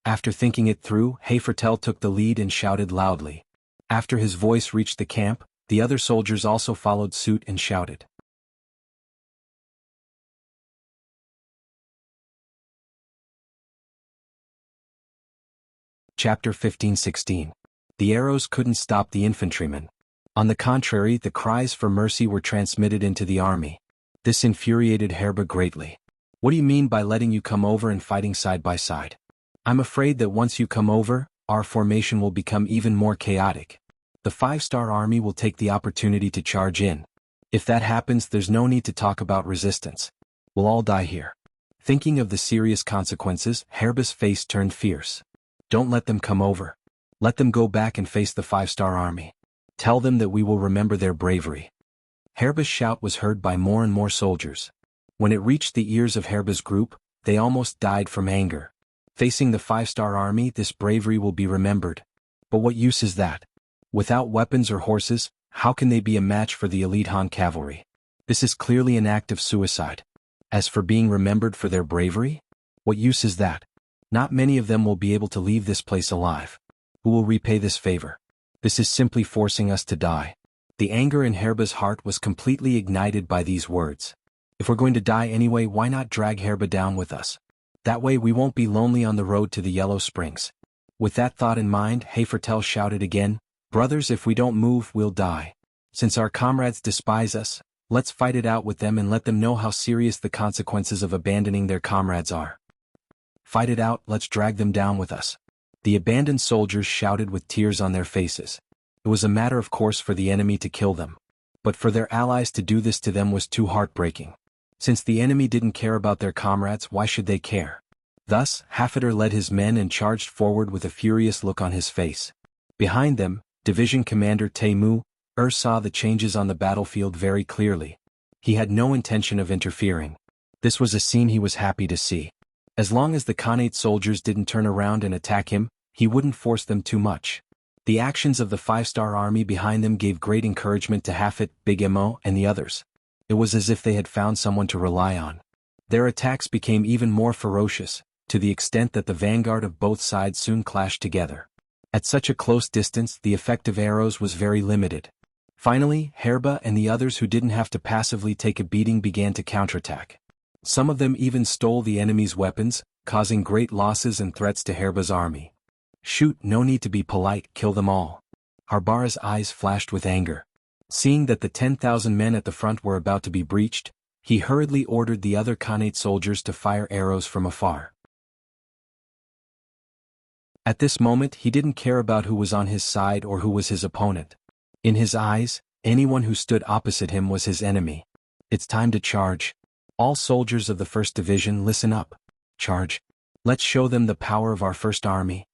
A: After thinking it through, Hayfertel took the lead and shouted loudly. After his voice reached the camp, the other soldiers also followed suit and shouted. Chapter 15-16. The arrows couldn't stop the infantrymen. On the contrary, the cries for mercy were transmitted into the army. This infuriated Herba greatly. What do you mean by letting you come over and fighting side by side? I'm afraid that once you come over, our formation will become even more chaotic. The 5-star Army will take the opportunity to charge in. If that happens, there's no need to talk about resistance. We'll all die here. Thinking of the serious consequences, Herba's face turned fierce. Don't let them come over. Let them go back and face the 5-star Army. Tell them that we will remember their bravery. Herba's shout was heard by more and more soldiers. When it reached the ears of Herba's group, they almost died from anger. Facing the 5-star Army, this bravery will be remembered. But what use is that? Without weapons or horses, how can they be a match for the elite Han cavalry? This is clearly an act of suicide. As for being remembered for their bravery, what use is that? Not many of them will be able to leave this place alive. Who will repay this favor? This is simply forcing us to die. The anger in Herba's heart was completely ignited by these words. If we're going to die anyway, why not drag Herba down with us? That way we won't be lonely on the road to the Yellow Springs. With that thought in mind, Hayfertel shouted again, Brothers, if we don't move, we'll die. Since our comrades despise us, let's fight it out with them and let them know how serious the consequences of abandoning their comrades are. Fight it out, let's drag them down with us. The abandoned soldiers shouted with tears on their faces. It was a matter of course for the enemy to kill them. But for their allies to do this to them was too heartbreaking. Since the enemy didn't care about their comrades, why should they care? Thus, Hafeder led his men and charged forward with a furious look on his face. Behind them, Division Commander Temu saw the changes on the battlefield very clearly. He had no intention of interfering. This was a scene he was happy to see. As long as the Khanate soldiers didn't turn around and attack him, he wouldn't force them too much. The actions of the 5-star Army behind them gave great encouragement to Hafid, Big Mo, and the others. It was as if they had found someone to rely on. Their attacks became even more ferocious, to the extent that the vanguard of both sides soon clashed together. At such a close distance, the effect of arrows was very limited. Finally, Herba and the others who didn't have to passively take a beating began to counterattack. Some of them even stole the enemy's weapons, causing great losses and threats to Herba's army. "Shoot, no need to be polite, kill them all." Harbara's eyes flashed with anger. Seeing that the 10,000 men at the front were about to be breached, he hurriedly ordered the other Khanate soldiers to fire arrows from afar. At this moment he didn't care about who was on his side or who was his opponent. In his eyes, anyone who stood opposite him was his enemy. "It's time to charge. All soldiers of the 1st Division, listen up. Charge. Let's show them the power of our first army."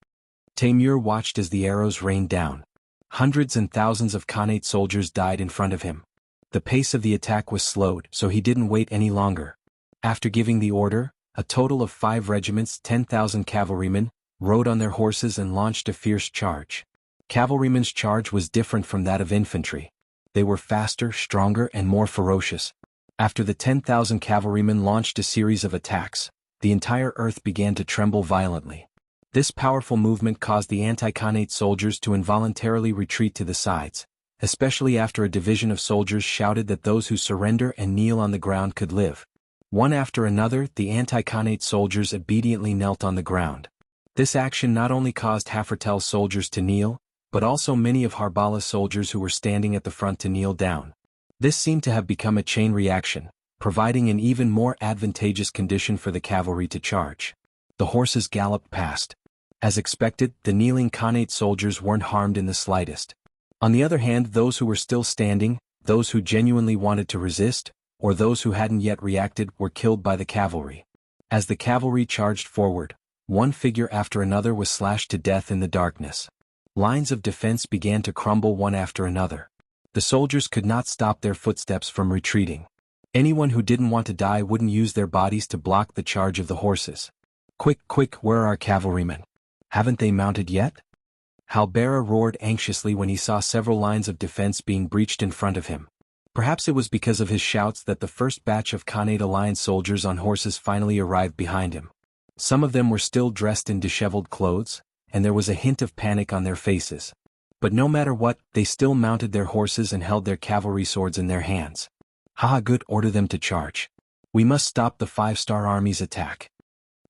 A: Taimur watched as the arrows rained down. Hundreds and thousands of Khanate soldiers died in front of him. The pace of the attack was slowed, so he didn't wait any longer. After giving the order, a total of 5 regiments, 10,000 cavalrymen, rode on their horses and launched a fierce charge. Cavalrymen's charge was different from that of infantry. They were faster, stronger, and more ferocious. After the 10,000 cavalrymen launched a series of attacks, the entire earth began to tremble violently. This powerful movement caused the anti-Khanate soldiers to involuntarily retreat to the sides, especially after a division of soldiers shouted that those who surrender and kneel on the ground could live. One after another, the anti-Khanate soldiers obediently knelt on the ground. This action not only caused Hafertel's soldiers to kneel, but also many of Harbala's soldiers who were standing at the front to kneel down. This seemed to have become a chain reaction, providing an even more advantageous condition for the cavalry to charge. The horses galloped past. As expected, the kneeling Khanate soldiers weren't harmed in the slightest. On the other hand, those who were still standing, those who genuinely wanted to resist, or those who hadn't yet reacted, were killed by the cavalry. As the cavalry charged forward, one figure after another was slashed to death in the darkness. Lines of defense began to crumble one after another. The soldiers could not stop their footsteps from retreating. Anyone who didn't want to die wouldn't use their bodies to block the charge of the horses. "Quick, quick, where are our cavalrymen? Haven't they mounted yet?" Halbera roared anxiously when he saw several lines of defense being breached in front of him. Perhaps it was because of his shouts that the first batch of Khanate Alliance soldiers on horses finally arrived behind him. Some of them were still dressed in disheveled clothes, and there was a hint of panic on their faces. But no matter what, they still mounted their horses and held their cavalry swords in their hands. "Haha, good, order them to charge. We must stop the 5-star army's attack."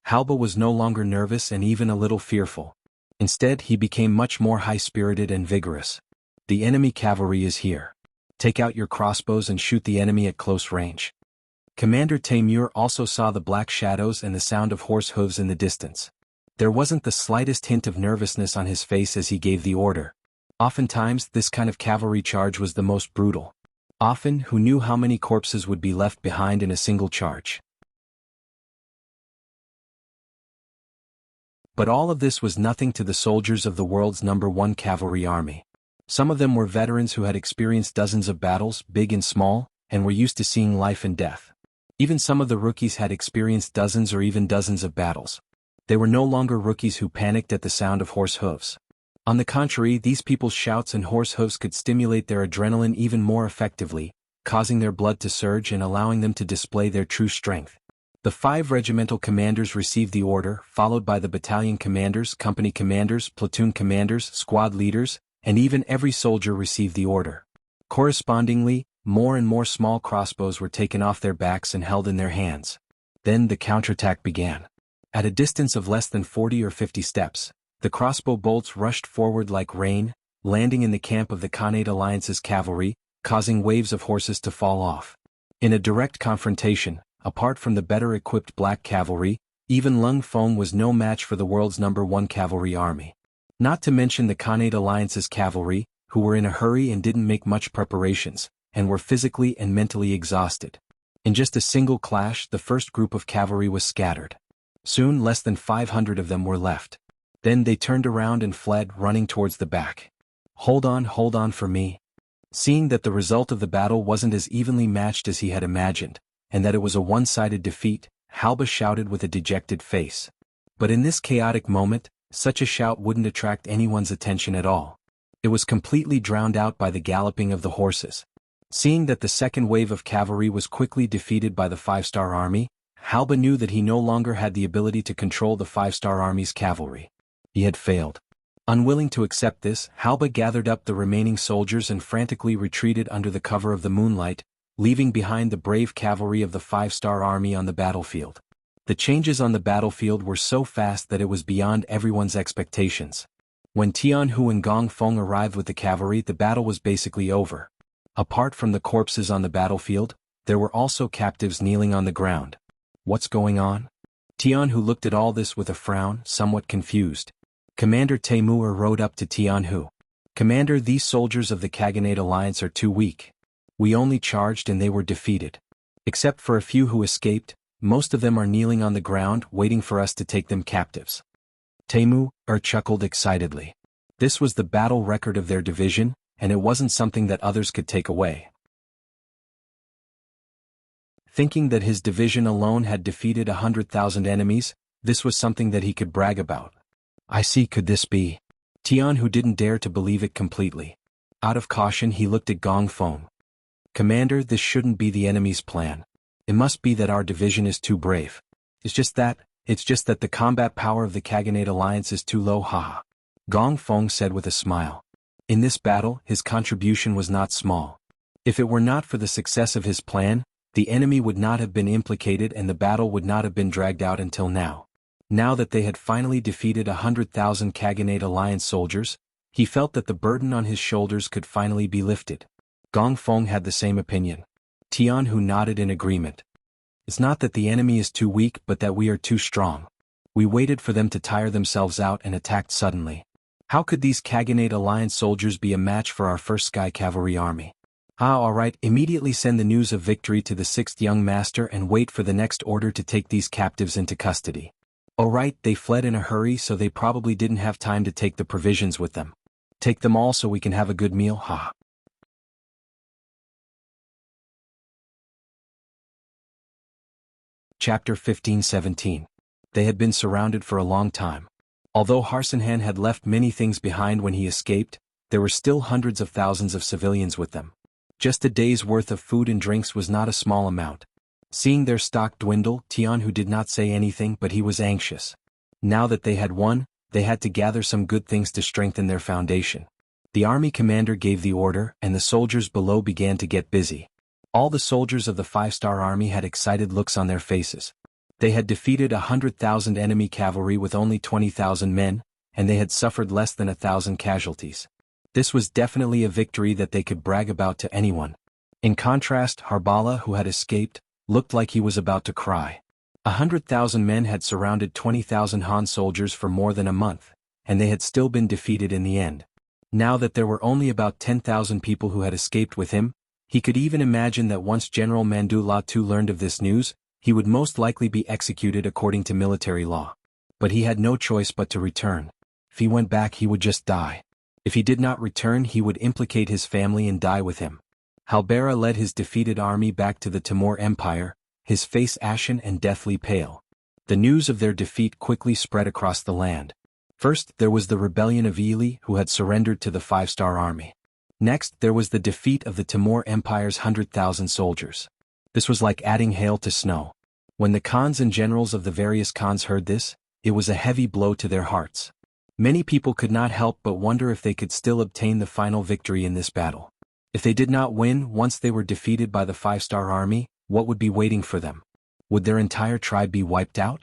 A: Halba was no longer nervous and even a little fearful. Instead, he became much more high-spirited and vigorous. "The enemy cavalry is here. Take out your crossbows and shoot the enemy at close range." Commander Taimur also saw the black shadows and the sound of horse hooves in the distance. There wasn't the slightest hint of nervousness on his face as he gave the order. Oftentimes, this kind of cavalry charge was the most brutal. Often, who knew how many corpses would be left behind in a single charge? But all of this was nothing to the soldiers of the world's #1 cavalry army. Some of them were veterans who had experienced dozens of battles, big and small, and were used to seeing life and death. Even some of the rookies had experienced dozens or even dozens of battles. They were no longer rookies who panicked at the sound of horse hooves. On the contrary, these people's shouts and horse hooves could stimulate their adrenaline even more effectively, causing their blood to surge and allowing them to display their true strength. The 5 regimental commanders received the order, followed by the battalion commanders, company commanders, platoon commanders, squad leaders, and even every soldier received the order. Correspondingly, more and more small crossbows were taken off their backs and held in their hands. Then the counterattack began. At a distance of less than 40 or 50 steps, the crossbow bolts rushed forward like rain, landing in the camp of the Khanate Alliance's cavalry, causing waves of horses to fall off. In a direct confrontation, apart from the better-equipped black cavalry, even Lung Fong was no match for the world's #1 cavalry army. Not to mention the Khanate Alliance's cavalry, who were in a hurry and didn't make much preparations, and were physically and mentally exhausted. In just a single clash, the first group of cavalry was scattered. Soon less than 500 of them were left. Then they turned around and fled, running towards the back. Hold on for me." Seeing that the result of the battle wasn't as evenly matched as he had imagined, and that it was a one-sided defeat, Halba shouted with a dejected face. But in this chaotic moment, such a shout wouldn't attract anyone's attention at all. It was completely drowned out by the galloping of the horses. Seeing that the second wave of cavalry was quickly defeated by the 5-star army, Halba knew that he no longer had the ability to control the five-star army's cavalry. He had failed. Unwilling to accept this, Halba gathered up the remaining soldiers and frantically retreated under the cover of the moonlight, leaving behind the brave cavalry of the five-star army on the battlefield. The changes on the battlefield were so fast that it was beyond everyone's expectations. When Tianhu and Gong Feng arrived with the cavalry, the battle was basically over. Apart from the corpses on the battlefield, there were also captives kneeling on the ground. What's going on? Tianhu looked at all this with a frown, somewhat confused. Commander Temur rode up to Tianhu. Commander, these soldiers of the Khaganate Alliance are too weak. We only charged and they were defeated. Except for a few who escaped, most of them are kneeling on the ground waiting for us to take them captives. Temur chuckled excitedly. This was the battle record of their division, and it wasn't something that others could take away. Thinking that his division alone had defeated 100,000 enemies, this was something that he could brag about. I see, could this be? Tianhu didn't dare to believe it completely. Out of caution he looked at Gong Feng. Commander, this shouldn't be the enemy's plan. It must be that our division is too brave. It's just that the combat power of the Khaganate Alliance is too low, haha. Gong Feng said with a smile. In this battle, his contribution was not small. If it were not for the success of his plan, the enemy would not have been implicated and the battle would not have been dragged out until now. Now that they had finally defeated 100,000 Khaganate Alliance soldiers, he felt that the burden on his shoulders could finally be lifted. Gong Feng had the same opinion. Tianhu nodded in agreement. It's not that the enemy is too weak but that we are too strong. We waited for them to tire themselves out and attacked suddenly. How could these Khaganate Alliance soldiers be a match for our first Sky Cavalry army? Alright, immediately send the news of victory to the 6th young master and wait for the next order to take these captives into custody. Alright, they fled in a hurry so they probably didn't have time to take the provisions with them. Take them all so we can have a good meal, ha. Chapter 15-17. They had been surrounded for a long time. Although Harsenhan had left many things behind when he escaped, there were still hundreds of thousands of civilians with them. Just a day's worth of food and drinks was not a small amount. Seeing their stock dwindle, Tianhu did not say anything but he was anxious. Now that they had won, they had to gather some good things to strengthen their foundation. The army commander gave the order and the soldiers below began to get busy. All the soldiers of the 5-star army had excited looks on their faces. They had defeated 100,000 enemy cavalry with only 20,000 men, and they had suffered less than 1,000 casualties. This was definitely a victory that they could brag about to anyone. In contrast, Harbala, who had escaped, looked like he was about to cry. 100,000 men had surrounded 20,000 Han soldiers for more than a month, and they had still been defeated in the end. Now that there were only about 10,000 people who had escaped with him, he could even imagine that once General Mandu La Tu learned of this news, he would most likely be executed according to military law. But he had no choice but to return. If he went back he would just die. If he did not return he would implicate his family and die with him. Halbera led his defeated army back to the Timur Empire, his face ashen and deathly pale. The news of their defeat quickly spread across the land. First, there was the rebellion of Ili, who had surrendered to the 5-star army. Next, there was the defeat of the Timur Empire's 100,000 soldiers. This was like adding hail to snow. When the Khans and generals of the various Khans heard this, it was a heavy blow to their hearts. Many people could not help but wonder if they could still obtain the final victory in this battle. If they did not win once they were defeated by the 5-star army, what would be waiting for them? Would their entire tribe be wiped out?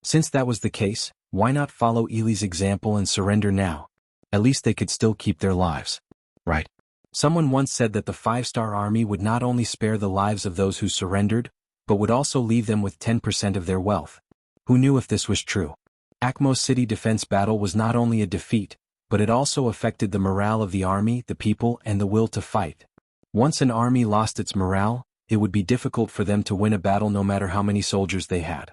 A: Since that was the case, why not follow Ili's example and surrender now? At least they could still keep their lives. Right. Someone once said that the 5-star army would not only spare the lives of those who surrendered, but would also leave them with 10% of their wealth. Who knew if this was true? Akmo's city defense battle was not only a defeat, but it also affected the morale of the army, the people, and the will to fight. Once an army lost its morale, it would be difficult for them to win a battle no matter how many soldiers they had.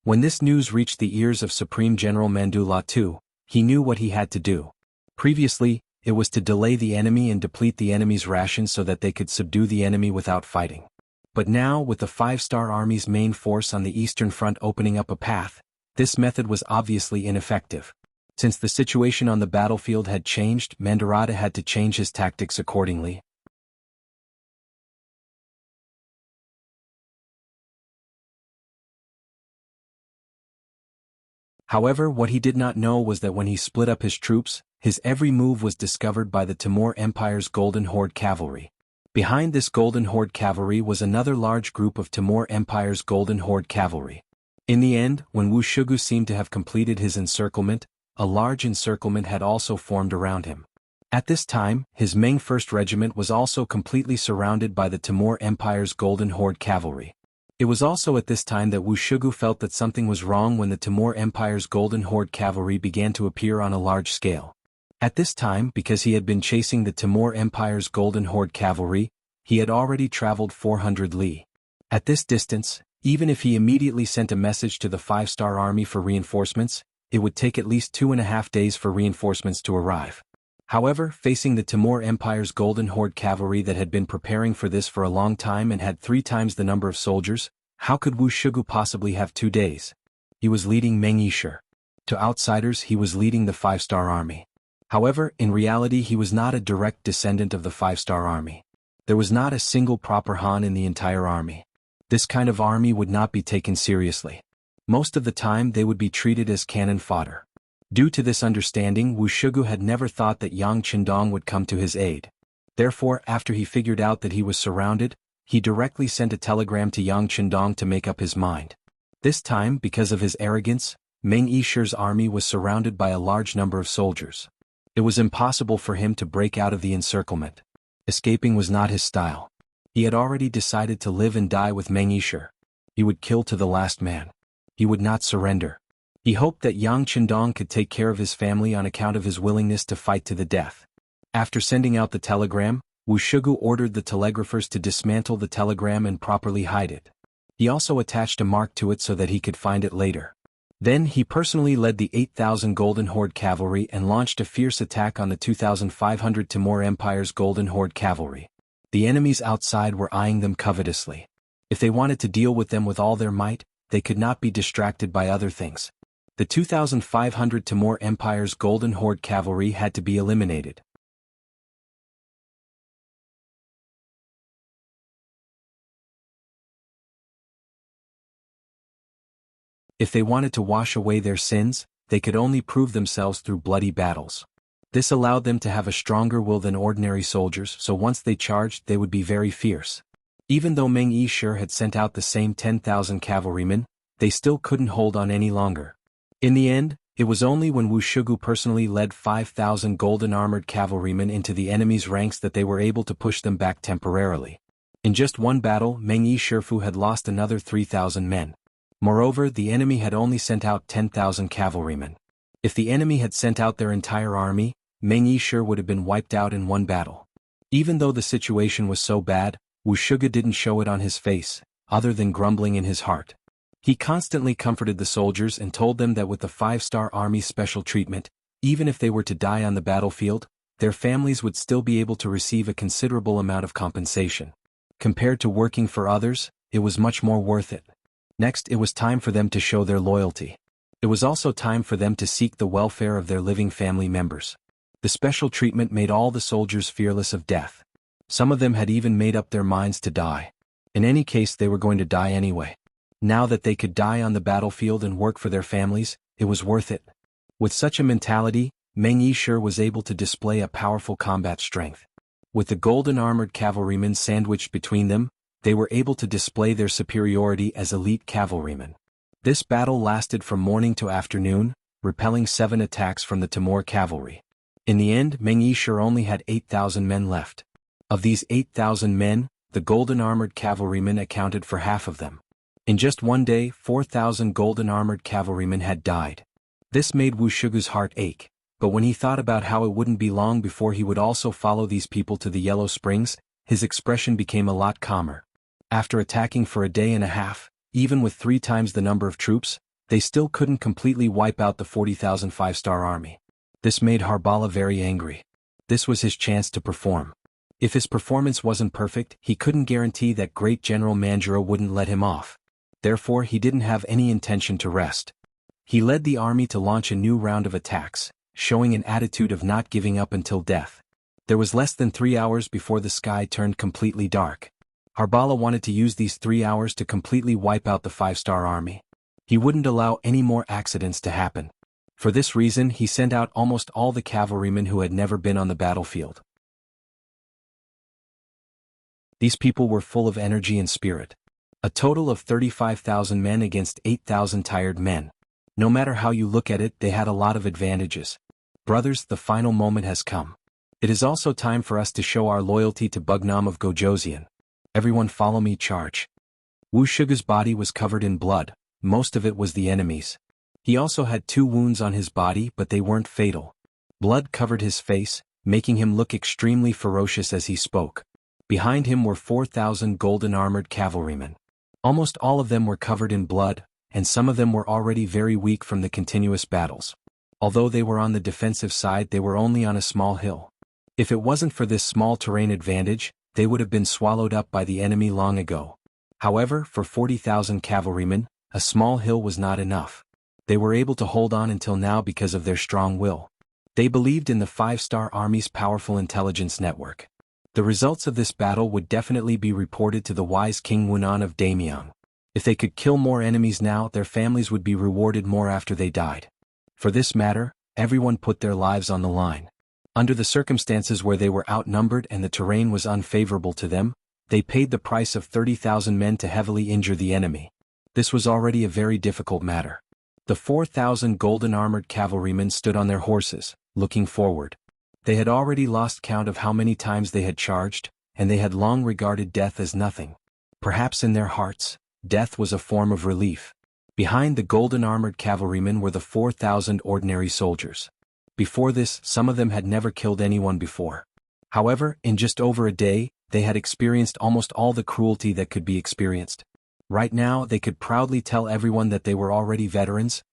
A: When this news reached the ears of Supreme General Mandu La Tu, he knew what he had to do. Previously, it was to delay the enemy and deplete the enemy's rations so that they could subdue the enemy without fighting. But now, with the 5-star army's main force on the eastern front opening up a path, this method was obviously ineffective. Since the situation on the battlefield had changed, Mandarata had to change his tactics accordingly. However, what he did not know was that when he split up his troops, his every move was discovered by the Timur Empire's Golden Horde cavalry. Behind this Golden Horde cavalry was another large group of Timur Empire's Golden Horde cavalry. In the end, when Wuxia seemed to have completed his encirclement, a large encirclement had also formed around him. At this time, his Meng 1st Regiment was also completely surrounded by the Timur Empire's Golden Horde cavalry. It was also at this time that Wuxia felt that something was wrong when the Timur Empire's Golden Horde cavalry began to appear on a large scale. At this time, because he had been chasing the Timur Empire's Golden Horde cavalry, he had already traveled 400 li. At this distance, even if he immediately sent a message to the 5-star army for reinforcements, it would take at least 2.5 days for reinforcements to arrive. However, facing the Timur Empire's Golden Horde cavalry that had been preparing for this for a long time and had 3 times the number of soldiers, how could Wuxia possibly have 2 days? He was leading Meng Yishi. To outsiders, he was leading the 5-star army. However, in reality he was not a direct descendant of the 5-star army. There was not a single proper Han in the entire army. This kind of army would not be taken seriously. Most of the time they would be treated as cannon fodder. Due to this understanding, Wuxia had never thought that Yang Qindong would come to his aid. Therefore, after he figured out that he was surrounded, he directly sent a telegram to Yang Qindong to make up his mind. This time, because of his arrogance, Meng Yishi's army was surrounded by a large number of soldiers. It was impossible for him to break out of the encirclement. Escaping was not his style. He had already decided to live and die with Meng Yishi. He would kill to the last man. He would not surrender. He hoped that Yang Qindong could take care of his family on account of his willingness to fight to the death. After sending out the telegram, Wuxia ordered the telegraphers to dismantle the telegram and properly hide it. He also attached a mark to it so that he could find it later. Then he personally led the 8,000 Golden Horde cavalry and launched a fierce attack on the 2,500 Timur Empire's Golden Horde cavalry. The enemies outside were eyeing them covetously. If they wanted to deal with them with all their might, they could not be distracted by other things. The 2,500 Timur Empire's Golden Horde cavalry had to be eliminated. If they wanted to wash away their sins, they could only prove themselves through bloody battles. This allowed them to have a stronger will than ordinary soldiers, so once they charged they would be very fierce. Even though Meng Yishi had sent out the same 10,000 cavalrymen, they still couldn't hold on any longer. In the end, it was only when Wuxia personally led 5,000 golden armored cavalrymen into the enemy's ranks that they were able to push them back temporarily. In just one battle, Meng Yishi had lost another 3,000 men. Moreover, the enemy had only sent out 10,000 cavalrymen. If the enemy had sent out their entire army, Meng Yishi would have been wiped out in one battle. Even though the situation was so bad, Wuxia didn't show it on his face, other than grumbling in his heart. He constantly comforted the soldiers and told them that with the 5-star army's special treatment, even if they were to die on the battlefield, their families would still be able to receive a considerable amount of compensation. Compared to working for others, it was much more worth it. Next, it was time for them to show their loyalty. It was also time for them to seek the welfare of their living family members. The special treatment made all the soldiers fearless of death. Some of them had even made up their minds to die. In any case, they were going to die anyway. Now that they could die on the battlefield and work for their families, it was worth it. With such a mentality, Meng Yishi was able to display a powerful combat strength. With the golden armored cavalrymen sandwiched between them, they were able to display their superiority as elite cavalrymen. This battle lasted from morning to afternoon, repelling 7 attacks from the Timur cavalry. In the end, Meng Yishi only had 8,000 men left. Of these 8,000 men, the golden armored cavalrymen accounted for half of them. In just one day, 4,000 golden armored cavalrymen had died. This made Wuxia's heart ache, but when he thought about how it wouldn't be long before he would also follow these people to the Yellow Springs, his expression became a lot calmer. After attacking for a day and a half, even with 3 times the number of troops, they still couldn't completely wipe out the 40,000 5-star army. This made Harbala very angry. This was his chance to perform. If his performance wasn't perfect, he couldn't guarantee that Great General Manjura wouldn't let him off. Therefore, he didn't have any intention to rest. He led the army to launch a new round of attacks, showing an attitude of not giving up until death. There was less than 3 hours before the sky turned completely dark. Harbala wanted to use these 3 hours to completely wipe out the 5-star army. He wouldn't allow any more accidents to happen. For this reason, he sent out almost all the cavalrymen who had never been on the battlefield. These people were full of energy and spirit. A total of 35,000 men against 8,000 tired men. No matter how you look at it, they had a lot of advantages. Brothers, the final moment has come. It is also time for us to show our loyalty to Bugnam of Gojoseon. Everyone follow me, charge. Wuxia's body was covered in blood, most of it was the enemy's. He also had 2 wounds on his body, but they weren't fatal. Blood covered his face, making him look extremely ferocious as he spoke. Behind him were 4,000 golden armored cavalrymen. Almost all of them were covered in blood, and some of them were already very weak from the continuous battles. Although they were on the defensive side, they were only on a small hill. If it wasn't for this small terrain advantage, they would have been swallowed up by the enemy long ago. However, for 40,000 cavalrymen, a small hill was not enough. They were able to hold on until now because of their strong will. They believed in the 5-star army's powerful intelligence network. The results of this battle would definitely be reported to the wise King Wunan of Daemyeong. If they could kill more enemies now, their families would be rewarded more after they died. For this matter, everyone put their lives on the line. Under the circumstances where they were outnumbered and the terrain was unfavorable to them, they paid the price of 30,000 men to heavily injure the enemy. This was already a very difficult matter. The 4,000 golden armored cavalrymen stood on their horses, looking forward. They had already lost count of how many times they had charged, and they had long regarded death as nothing. Perhaps in their hearts, death was a form of relief. Behind the golden armored cavalrymen were the 4,000 ordinary soldiers. Before this, some of them had never killed anyone before. However, in just over a day, they had experienced almost all the cruelty that could be experienced. Right now, they could proudly tell everyone that they were already veterans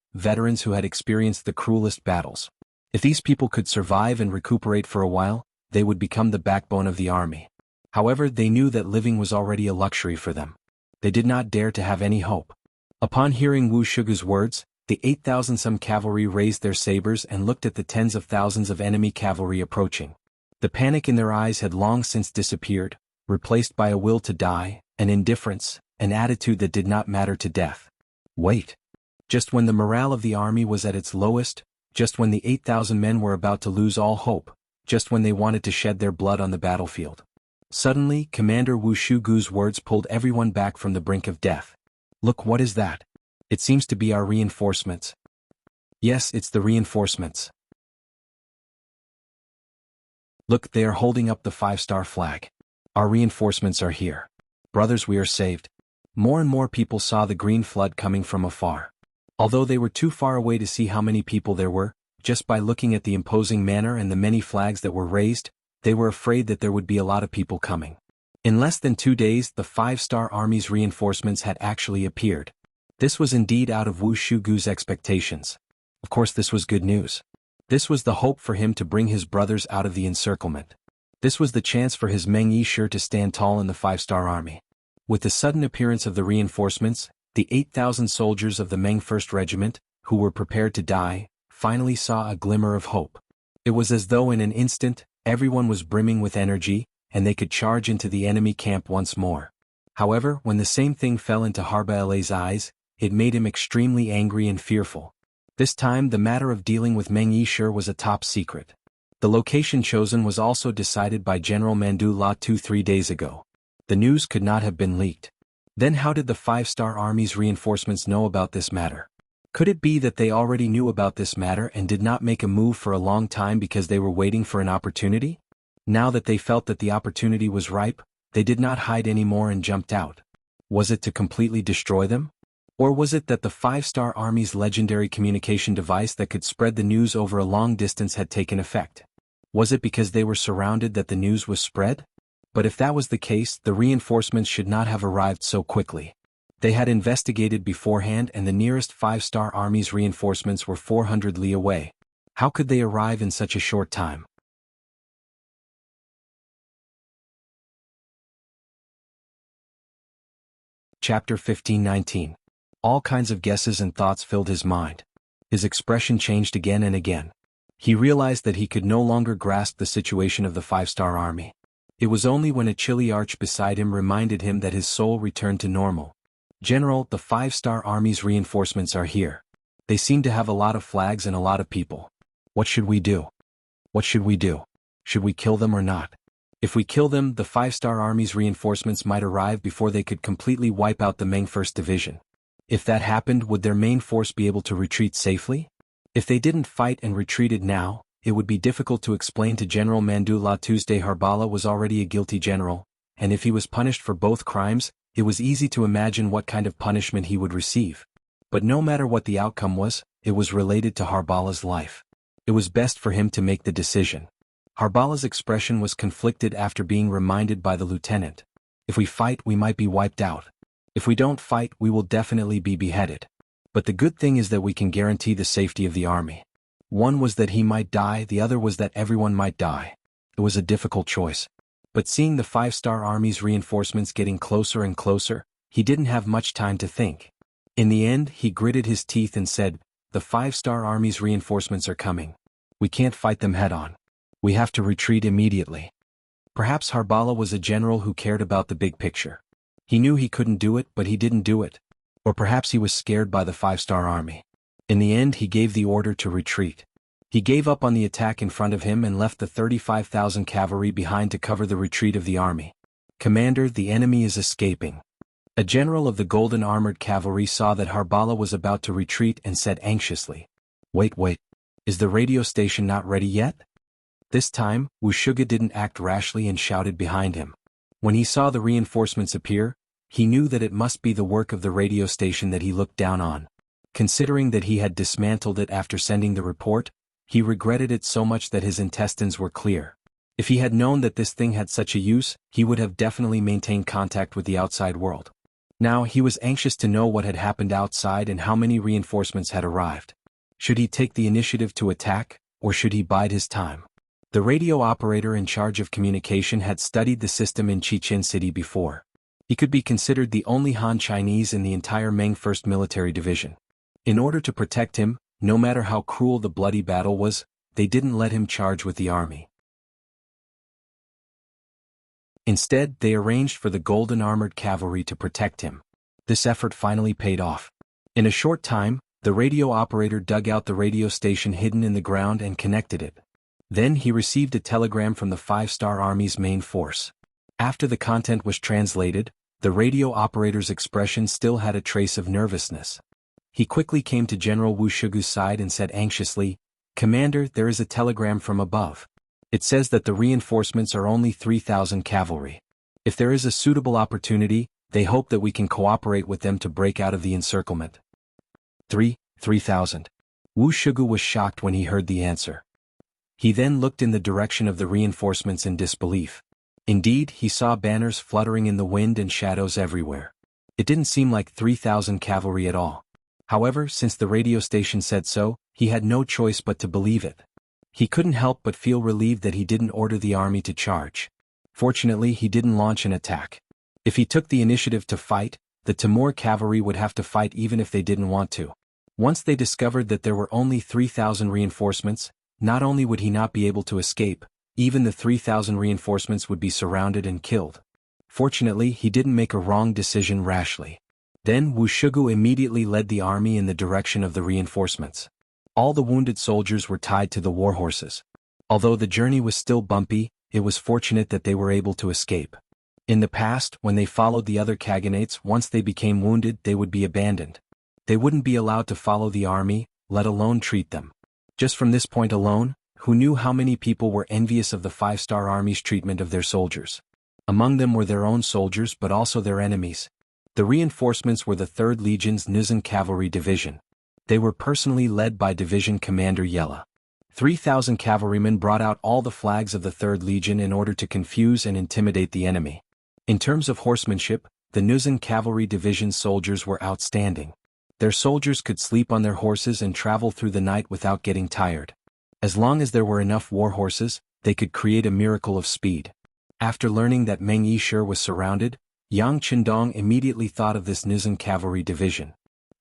A: who had experienced the cruelest battles. If these people could survive and recuperate for a while, they would become the backbone of the army. However, they knew that living was already a luxury for them. They did not dare to have any hope. Upon hearing Wuxia's words, the 8,000-some cavalry raised their sabers and looked at the tens of thousands of enemy cavalry approaching. The panic in their eyes had long since disappeared, replaced by a will to die, an indifference, an attitude that did not matter to death. Wait. Just when the morale of the army was at its lowest, just when the 8,000 men were about to lose all hope, just when they wanted to shed their blood on the battlefield. Suddenly, Commander Wuxia's words pulled everyone back from the brink of death. Look, what is that? It seems to be our reinforcements. Yes, it's the reinforcements. Look, they are holding up the 5-star flag. Our reinforcements are here. Brothers, we are saved. More and more people saw the green flood coming from afar. Although they were too far away to see how many people there were, just by looking at the imposing manner and the many flags that were raised, they were afraid that there would be a lot of people coming. In less than 2 days, the 5-star army's reinforcements had actually appeared. This was indeed out of Wuxia's expectations. Of course, this was good news. This was the hope for him to bring his brothers out of the encirclement. This was the chance for his Meng Yishe to stand tall in the 5-star army. With the sudden appearance of the reinforcements, the 8,000 soldiers of the Meng 1st Regiment, who were prepared to die, finally saw a glimmer of hope. It was as though in an instant, everyone was brimming with energy, and they could charge into the enemy camp once more. However, when the same thing fell into Harbale's eyes, it made him extremely angry and fearful. This time, the matter of dealing with Meng Yishe was a top secret. The location chosen was also decided by General Mandu La 2-3 days ago. The news could not have been leaked. Then how did the 5-star army's reinforcements know about this matter? Could it be that they already knew about this matter and did not make a move for a long time because they were waiting for an opportunity? Now that they felt that the opportunity was ripe, they did not hide anymore and jumped out. Was it to completely destroy them? Or was it that the 5-star army's legendary communication device that could spread the news over a long distance had taken effect? Was it because they were surrounded that the news was spread? But if that was the case, the reinforcements should not have arrived so quickly. They had investigated beforehand and the nearest 5-star army's reinforcements were 400 li away. How could they arrive in such a short time? Chapter 15-19. All kinds of guesses and thoughts filled his mind. His expression changed again and again. He realized that he could no longer grasp the situation of the 5-star army. It was only when a chilly arch beside him reminded him that his soul returned to normal. "General, the 5-star Army's reinforcements are here. They seem to have a lot of flags and a lot of people. What should we do? What should we do? Should we kill them or not? If we kill them, the 5-star Army's reinforcements might arrive before they could completely wipe out the Meng 1st Division. If that happened, would their main force be able to retreat safely? If they didn't fight and retreated now, it would be difficult to explain to General Mandu La Tuesday Harbala was already a guilty general, and if he was punished for both crimes, it was easy to imagine what kind of punishment he would receive. But no matter what the outcome was, it was related to Harbala's life. It was best for him to make the decision. Harbala's expression was conflicted after being reminded by the lieutenant. If we fight, we might be wiped out. If we don't fight, we will definitely be beheaded. But the good thing is that we can guarantee the safety of the army. One was that he might die, the other was that everyone might die. It was a difficult choice. But seeing the 5-star Army's reinforcements getting closer and closer, he didn't have much time to think. In the end, he gritted his teeth and said, "The 5-star Army's reinforcements are coming. We can't fight them head-on. We have to retreat immediately." Perhaps Harbala was a general who cared about the big picture. He knew he couldn't do it, but he didn't do it. Or perhaps he was scared by the 5-star Army. In the end, he gave the order to retreat. He gave up on the attack in front of him and left the 35,000 cavalry behind to cover the retreat of the army. "Commander, the enemy is escaping." A general of the Golden Armored Cavalry saw that Harbala was about to retreat and said anxiously, Wait, is the radio station not ready yet?" This time, Wuxia didn't act rashly and shouted behind him. When he saw the reinforcements appear, he knew that it must be the work of the radio station that he looked down on. Considering that he had dismantled it after sending the report, he regretted it so much that his intestines were clear. If he had known that this thing had such a use, he would have definitely maintained contact with the outside world. Now he was anxious to know what had happened outside and how many reinforcements had arrived. Should he take the initiative to attack, or should he bide his time? The radio operator in charge of communication had studied the system in Chichen City before. He could be considered the only Han Chinese in the entire Meng 1st Military Division. In order to protect him, no matter how cruel the bloody battle was, they didn't let him charge with the army. Instead, they arranged for the Golden Armored Cavalry to protect him. This effort finally paid off. In a short time, the radio operator dug out the radio station hidden in the ground and connected it. Then he received a telegram from the 5-star Army's main force. After the content was translated, the radio operator's expression still had a trace of nervousness. He quickly came to General Wuxia's side and said anxiously, "Commander, there is a telegram from above. It says that the reinforcements are only 3,000 cavalry. If there is a suitable opportunity, they hope that we can cooperate with them to break out of the encirclement." 3,000. Wuxia was shocked when he heard the answer. He then looked in the direction of the reinforcements in disbelief. Indeed, he saw banners fluttering in the wind and shadows everywhere. It didn't seem like 3,000 cavalry at all. However, since the radio station said so, he had no choice but to believe it. He couldn't help but feel relieved that he didn't order the army to charge. Fortunately, he didn't launch an attack. If he took the initiative to fight, the Timur cavalry would have to fight even if they didn't want to. Once they discovered that there were only 3,000 reinforcements, not only would he not be able to escape, even the 3,000 reinforcements would be surrounded and killed. Fortunately, he didn't make a wrong decision rashly. Then Wuxia immediately led the army in the direction of the reinforcements. All the wounded soldiers were tied to the war horses. Although the journey was still bumpy, it was fortunate that they were able to escape. In the past, when they followed the other Kaganates, once they became wounded, they would be abandoned. They wouldn't be allowed to follow the army, let alone treat them. Just from this point alone, who knew how many people were envious of the 5-star Army's treatment of their soldiers? Among them were their own soldiers but also their enemies. The reinforcements were the 3rd Legion's Nizan Cavalry Division. They were personally led by Division Commander Yella. 3,000 cavalrymen brought out all the flags of the 3rd Legion in order to confuse and intimidate the enemy. In terms of horsemanship, the Nizan Cavalry Division's soldiers were outstanding. Their soldiers could sleep on their horses and travel through the night without getting tired. As long as there were enough war horses, they could create a miracle of speed. After learning that Meng Yishir was surrounded, Yang Qindong immediately thought of this Nizan Cavalry Division.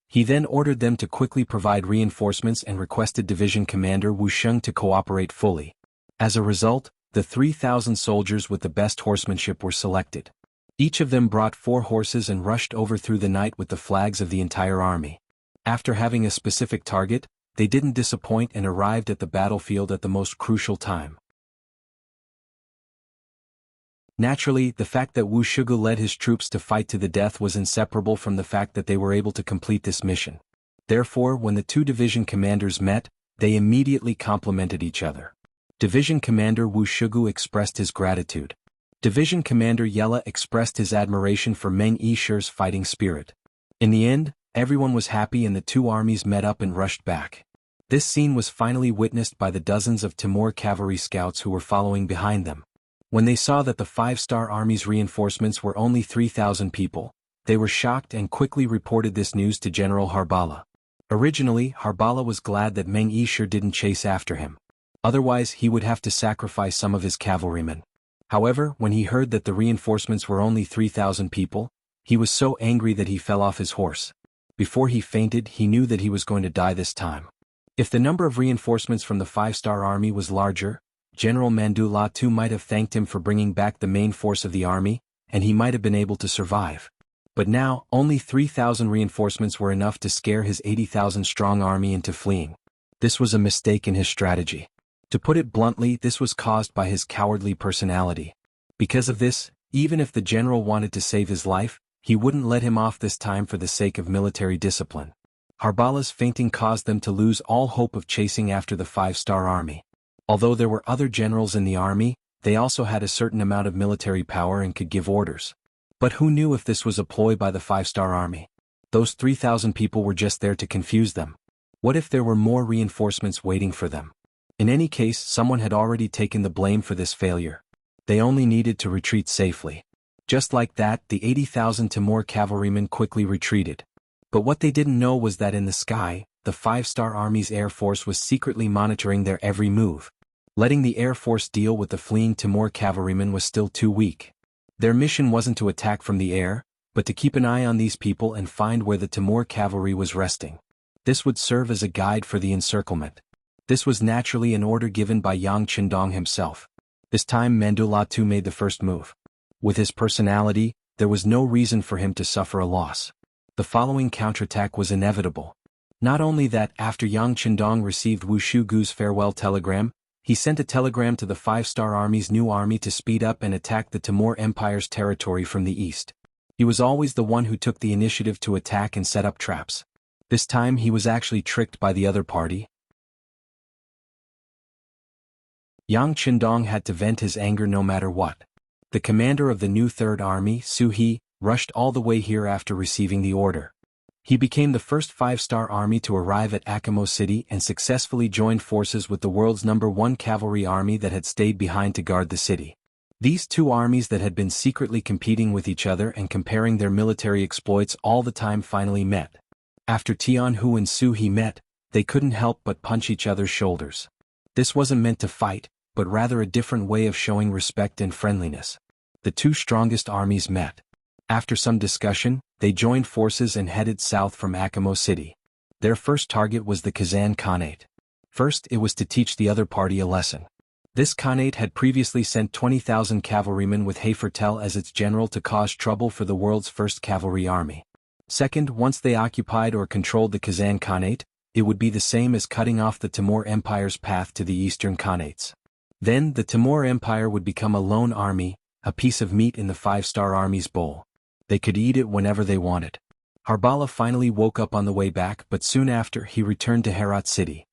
A: He then ordered them to quickly provide reinforcements and requested Division Commander Wuxia to cooperate fully. As a result, the 3,000 soldiers with the best horsemanship were selected. Each of them brought 4 horses and rushed over through the night with the flags of the entire army. After having a specific target, they didn't disappoint and arrived at the battlefield at the most crucial time. Naturally, the fact that Wu Shugu led his troops to fight to the death was inseparable from the fact that they were able to complete this mission. Therefore, when the 2 division commanders met, they immediately complimented each other. Division Commander Wu Shugu expressed his gratitude. Division Commander Yella expressed his admiration for Meng Yishi's fighting spirit. In the end, everyone was happy and the 2 armies met up and rushed back. This scene was finally witnessed by the dozens of Timur cavalry scouts who were following behind them. When they saw that the 5-star army's reinforcements were only 3,000 people, they were shocked and quickly reported this news to General Harbala. Originally, Harbala was glad that Meng Yishi didn't chase after him. Otherwise, he would have to sacrifice some of his cavalrymen. However, when he heard that the reinforcements were only 3,000 people, he was so angry that he fell off his horse. Before he fainted, he knew that he was going to die this time. If the number of reinforcements from the 5-star army was larger, General Mandulatu might have thanked him for bringing back the main force of the army, and he might have been able to survive. But now, only 3,000 reinforcements were enough to scare his 80,000-strong army into fleeing. This was a mistake in his strategy. To put it bluntly, this was caused by his cowardly personality. Because of this, even if the general wanted to save his life, he wouldn't let him off this time for the sake of military discipline. Harbala's fainting caused them to lose all hope of chasing after the 5-star army. Although there were other generals in the army, they also had a certain amount of military power and could give orders. But who knew if this was a ploy by the 5-star army? Those 3,000 people were just there to confuse them. What if there were more reinforcements waiting for them? In any case, someone had already taken the blame for this failure. They only needed to retreat safely. Just like that, the 80,000 Timur cavalrymen quickly retreated. But what they didn't know was that in the sky, the 5-star army's air force was secretly monitoring their every move. Letting the air force deal with the fleeing Timur cavalrymen was still too weak. Their mission wasn't to attack from the air, but to keep an eye on these people and find where the Timur cavalry was resting. This would serve as a guide for the encirclement. This was naturally an order given by Yang Qindong himself. This time Mandulatu made the first move. With his personality, there was no reason for him to suffer a loss. The following counterattack was inevitable. Not only that, after Yang Qindong received Wu Shugu's farewell telegram, he sent a telegram to the 5-star army's new army to speed up and attack the Timur Empire's territory from the east. He was always the one who took the initiative to attack and set up traps. This time he was actually tricked by the other party. Yang Qindong had to vent his anger no matter what. The commander of the new Third Army, Su He, rushed all the way here after receiving the order. He became the first 5-star army to arrive at Akamo City and successfully joined forces with the world's #1 cavalry army that had stayed behind to guard the city. These 2 armies that had been secretly competing with each other and comparing their military exploits all the time finally met. After Tianhu and Su He met, they couldn't help but punch each other's shoulders. This wasn't meant to fight, but rather a different way of showing respect and friendliness. The 2 strongest armies met. After some discussion, they joined forces and headed south from Akamo City. Their first target was the Kazan Khanate. First, it was to teach the other party a lesson. This Khanate had previously sent 20,000 cavalrymen with Hayfertel as its general to cause trouble for the world's first cavalry army. Second, once they occupied or controlled the Kazan Khanate, it would be the same as cutting off the Timur Empire's path to the Eastern Khanates. Then, the Timur Empire would become a lone army, a piece of meat in the 5-star army's bowl. They could eat it whenever they wanted. Harbala finally woke up on the way back, but soon after he returned to Herat City.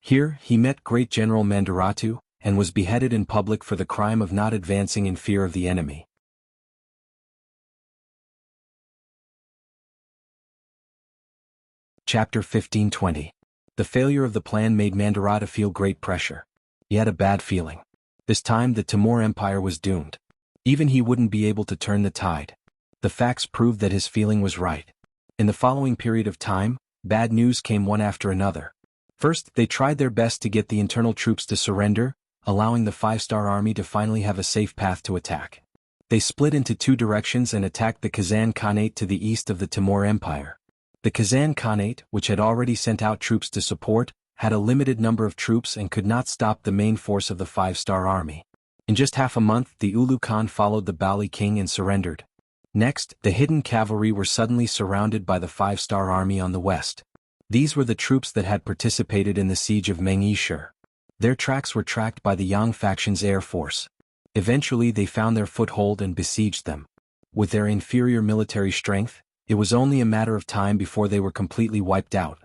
A: Here, he met Great General Manduratu, and was beheaded in public for the crime of not advancing in fear of the enemy. Chapter 15:20. The failure of the plan made Manduratu feel great pressure. He had a bad feeling. This time the Timur Empire was doomed. Even he wouldn't be able to turn the tide. The facts proved that his feeling was right. In the following period of time, bad news came one after another. First, they tried their best to get the internal troops to surrender, allowing the 5-star army to finally have a safe path to attack. They split into 2 directions and attacked the Kazan Khanate to the east of the Timur Empire. The Kazan Khanate, which had already sent out troops to support, had a limited number of troops and could not stop the main force of the 5-star army. In just half a month, the Ulu Khan followed the Bali king and surrendered. Next, the hidden cavalry were suddenly surrounded by the five-star army on the west. These were the troops that had participated in the siege of Mengyi. Their tracks were tracked by the Yang faction's air force. Eventually they found their foothold and besieged them. With their inferior military strength, it was only a matter of time before they were completely wiped out.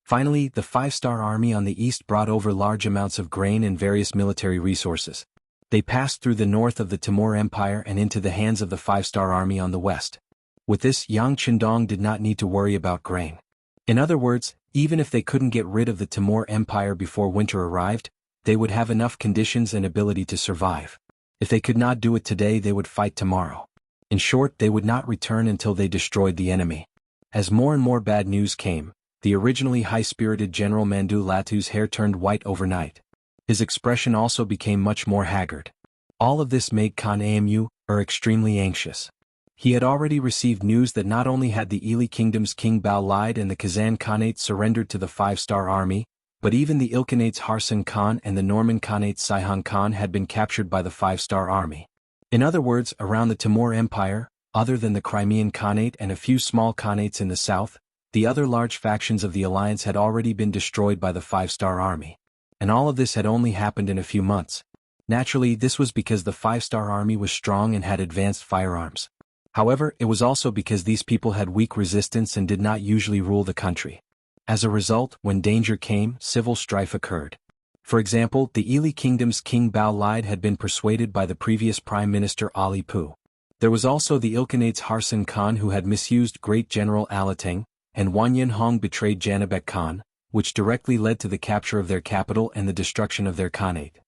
A: Finally, the five-star army on the east brought over large amounts of grain and various military resources. They passed through the north of the Timur Empire and into the hands of the five-star army on the west. With this, Yang Qindong did not need to worry about grain. In other words, even if they couldn't get rid of the Timur Empire before winter arrived, they would have enough conditions and ability to survive. If they could not do it today, they would fight tomorrow. In short, they would not return until they destroyed the enemy. As more and more bad news came, the originally high-spirited General Mandu Latu's hair turned white overnight. His expression also became much more haggard. All of this made Khan Amu extremely anxious. He had already received news that not only had the Ili Kingdom's King Bao Lide and the Kazan Khanate surrendered to the five-star army, but even the Ilkhanate's Harsan Khan and the Norman Khanate's Saihan Khan had been captured by the five-star army. In other words, around the Timur Empire, other than the Crimean Khanate and a few small Khanates in the south, the other large factions of the alliance had already been destroyed by the five-star army. And all of this had only happened in a few months. Naturally, this was because the five-star army was strong and had advanced firearms. However, it was also because these people had weak resistance and did not usually rule the country. As a result, when danger came, civil strife occurred. For example, the Ili Kingdom's King Bao Lide had been persuaded by the previous Prime Minister Ali Pu. There was also the Ilkhanate's Harsan Khan who had misused Great General Alateng, and Wanyan Hong betrayed Janabek Khan, which directly led to the capture of their capital and the destruction of their Khanate.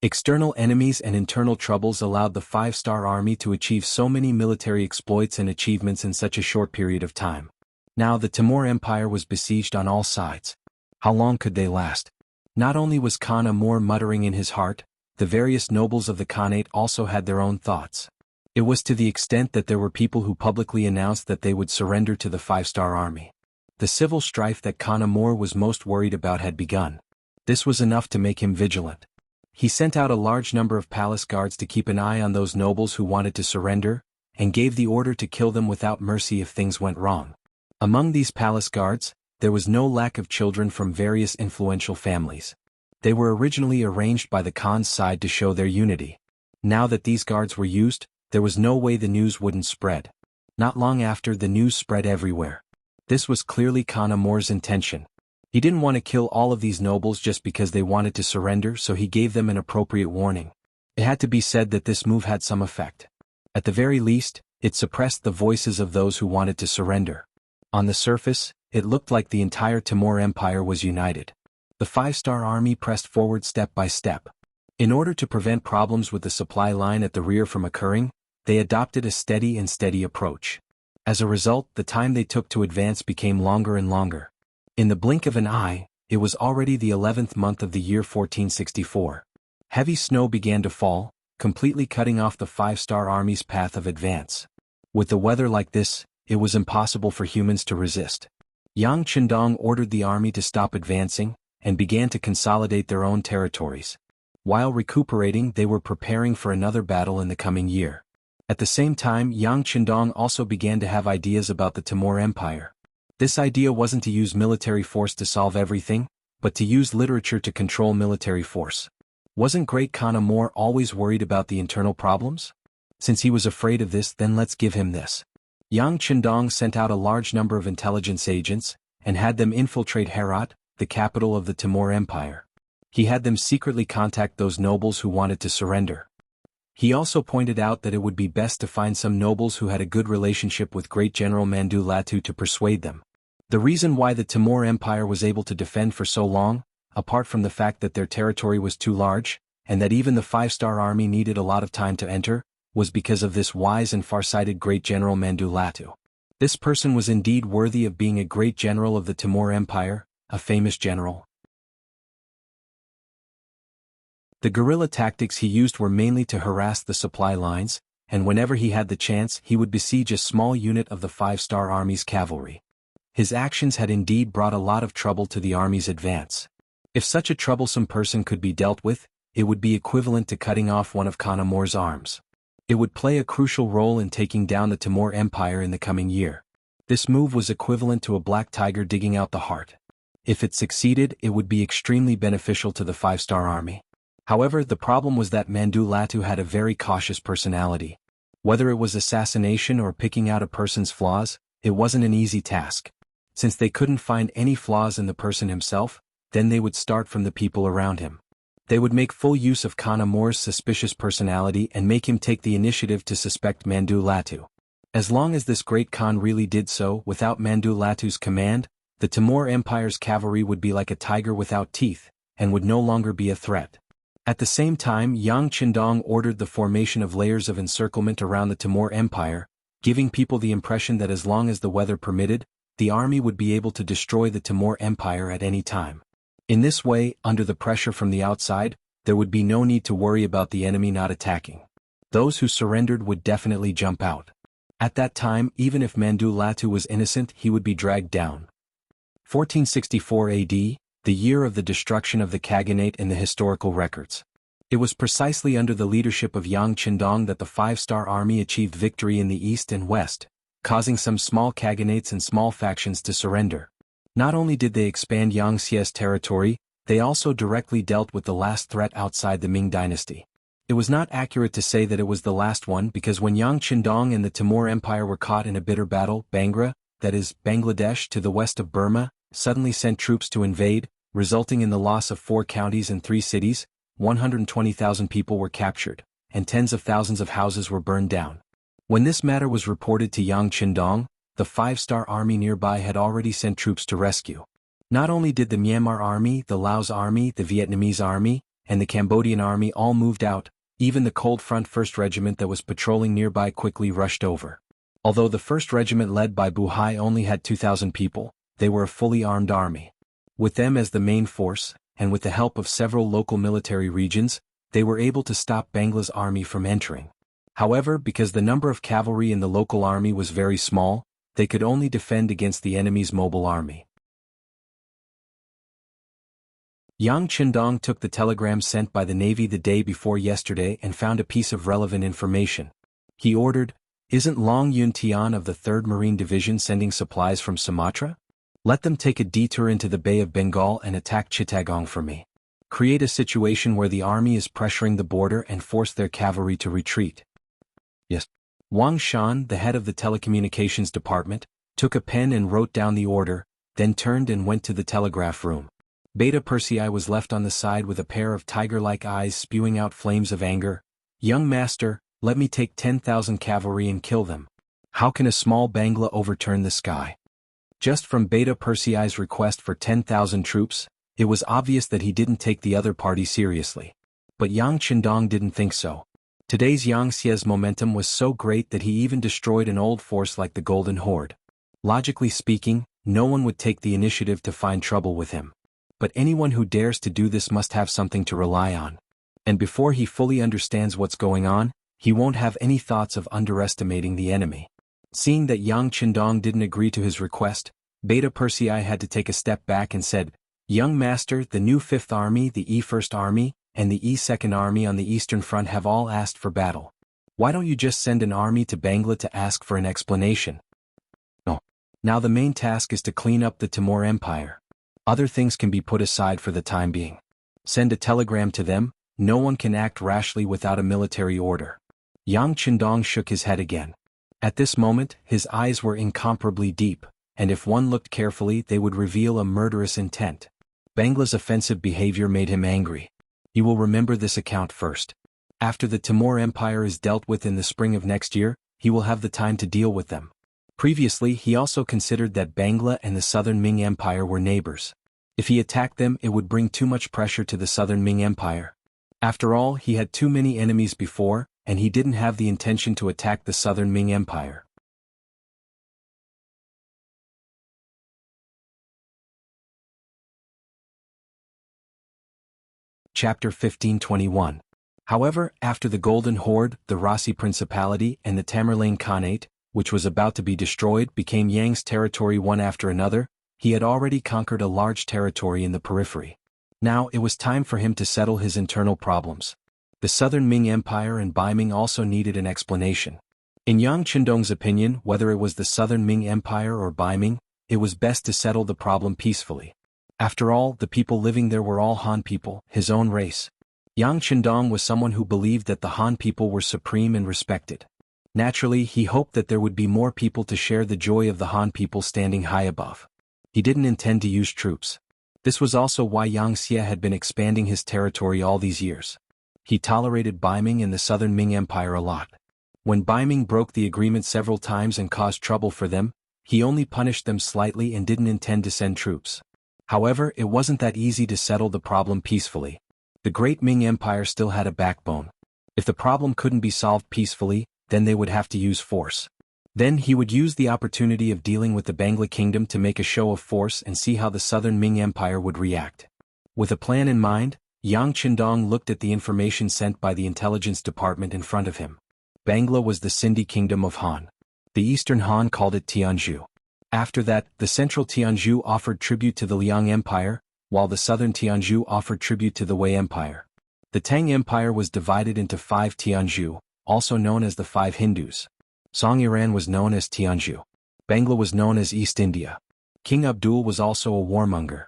A: External enemies and internal troubles allowed the five-star army to achieve so many military exploits and achievements in such a short period of time. Now the Timur Empire was besieged on all sides. How long could they last? Not only was Khan Amur muttering in his heart, the various nobles of the Khanate also had their own thoughts. It was to the extent that there were people who publicly announced that they would surrender to the five-star army. The civil strife that Khan Amur was most worried about had begun. This was enough to make him vigilant. He sent out a large number of palace guards to keep an eye on those nobles who wanted to surrender, and gave the order to kill them without mercy if things went wrong. Among these palace guards, there was no lack of children from various influential families. They were originally arranged by the Khan's side to show their unity. Now that these guards were used, there was no way the news wouldn't spread. Not long after, the news spread everywhere. This was clearly Khan Amur's intention. He didn't want to kill all of these nobles just because they wanted to surrender, so he gave them an appropriate warning. It had to be said that this move had some effect. At the very least, it suppressed the voices of those who wanted to surrender. On the surface, it looked like the entire Timur Empire was united. The five-star army pressed forward step by step. In order to prevent problems with the supply line at the rear from occurring, they adopted a steady approach. As a result, the time they took to advance became longer and longer. In the blink of an eye, it was already the 11th month of the year 1464. Heavy snow began to fall, completely cutting off the five-star army's path of advance. With the weather like this, it was impossible for humans to resist. Yang Qindong ordered the army to stop advancing, and began to consolidate their own territories. While recuperating, they were preparing for another battle in the coming year. At the same time, Yang Qindong also began to have ideas about the Timur Empire. This idea wasn't to use military force to solve everything, but to use literature to control military force. Wasn't Great Khan Amur always worried about the internal problems? Since he was afraid of this, then let's give him this. Yang Qindong sent out a large number of intelligence agents, and had them infiltrate Herat, the capital of the Timur Empire. He had them secretly contact those nobles who wanted to surrender. He also pointed out that it would be best to find some nobles who had a good relationship with Great General Mandu Latu to persuade them. The reason why the Timur Empire was able to defend for so long, apart from the fact that their territory was too large, and that even the five-star army needed a lot of time to enter, was because of this wise and far-sighted Great General Mandu Latu. This person was indeed worthy of being a great general of the Timur Empire, a famous general. The guerrilla tactics he used were mainly to harass the supply lines, and whenever he had the chance, he would besiege a small unit of the five-star army's cavalry. His actions had indeed brought a lot of trouble to the army's advance. If such a troublesome person could be dealt with, it would be equivalent to cutting off one of Khan Mor's arms. It would play a crucial role in taking down the Timur Empire in the coming year. This move was equivalent to a black tiger digging out the heart. If it succeeded, it would be extremely beneficial to the five-star army. However, the problem was that Mandu Latu had a very cautious personality. Whether it was assassination or picking out a person's flaws, it wasn't an easy task. Since they couldn't find any flaws in the person himself, then they would start from the people around him. They would make full use of Khan Mor's suspicious personality and make him take the initiative to suspect Mandu Latu. As long as this great Khan really did so without Mandu Latu's command, the Timur Empire's cavalry would be like a tiger without teeth, and would no longer be a threat. At the same time, Yang Qindong ordered the formation of layers of encirclement around the Timur Empire, giving people the impression that as long as the weather permitted, the army would be able to destroy the Timur Empire at any time. In this way, under the pressure from the outside, there would be no need to worry about the enemy not attacking. Those who surrendered would definitely jump out. At that time, even if Mandu Latu was innocent, he would be dragged down. 1464 AD, the year of the destruction of the Khaganate in the historical records. It was precisely under the leadership of Yang Qindong that the five-star army achieved victory in the east and west, causing some small Khaganates and small factions to surrender. Not only did they expand Yangtze's territory, they also directly dealt with the last threat outside the Ming dynasty. It was not accurate to say that it was the last one because when Yang Qindong and the Timur Empire were caught in a bitter battle, Bangra, that is, Bangladesh to the west of Burma, suddenly sent troops to invade, resulting in the loss of 4 counties and 3 cities, 120,000 people were captured, and tens of thousands of houses were burned down. When this matter was reported to Yang Qindong, the five-star army nearby had already sent troops to rescue. Not only did the Myanmar army, the Laos army, the Vietnamese army, and the Cambodian army all moved out, even the Cold Front 1st Regiment that was patrolling nearby quickly rushed over. Although the 1st Regiment led by Bu Hai only had 2,000 people, they were a fully armed army. With them as the main force, and with the help of several local military regions, they were able to stop Bangla's army from entering. However, because the number of cavalry in the local army was very small, they could only defend against the enemy's mobile army. Yang Qindong took the telegram sent by the Navy the day before yesterday and found a piece of relevant information. He ordered, "Isn't Long Yun Tian of the 3rd Marine Division sending supplies from Sumatra? Let them take a detour into the Bay of Bengal and attack Chittagong for me. Create a situation where the army is pressuring the border and force their cavalry to retreat." Yes. Wang Shan, the head of the telecommunications department, took a pen and wrote down the order, then turned and went to the telegraph room. Beta Persei was left on the side with a pair of tiger-like eyes spewing out flames of anger. "Young master, let me take 10,000 cavalry and kill them. How can a small Bangla overturn the sky?" Just from Beta Persei's request for 10,000 troops, it was obvious that he didn't take the other party seriously. But Yang Qindong didn't think so. Today's Yangtze's momentum was so great that he even destroyed an old force like the Golden Horde. Logically speaking, no one would take the initiative to find trouble with him. But anyone who dares to do this must have something to rely on. And before he fully understands what's going on, he won't have any thoughts of underestimating the enemy. Seeing that Yang Qindong didn't agree to his request, Beta Persei had to take a step back and said, "Young master, the new 5th Army, the E1st Army, and the E2nd Army on the Eastern Front have all asked for battle. Why don't you just send an army to Bangla to ask for an explanation?" No. Now the main task is to clean up the Timur Empire. Other things can be put aside for the time being. Send a telegram to them, no one can act rashly without a military order. Yang Qindong shook his head again. At this moment, his eyes were incomparably deep, and if one looked carefully they would reveal a murderous intent. Bangla's offensive behavior made him angry. He will remember this account first. After the Timur Empire is dealt with in the spring of next year, he will have the time to deal with them. Previously, he also considered that Bangla and the Southern Ming Empire were neighbors. If he attacked them, it would bring too much pressure to the Southern Ming Empire. After all, he had too many enemies before, and he didn't have the intention to attack the Southern Ming Empire. Chapter 1521. However, after the Golden Horde, the Rasi Principality, and the Tamerlane Khanate, which was about to be destroyed, became Yang's territory one after another, he had already conquered a large territory in the periphery. Now it was time for him to settle his internal problems. The Southern Ming Empire and Bai Ming also needed an explanation. In Yang Qindong's opinion, whether it was the Southern Ming Empire or Bai Ming, it was best to settle the problem peacefully. After all, the people living there were all Han people, his own race. Yang Qindong was someone who believed that the Han people were supreme and respected. Naturally, he hoped that there would be more people to share the joy of the Han people standing high above. He didn't intend to use troops. This was also why Yang Xie had been expanding his territory all these years. He tolerated Bai Ming and the Southern Ming Empire a lot. When Bai Ming broke the agreement several times and caused trouble for them, he only punished them slightly and didn't intend to send troops. However, it wasn't that easy to settle the problem peacefully. The Great Ming Empire still had a backbone. If the problem couldn't be solved peacefully, then they would have to use force. Then he would use the opportunity of dealing with the Bangla Kingdom to make a show of force and see how the Southern Ming Empire would react. With a plan in mind, Yang Qindong looked at the information sent by the intelligence department in front of him. Bangla was the Sindhi kingdom of Han. The Eastern Han called it Tianzhu. After that, the central Tianzhu offered tribute to the Liang Empire, while the southern Tianzhu offered tribute to the Wei Empire. The Tang Empire was divided into 5 Tianzhu, also known as the 5 Hindus. Song Iran was known as Tianzhu. Bangla was known as East India. King Abdul was also a warmonger.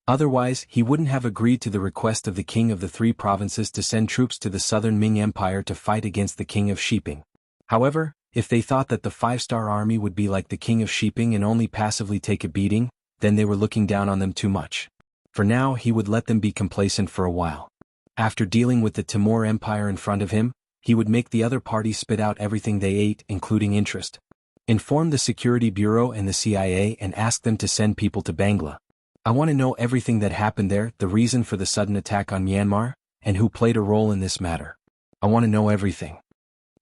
A: Otherwise, he wouldn't have agreed to the request of the king of the 3 provinces to send troops to the southern Ming Empire to fight against the king of Shiping. However, if they thought that the 5-star army would be like the king of Shiping and only passively take a beating, then they were looking down on them too much. For now, he would let them be complacent for a while. After dealing with the Timur Empire in front of him, he would make the other party spit out everything they ate, including interest. Inform the Security Bureau and the CIA and ask them to send people to Bangla. I want to know everything that happened there, the reason for the sudden attack on Myanmar, and who played a role in this matter. I want to know everything.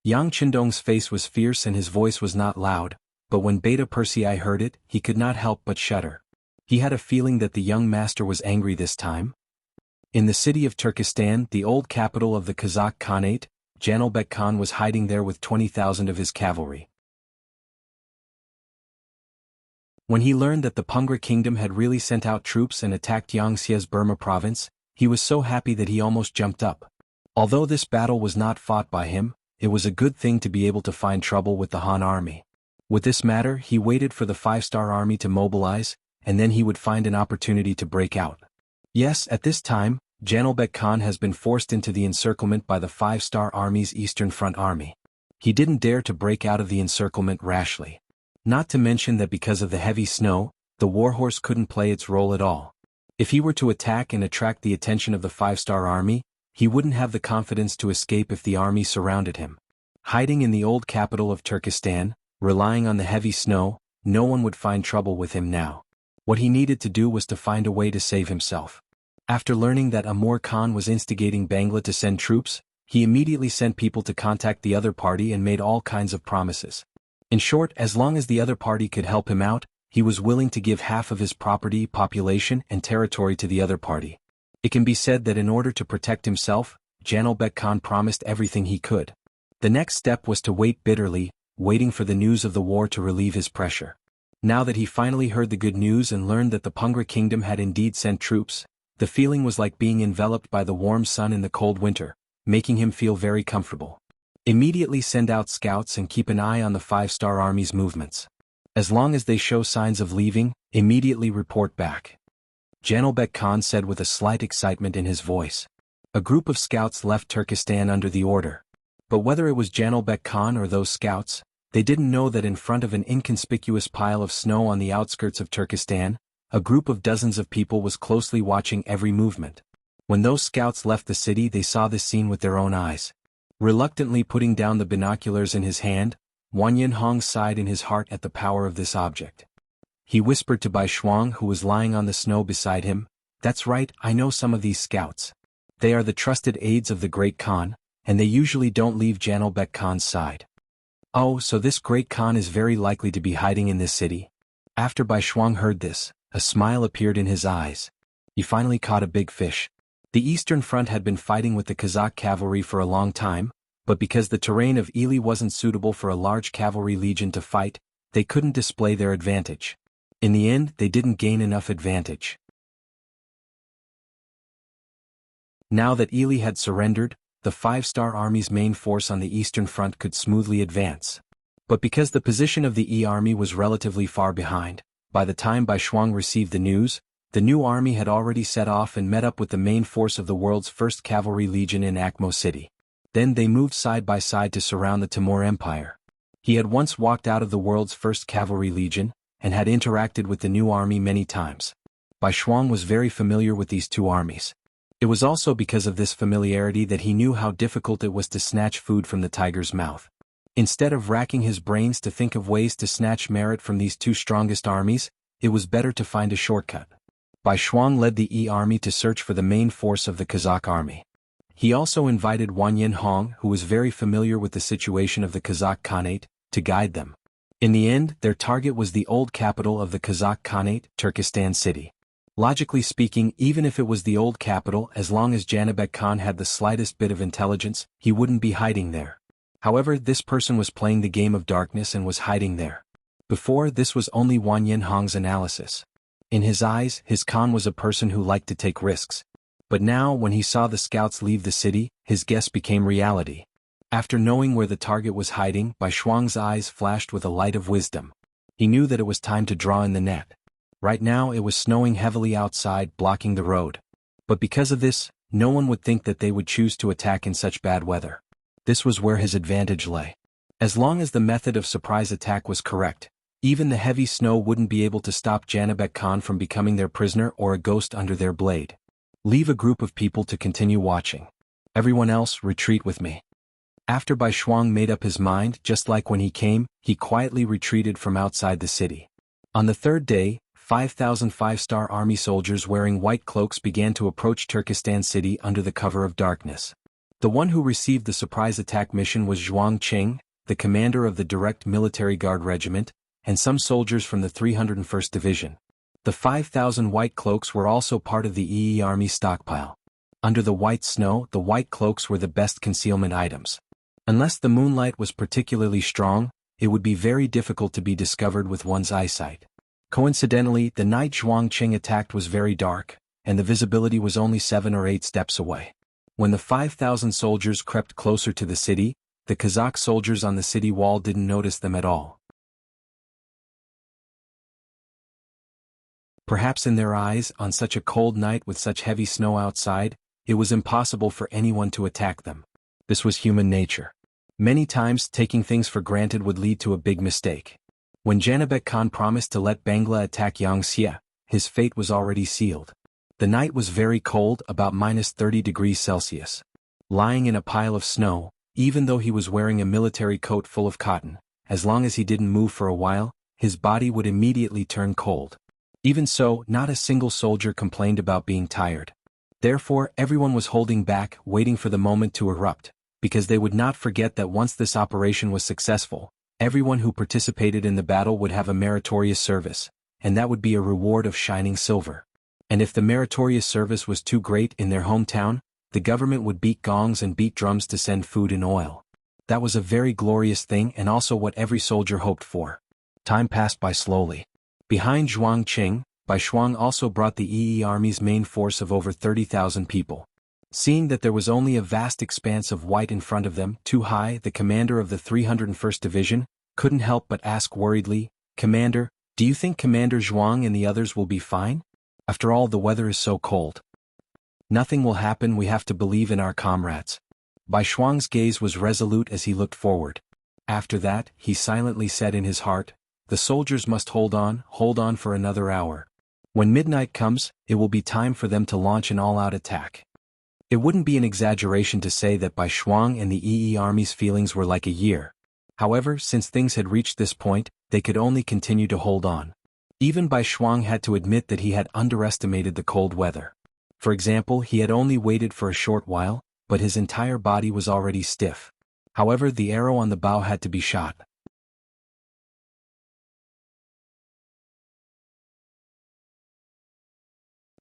A: Yang Qindong's face was fierce and his voice was not loud, but when Beta Persei heard it, he could not help but shudder. He had a feeling that the young master was angry this time. In the city of Turkestan, the old capital of the Kazakh Khanate, Janilbek Khan was hiding there with 20,000 of his cavalry. When he learned that the Pungra kingdom had really sent out troops and attacked Yang Xie's Burma province, he was so happy that he almost jumped up. Although this battle was not fought by him, it was a good thing to be able to find trouble with the Han army. With this matter, he waited for the 5-star army to mobilize, and then he would find an opportunity to break out. Yes, at this time, Janilbek Khan has been forced into the encirclement by the 5-star army's Eastern Front army. He didn't dare to break out of the encirclement rashly. Not to mention that because of the heavy snow, the warhorse couldn't play its role at all. If he were to attack and attract the attention of the 5-star army, he wouldn't have the confidence to escape if the army surrounded him. Hiding in the old capital of Turkestan, relying on the heavy snow, no one would find trouble with him now. What he needed to do was to find a way to save himself. After learning that Amur Khan was instigating Bangla to send troops, he immediately sent people to contact the other party and made all kinds of promises. In short, as long as the other party could help him out, he was willing to give half of his property, population, and territory to the other party. It can be said that in order to protect himself, Janilbek Khan promised everything he could. The next step was to wait bitterly, waiting for the news of the war to relieve his pressure. Now that he finally heard the good news and learned that the Pungra kingdom had indeed sent troops, the feeling was like being enveloped by the warm sun in the cold winter, making him feel very comfortable. Immediately send out scouts and keep an eye on the 5-star army's movements. As long as they show signs of leaving, immediately report back. Janilbek Khan said with a slight excitement in his voice. A group of scouts left Turkestan under the order. But whether it was Janilbek Khan or those scouts, they didn't know that in front of an inconspicuous pile of snow on the outskirts of Turkestan, a group of dozens of people was closely watching every movement. When those scouts left the city, they saw this scene with their own eyes. Reluctantly putting down the binoculars in his hand, Wanyan Hong sighed in his heart at the power of this object. He whispered to Bai Shuang, who was lying on the snow beside him, "That's right, I know some of these scouts. They are the trusted aides of the great Khan, and they usually don't leave Janilbek Khan's side." "Oh, so this great Khan is very likely to be hiding in this city." After Bai Shuang heard this, a smile appeared in his eyes. He finally caught a big fish. The Eastern Front had been fighting with the Kazakh cavalry for a long time, but because the terrain of Ili wasn't suitable for a large cavalry legion to fight, they couldn't display their advantage. In the end, they didn't gain enough advantage. Now that Ely had surrendered, the five-star army's main force on the eastern front could smoothly advance. But because the position of the E army was relatively far behind, by the time Bai Shuang received the news, the new army had already set off and met up with the main force of the world's first cavalry legion in Akmo City. Then they moved side by side to surround the Timur Empire. He had once walked out of the world's first cavalry legion, and had interacted with the new army many times. Bai Shuang was very familiar with these two armies. It was also because of this familiarity that he knew how difficult it was to snatch food from the tiger's mouth. Instead of racking his brains to think of ways to snatch merit from these two strongest armies, it was better to find a shortcut. Bai Shuang led the E army to search for the main force of the Kazakh army. He also invited Wanyin Hong, who was very familiar with the situation of the Kazakh Khanate, to guide them. In the end, their target was the old capital of the Kazakh Khanate, Turkestan City. Logically speaking, even if it was the old capital, as long as Janibek Khan had the slightest bit of intelligence, he wouldn't be hiding there. However, this person was playing the game of darkness and was hiding there. Before, this was only Wanyin Hong's analysis. In his eyes, his Khan was a person who liked to take risks. But now, when he saw the scouts leave the city, his guess became reality. After knowing where the target was hiding, Bai Shuang's eyes flashed with a light of wisdom. He knew that it was time to draw in the net. Right now it was snowing heavily outside, blocking the road. But because of this, no one would think that they would choose to attack in such bad weather. This was where his advantage lay. As long as the method of surprise attack was correct, even the heavy snow wouldn't be able to stop Janibek Khan from becoming their prisoner or a ghost under their blade. Leave a group of people to continue watching. Everyone else, retreat with me. After Bai Shuang made up his mind, just like when he came, he quietly retreated from outside the city. On the third day, 5,000 five-star army soldiers wearing white cloaks began to approach Turkestan City under the cover of darkness. The one who received the surprise attack mission was Zhuang Qing, the commander of the Direct Military Guard Regiment, and some soldiers from the 301st Division. The 5,000 white cloaks were also part of the EE Army stockpile. Under the white snow, the white cloaks were the best concealment items. Unless the moonlight was particularly strong, it would be very difficult to be discovered with one's eyesight. Coincidentally, the night Zhuang Qing attacked was very dark, and the visibility was only 7 or 8 steps away. When the 5,000 soldiers crept closer to the city, the Kazakh soldiers on the city wall didn't notice them at all. Perhaps in their eyes, on such a cold night with such heavy snow outside, it was impossible for anyone to attack them. This was human nature. Many times, taking things for granted would lead to a big mistake. When Janibek Khan promised to let Bangla attack Yangtze, his fate was already sealed. The night was very cold, about -30 degrees Celsius. Lying in a pile of snow, even though he was wearing a military coat full of cotton, as long as he didn't move for a while, his body would immediately turn cold. Even so, not a single soldier complained about being tired. Therefore, everyone was holding back, waiting for the moment to erupt, because they would not forget that once this operation was successful, everyone who participated in the battle would have a meritorious service, and that would be a reward of shining silver. And if the meritorious service was too great in their hometown, the government would beat gongs and beat drums to send food and oil. That was a very glorious thing and also what every soldier hoped for. Time passed by slowly. Behind Zhuang Qing, Bai Shuang also brought the EE Army's main force of over 30,000 people. Seeing that there was only a vast expanse of white in front of them, too high, the commander of the 301st Division couldn't help but ask worriedly, "Commander, do you think Commander Zhuang and the others will be fine? After all, the weather is so cold." "Nothing will happen, we have to believe in our comrades." Bai Shuang's gaze was resolute as he looked forward. After that, he silently said in his heart, "The soldiers must hold on for another hour. When midnight comes, it will be time for them to launch an all-out attack." It wouldn't be an exaggeration to say that Bai Shuang and the EE Army's feelings were like a year. However, since things had reached this point, they could only continue to hold on. Even Bai Shuang had to admit that he had underestimated the cold weather. For example, he had only waited for a short while, but his entire body was already stiff. However, the arrow on the bow had to be shot.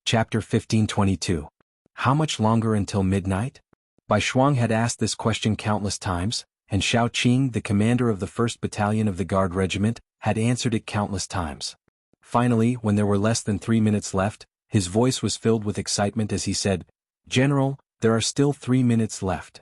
A: Chapter 1522. How much longer until midnight? Bai Shuang had asked this question countless times, and Shao Qing, the commander of the 1st Battalion of the Guard Regiment, had answered it countless times. Finally, when there were less than 3 minutes left, his voice was filled with excitement as he said, "General, There are still 3 minutes left.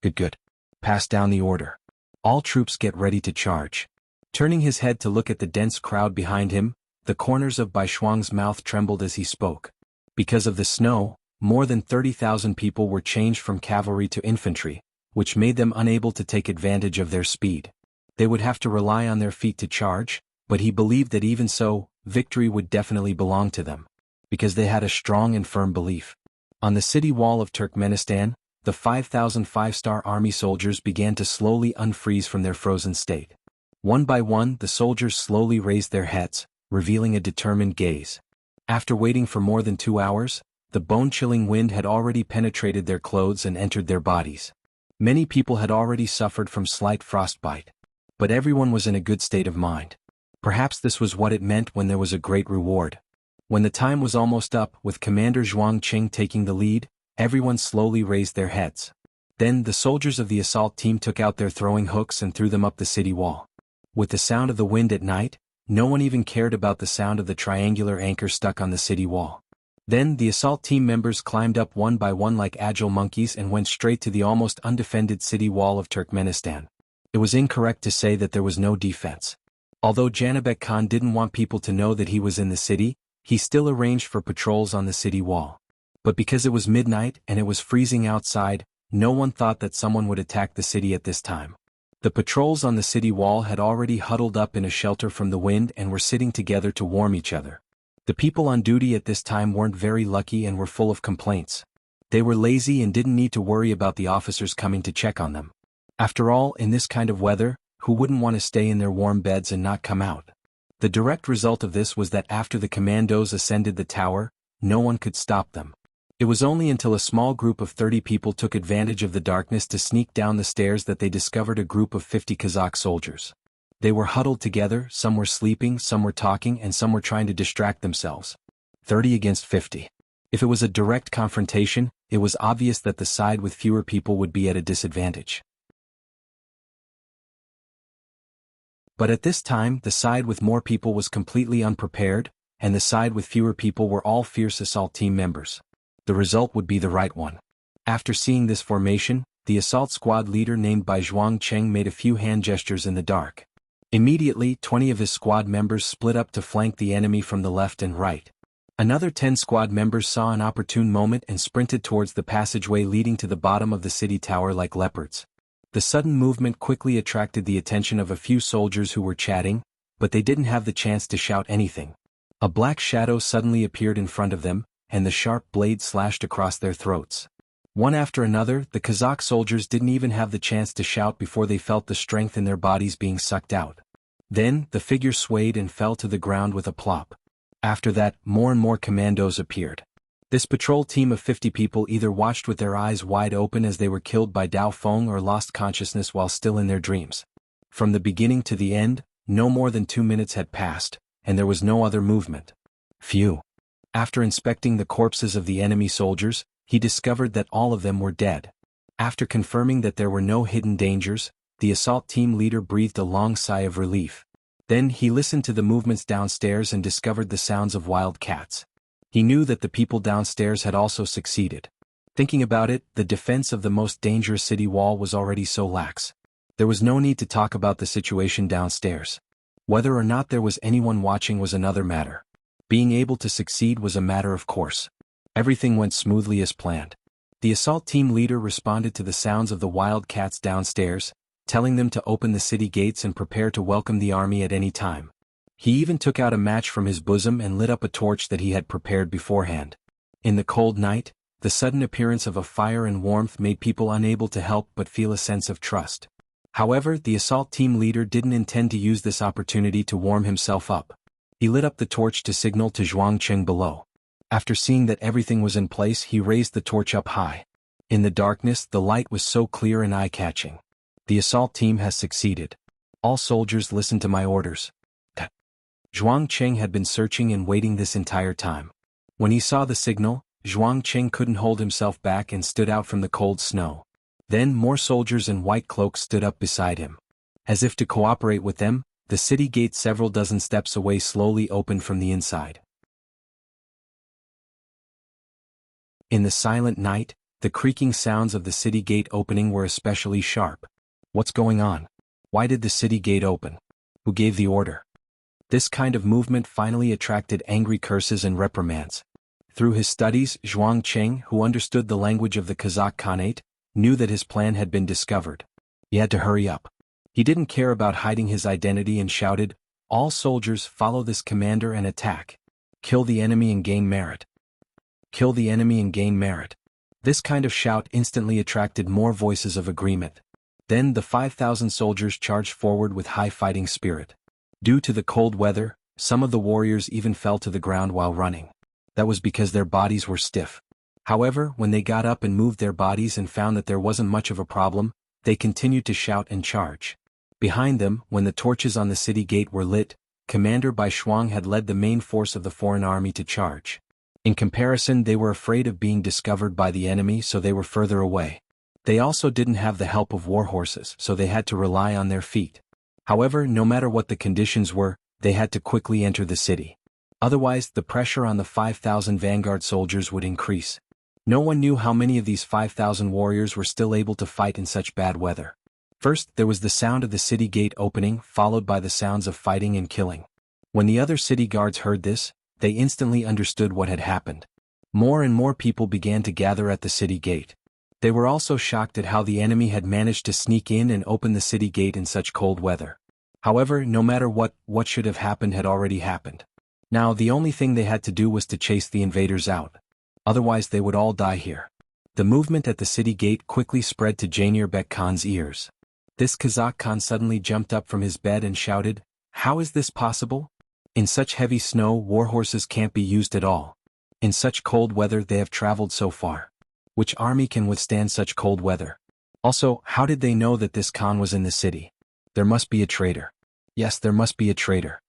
A: Good. Pass down the order. All troops get ready to charge. Turning his head to look at the dense crowd behind him, the corners of Bai Shuang's mouth trembled as he spoke. Because of the snow, more than 30,000 people were changed from cavalry to infantry, which made them unable to take advantage of their speed. They would have to rely on their feet to charge, but he believed that even so, victory would definitely belong to them, because they had a strong and firm belief. On the city wall of Turkmenistan, the 5,000 five-star army soldiers began to slowly unfreeze from their frozen state. One by one, the soldiers slowly raised their heads, revealing a determined gaze. After waiting for more than 2 hours, the bone-chilling wind had already penetrated their clothes and entered their bodies. Many people had already suffered from slight frostbite. But everyone was in a good state of mind. Perhaps this was what it meant when there was a great reward. When the time was almost up, with Commander Zhuang Qing taking the lead, everyone slowly raised their heads. Then the soldiers of the assault team took out their throwing hooks and threw them up the city wall. With the sound of the wind at night, no one even cared about the sound of the triangular anchor stuck on the city wall. Then the assault team members climbed up one by one like agile monkeys and went straight to the almost undefended city wall of Turkmenistan. It was incorrect to say that there was no defense. Although Janibek Khan didn't want people to know that he was in the city, he still arranged for patrols on the city wall. But because it was midnight and it was freezing outside, no one thought that someone would attack the city at this time. The patrols on the city wall had already huddled up in a shelter from the wind and were sitting together to warm each other. The people on duty at this time weren't very lucky and were full of complaints. They were lazy and didn't need to worry about the officers coming to check on them. After all, in this kind of weather, who wouldn't want to stay in their warm beds and not come out? The direct result of this was that after the commandos ascended the tower, no one could stop them. It was only until a small group of 30 people took advantage of the darkness to sneak down the stairs that they discovered a group of 50 Kazakh soldiers. They were huddled together, some were sleeping, some were talking, and some were trying to distract themselves. 30 against 50. If it was a direct confrontation, it was obvious that the side with fewer people would be at a disadvantage. But at this time, the side with more people was completely unprepared, and the side with fewer people were all fierce assault team members. The result would be the right one. After seeing this formation, the assault squad leader named Bai Zhuang Cheng made a few hand gestures in the dark. Immediately, 20 of his squad members split up to flank the enemy from the left and right. Another 10 squad members saw an opportune moment and sprinted towards the passageway leading to the bottom of the city tower like leopards. The sudden movement quickly attracted the attention of a few soldiers who were chatting, but they didn't have the chance to shout anything. A black shadow suddenly appeared in front of them, and the sharp blade slashed across their throats. One after another, the Kazakh soldiers didn't even have the chance to shout before they felt the strength in their bodies being sucked out. Then, the figure swayed and fell to the ground with a plop. After that, more and more commandos appeared. This patrol team of 50 people either watched with their eyes wide open as they were killed by Dao Feng or lost consciousness while still in their dreams. From the beginning to the end, no more than 2 minutes had passed, and there was no other movement. Phew. After inspecting the corpses of the enemy soldiers, he discovered that all of them were dead. After confirming that there were no hidden dangers, the assault team leader breathed a long sigh of relief. Then he listened to the movements downstairs and discovered the sounds of wild cats. He knew that the people downstairs had also succeeded. Thinking about it, the defense of the most dangerous city wall was already so lax. There was no need to talk about the situation downstairs. Whether or not there was anyone watching was another matter. Being able to succeed was a matter of course. Everything went smoothly as planned. The assault team leader responded to the sounds of the wild cats downstairs, telling them to open the city gates and prepare to welcome the army at any time. He even took out a match from his bosom and lit up a torch that he had prepared beforehand. In the cold night, the sudden appearance of a fire and warmth made people unable to help but feel a sense of trust. However, the assault team leader didn't intend to use this opportunity to warm himself up. He lit up the torch to signal to Zhuang Qing below. After seeing that everything was in place, he raised the torch up high. In the darkness, the light was so clear and eye-catching. The assault team has succeeded. All soldiers listen to my orders. Zhuang Qing had been searching and waiting this entire time. When he saw the signal, Zhuang Qing couldn't hold himself back and stood out from the cold snow. Then more soldiers in white cloaks stood up beside him. As if to cooperate with them, the city gate several dozen steps away slowly opened from the inside. In the silent night, The creaking sounds of the city gate opening were especially sharp. What's going on? Why did the city gate open? Who gave the order? This kind of movement finally attracted angry curses and reprimands. Through his studies, Zhuang Qing, who understood the language of the Kazakh Khanate, knew that his plan had been discovered. He had to hurry up. He didn't care about hiding his identity and shouted, "All soldiers, follow this commander and attack. Kill the enemy and gain merit. Kill the enemy and gain merit." This kind of shout instantly attracted more voices of agreement. Then the 5,000 soldiers charged forward with high fighting spirit. Due to the cold weather, some of the warriors even fell to the ground while running. That was because their bodies were stiff. However, when they got up and moved their bodies and found that there wasn't much of a problem, they continued to shout and charge. Behind them, when the torches on the city gate were lit, Commander Bai Shuang had led the main force of the foreign army to charge. In comparison, they were afraid of being discovered by the enemy, so they were further away. They also didn't have the help of war horses, so they had to rely on their feet. However, no matter what the conditions were, they had to quickly enter the city. Otherwise, the pressure on the 5,000 vanguard soldiers would increase. No one knew how many of these 5,000 warriors were still able to fight in such bad weather. First, there was the sound of the city gate opening, followed by the sounds of fighting and killing. When the other city guards heard this, they instantly understood what had happened. More and more people began to gather at the city gate. They were also shocked at how the enemy had managed to sneak in and open the city gate in such cold weather. However, no matter what should have happened had already happened. Now the only thing they had to do was to chase the invaders out. Otherwise they would all die here. The movement at the city gate quickly spread to Jainerbek Khan's ears. This Kazakh Khan suddenly jumped up from his bed and shouted, "How is this possible? In such heavy snow, war horses can't be used at all. In such cold weather they have traveled so far. Which army can withstand such cold weather? Also, how did they know that this Khan was in the city? There must be a traitor. Yes, there must be a traitor."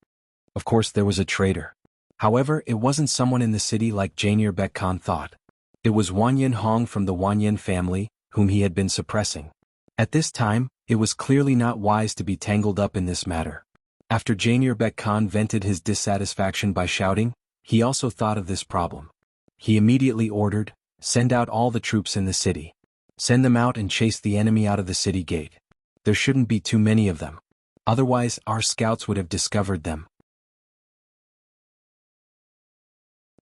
A: Of course there was a traitor. However, it wasn't someone in the city like Jainerbek Khan thought. It was Wanyan Hong from the Wanyan family, whom he had been suppressing. At this time, it was clearly not wise to be tangled up in this matter. After Jainerbek Khan vented his dissatisfaction by shouting, he also thought of this problem. He immediately ordered, "Send out all the troops in the city. Send them out and chase the enemy out of the city gate. There shouldn't be too many of them. Otherwise, our scouts would have discovered them.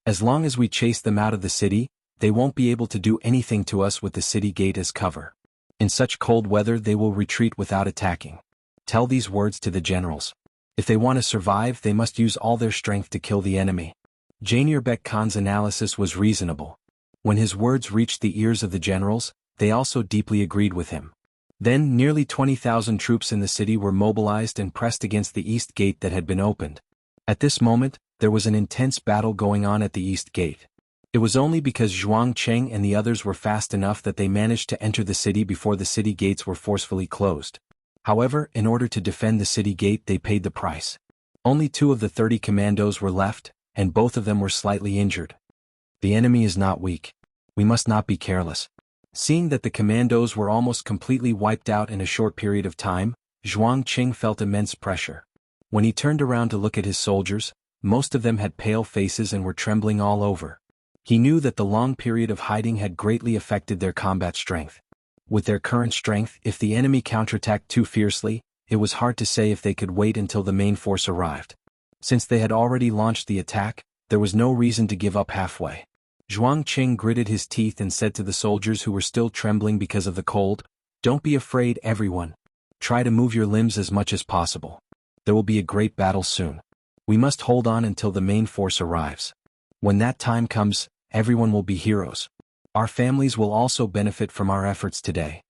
A: As long as we chase them out of the city, they won't be able to do anything to us with the city gate as cover. In such cold weather they will retreat without attacking. Tell these words to the generals. If they want to survive, they must use all their strength to kill the enemy." Jainerbek Khan's analysis was reasonable. When his words reached the ears of the generals, they also deeply agreed with him. Then nearly 20,000 troops in the city were mobilized and pressed against the east gate that had been opened. At this moment, there was an intense battle going on at the east gate. It was only because Zhuang Cheng and the others were fast enough that they managed to enter the city before the city gates were forcefully closed. However, in order to defend the city gate they paid the price. Only 2 of the 30 commandos were left, and both of them were slightly injured. The enemy is not weak. We must not be careless. Seeing that the commandos were almost completely wiped out in a short period of time, Zhuang Qing felt immense pressure. When he turned around to look at his soldiers, most of them had pale faces and were trembling all over. He knew that the long period of hiding had greatly affected their combat strength. With their current strength, if the enemy counterattacked too fiercely, it was hard to say if they could wait until the main force arrived. Since they had already launched the attack, there was no reason to give up halfway. Zhuang Qing gritted his teeth and said to the soldiers who were still trembling because of the cold, "Don't be afraid, everyone. Try to move your limbs as much as possible. There will be a great battle soon. We must hold on until the main force arrives. When that time comes, everyone will be heroes. Our families will also benefit from our efforts today."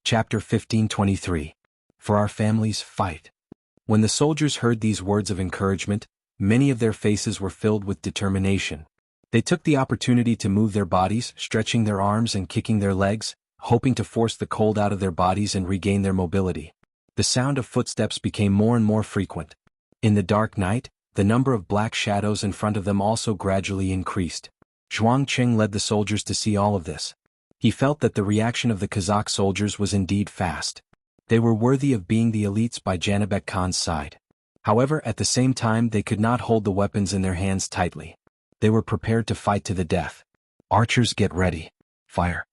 A: Chapter 15:23. For our families, fight. When the soldiers heard these words of encouragement, many of their faces were filled with determination. They took the opportunity to move their bodies, stretching their arms and kicking their legs, hoping to force the cold out of their bodies and regain their mobility. The sound of footsteps became more and more frequent. In the dark night, the number of black shadows in front of them also gradually increased. Zhuang Qing led the soldiers to see all of this. He felt that the reaction of the Kazakh soldiers was indeed fast. They were worthy of being the elites by Janibek Khan's side. However, at the same time they could not hold the weapons in their hands tightly. They were prepared to fight to the death. Archers, get ready. Fire.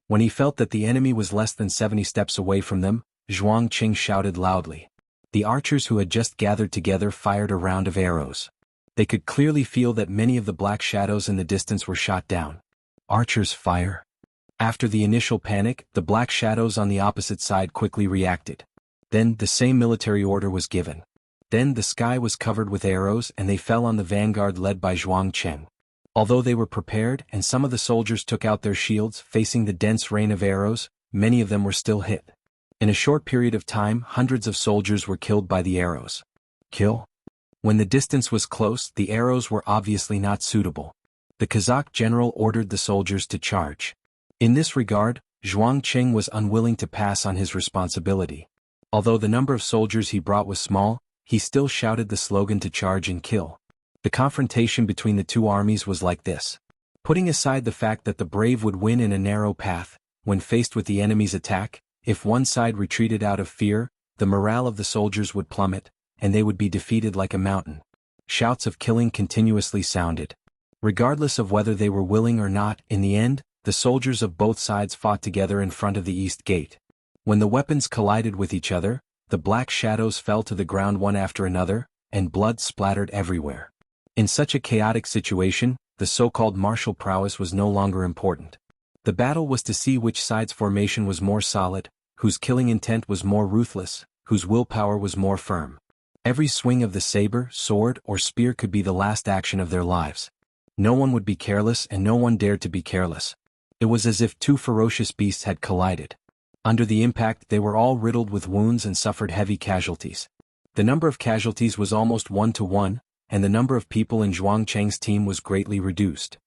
A: When he felt that the enemy was less than 70 steps away from them, Zhuang Qing shouted loudly. The archers who had just gathered together fired a round of arrows. They could clearly feel that many of the black shadows in the distance were shot down. Archers, fire. After the initial panic, the black shadows on the opposite side quickly reacted. Then the same military order was given. Then the sky was covered with arrows and they fell on the vanguard led by Zhuang Qing. Although they were prepared and some of the soldiers took out their shields facing the dense rain of arrows, many of them were still hit. In a short period of time, hundreds of soldiers were killed by the arrows. Kill? When the distance was close, the arrows were obviously not suitable. The Kazakh general ordered the soldiers to charge. In this regard, Zhuang Qing was unwilling to pass on his responsibility. Although the number of soldiers he brought was small, he still shouted the slogan to charge and kill. The confrontation between the two armies was like this. Putting aside the fact that the brave would win in a narrow path, when faced with the enemy's attack, if one side retreated out of fear, the morale of the soldiers would plummet, and they would be defeated like a mountain. Shouts of killing continuously sounded. Regardless of whether they were willing or not, in the end, the soldiers of both sides fought together in front of the east gate. When the weapons collided with each other, the black shadows fell to the ground one after another, and blood splattered everywhere. In such a chaotic situation, the so-called martial prowess was no longer important. The battle was to see which side's formation was more solid, whose killing intent was more ruthless, whose willpower was more firm. Every swing of the saber, sword, or spear could be the last action of their lives. No one would be careless and no one dared to be careless. It was as if two ferocious beasts had collided. Under the impact they were all riddled with wounds and suffered heavy casualties. The number of casualties was almost 1-to-1, and the number of people in Zhuang Qing's team was greatly reduced.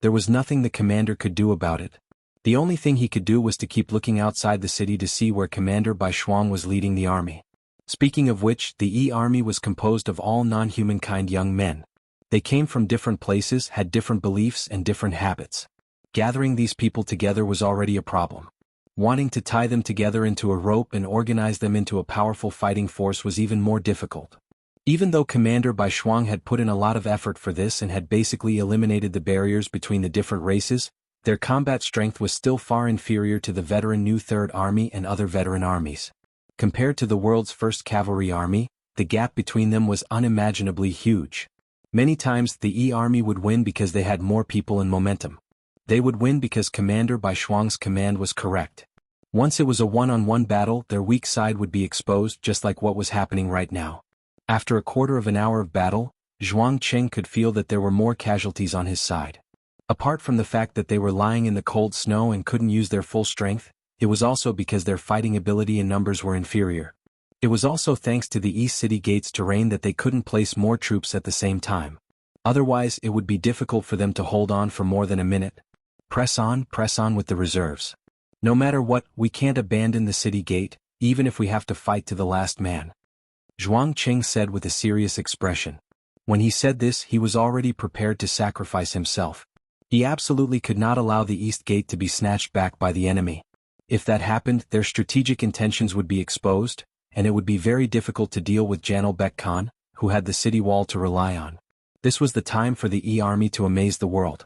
A: There was nothing the commander could do about it. The only thing he could do was to keep looking outside the city to see where Commander Bai Shuang was leading the army. Speaking of which, the Yi army was composed of all non-humankind young men. They came from different places, had different beliefs and different habits. Gathering these people together was already a problem. Wanting to tie them together into a rope and organize them into a powerful fighting force was even more difficult. Even though Commander Bai Shuang had put in a lot of effort for this and had basically eliminated the barriers between the different races, their combat strength was still far inferior to the veteran New Third Army and other veteran armies. Compared to the world's first cavalry army, the gap between them was unimaginably huge. Many times the Yi army would win because they had more people and momentum. They would win because Commander Bai Shuang's command was correct. Once it was a one-on-one battle, their weak side would be exposed just like what was happening right now. After a quarter of an hour of battle, Zhuang Qing could feel that there were more casualties on his side. Apart from the fact that they were lying in the cold snow and couldn't use their full strength, it was also because their fighting ability and numbers were inferior. It was also thanks to the East City Gate's terrain that they couldn't place more troops at the same time. Otherwise it would be difficult for them to hold on for more than a minute. Press on with the reserves. No matter what, we can't abandon the city gate, even if we have to fight to the last man. Zhuang Qing said with a serious expression. When he said this, he was already prepared to sacrifice himself. He absolutely could not allow the East Gate to be snatched back by the enemy. If that happened, their strategic intentions would be exposed, and it would be very difficult to deal with Janelbek Khan, who had the city wall to rely on. This was the time for the Yi army to amaze the world.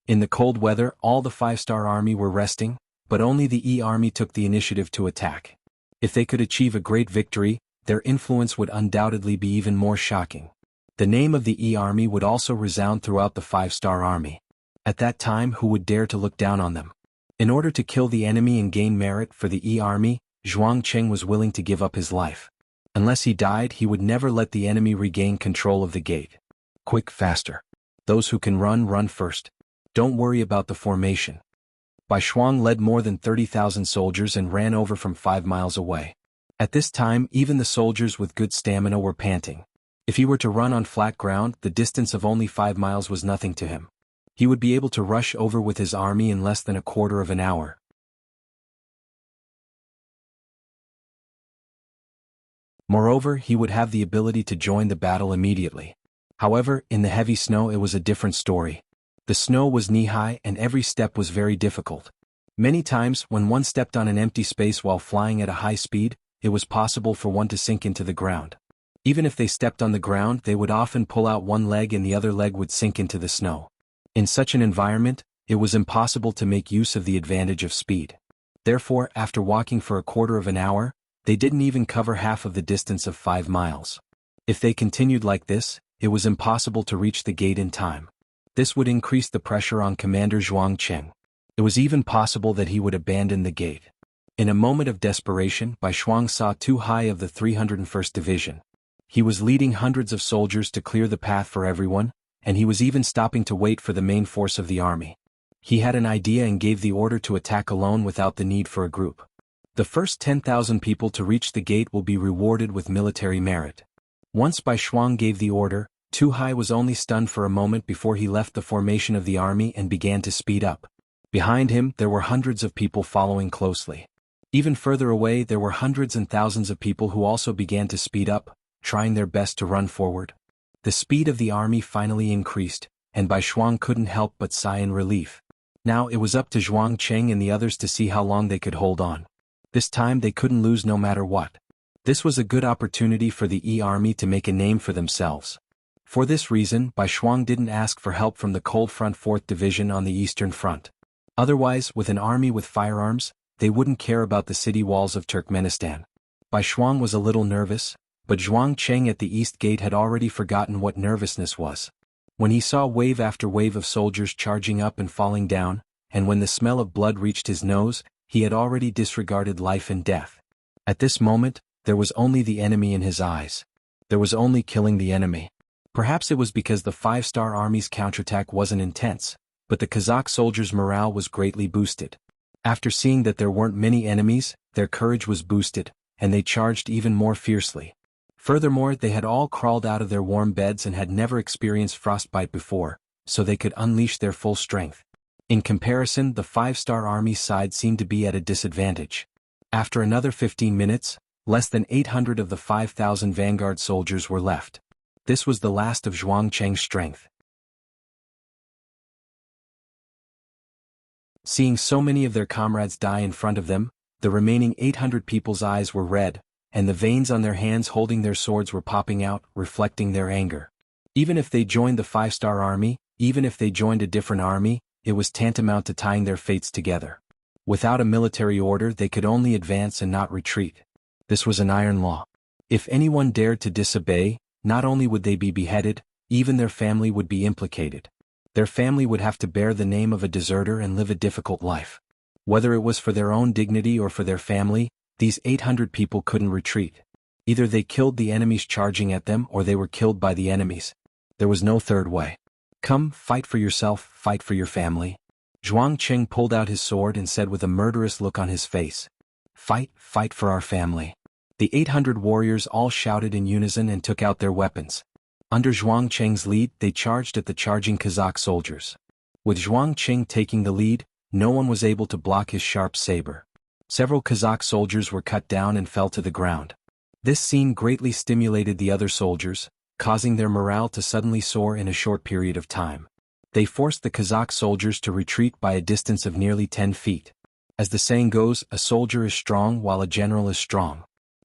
A: In the cold weather, all the five-star army were resting, but only the Yi army took the initiative to attack. If they could achieve a great victory, their influence would undoubtedly be even more shocking. The name of the Yi army would also resound throughout the five-star army. At that time, who would dare to look down on them? In order to kill the enemy and gain merit for the Yi army, Zhuang Qing was willing to give up his life. Unless he died, he would never let the enemy regain control of the gate. Quick, faster. Those who can run, run first. Don't worry about the formation. Bai Shuang led more than 30,000 soldiers and ran over from 5 miles away. At this time, even the soldiers with good stamina were panting. If he were to run on flat ground, the distance of only 5 miles was nothing to him. He would be able to rush over with his army in less than a quarter of an hour. Moreover, he would have the ability to join the battle immediately. However, in the heavy snow it was a different story. The snow was knee-high and every step was very difficult. Many times, when one stepped on an empty space while flying at a high speed, it was possible for one to sink into the ground. Even if they stepped on the ground, they would often pull out one leg and the other leg would sink into the snow. In such an environment, it was impossible to make use of the advantage of speed. Therefore, after walking for a quarter of an hour, they didn't even cover half of the distance of 5 miles. If they continued like this, it was impossible to reach the gate in time. This would increase the pressure on Commander Zhuang Cheng. It was even possible that he would abandon the gate. In a moment of desperation, Bai Shuang saw Tu Hai of the 301st Division. He was leading hundreds of soldiers to clear the path for everyone, and he was even stopping to wait for the main force of the army. He had an idea and gave the order to attack alone without the need for a group. The first 10,000 people to reach the gate will be rewarded with military merit. Once Bai Shuang gave the order, Tu Hai was only stunned for a moment before he left the formation of the army and began to speed up. Behind him, there were hundreds of people following closely. Even further away, there were hundreds and thousands of people who also began to speed up, trying their best to run forward. The speed of the army finally increased, and Bai Shuang couldn't help but sigh in relief. Now it was up to Zhuang Cheng and the others to see how long they could hold on. This time they couldn't lose no matter what. This was a good opportunity for the E army to make a name for themselves. For this reason, Bai Shuang didn't ask for help from the Cold Front 4th Division on the Eastern Front. Otherwise, with an army with firearms, they wouldn't care about the city walls of Turkmenistan. Bai Shuang was a little nervous, but Zhuang Cheng at the East Gate had already forgotten what nervousness was. When he saw wave after wave of soldiers charging up and falling down, and when the smell of blood reached his nose, he had already disregarded life and death. At this moment, there was only the enemy in his eyes. There was only killing the enemy. Perhaps it was because the 5-star army's counterattack wasn't intense, but the Kazakh soldiers' morale was greatly boosted. After seeing that there weren't many enemies, their courage was boosted, and they charged even more fiercely. Furthermore, they had all crawled out of their warm beds and had never experienced frostbite before, so they could unleash their full strength. In comparison, the 5-star army side seemed to be at a disadvantage. After another 15 minutes, less than 800 of the 5,000 vanguard soldiers were left. This was the last of Zhuang Cheng's strength. Seeing so many of their comrades die in front of them, the remaining 800 people's eyes were red, and the veins on their hands holding their swords were popping out, reflecting their anger. Even if they joined the 5-star army, even if they joined a different army, it was tantamount to tying their fates together. Without a military order, they could only advance and not retreat. This was an iron law. If anyone dared to disobey, not only would they be beheaded, even their family would be implicated. Their family would have to bear the name of a deserter and live a difficult life. Whether it was for their own dignity or for their family, these 800 people couldn't retreat. Either they killed the enemies charging at them or they were killed by the enemies. There was no third way. Come, fight for yourself, fight for your family. Zhuang Cheng pulled out his sword and said with a murderous look on his face, "Fight, fight for our family." The 800 warriors all shouted in unison and took out their weapons. Under Zhuang Cheng's lead, they charged at the charging Kazakh soldiers. With Zhuang Cheng taking the lead, no one was able to block his sharp saber. Several Kazakh soldiers were cut down and fell to the ground. This scene greatly stimulated the other soldiers, causing their morale to suddenly soar in a short period of time. They forced the Kazakh soldiers to retreat by a distance of nearly 10 feet. As the saying goes, a soldier is strong while a general is strong.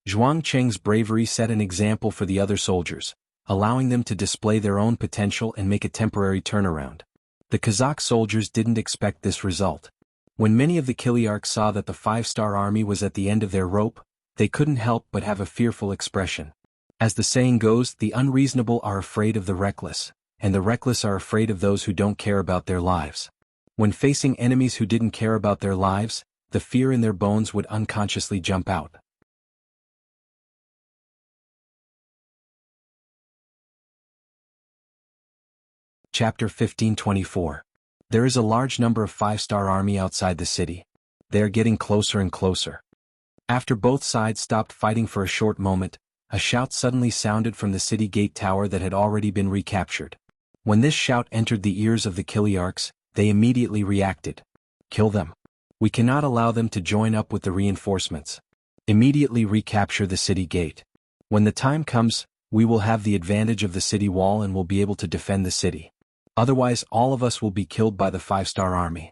A: Zhuang Cheng's bravery set an example for the other soldiers, allowing them to display their own potential and make a temporary turnaround. The Kazakh soldiers didn't expect this result. When many of the Kiliarchs saw that the 5-star army was at the end of their rope, they couldn't help but have a fearful expression. As the saying goes, the unreasonable are afraid of the reckless, and the reckless are afraid of those who don't care about their lives. When facing enemies who didn't care about their lives, the fear in their bones would unconsciously jump out. Chapter 1524. There is a large number of 5-star army outside the city. They are getting closer and closer. After both sides stopped fighting for a short moment, a shout suddenly sounded from the city gate tower that had already been recaptured. When this shout entered the ears of the Kiliarchs, they immediately reacted. Kill them. We cannot allow them to join up with the reinforcements. Immediately recapture the city gate. When the time comes, we will have the advantage of the city wall and will be able to defend the city. Otherwise, all of us will be killed by the 5-star army.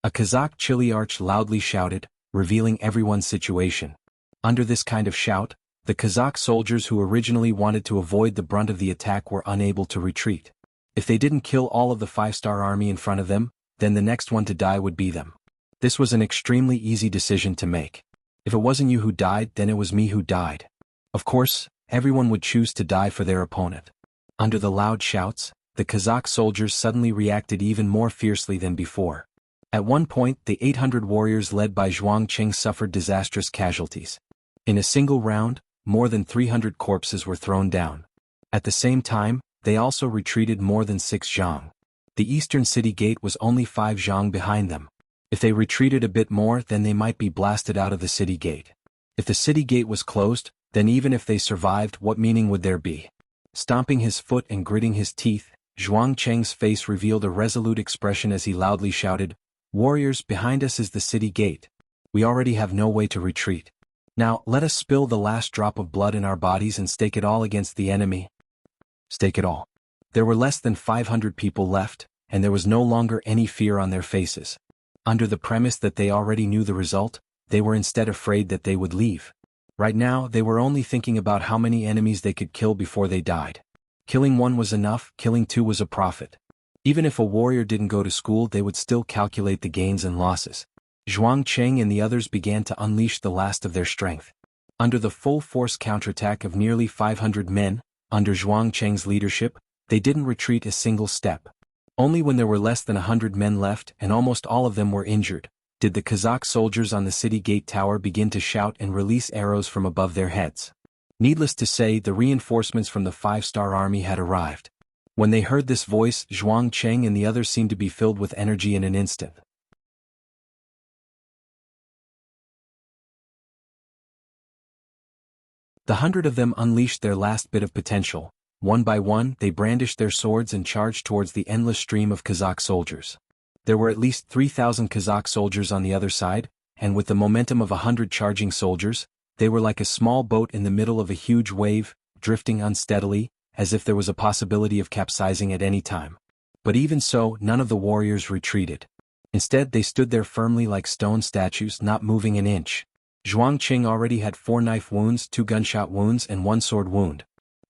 A: A Kazakh chiliarch loudly shouted, revealing everyone's situation. Under this kind of shout, the Kazakh soldiers who originally wanted to avoid the brunt of the attack were unable to retreat. If they didn't kill all of the 5-star army in front of them, then the next one to die would be them. This was an extremely easy decision to make. If it wasn't you who died, then it was me who died. Of course, everyone would choose to die for their opponent. Under the loud shouts, the Kazakh soldiers suddenly reacted even more fiercely than before. At one point, the 800 warriors led by Zhuang Qing suffered disastrous casualties. In a single round, more than 300 corpses were thrown down. At the same time, they also retreated more than 6 zhang. The eastern city gate was only 5 zhang behind them. If they retreated a bit more, then they might be blasted out of the city gate. If the city gate was closed, then even if they survived, what meaning would there be? Stomping his foot and gritting his teeth, Zhuang Cheng's face revealed a resolute expression as he loudly shouted, "Warriors, behind us is the city gate. We already have no way to retreat. Now, let us spill the last drop of blood in our bodies and stake it all against the enemy." Stake it all. There were less than 500 people left, and there was no longer any fear on their faces. Under the premise that they already knew the result, they were instead afraid that they would leave. Right now, they were only thinking about how many enemies they could kill before they died. Killing one was enough, killing 2 was a profit. Even if a warrior didn't go to school, they would still calculate the gains and losses. Zhuang Qing and the others began to unleash the last of their strength. Under the full-force counterattack of nearly 500 men, under Zhuang Qing's leadership, they didn't retreat a single step. Only when there were less than 100 men left and almost all of them were injured, did the Kazakh soldiers on the city gate tower begin to shout and release arrows from above their heads. Needless to say, the reinforcements from the 5-star army had arrived. When they heard this voice, Zhuang Qing and the others seemed to be filled with energy in an instant. The 100 of them unleashed their last bit of potential. One by one, they brandished their swords and charged towards the endless stream of Kazakh soldiers. There were at least 3,000 Kazakh soldiers on the other side, and with the momentum of 100 charging soldiers, they were like a small boat in the middle of a huge wave, drifting unsteadily, as if there was a possibility of capsizing at any time. But even so, none of the warriors retreated. Instead, they stood there firmly like stone statues, not moving an inch. Zhuang Qing already had 4 knife wounds, 2 gunshot wounds and 1 sword wound.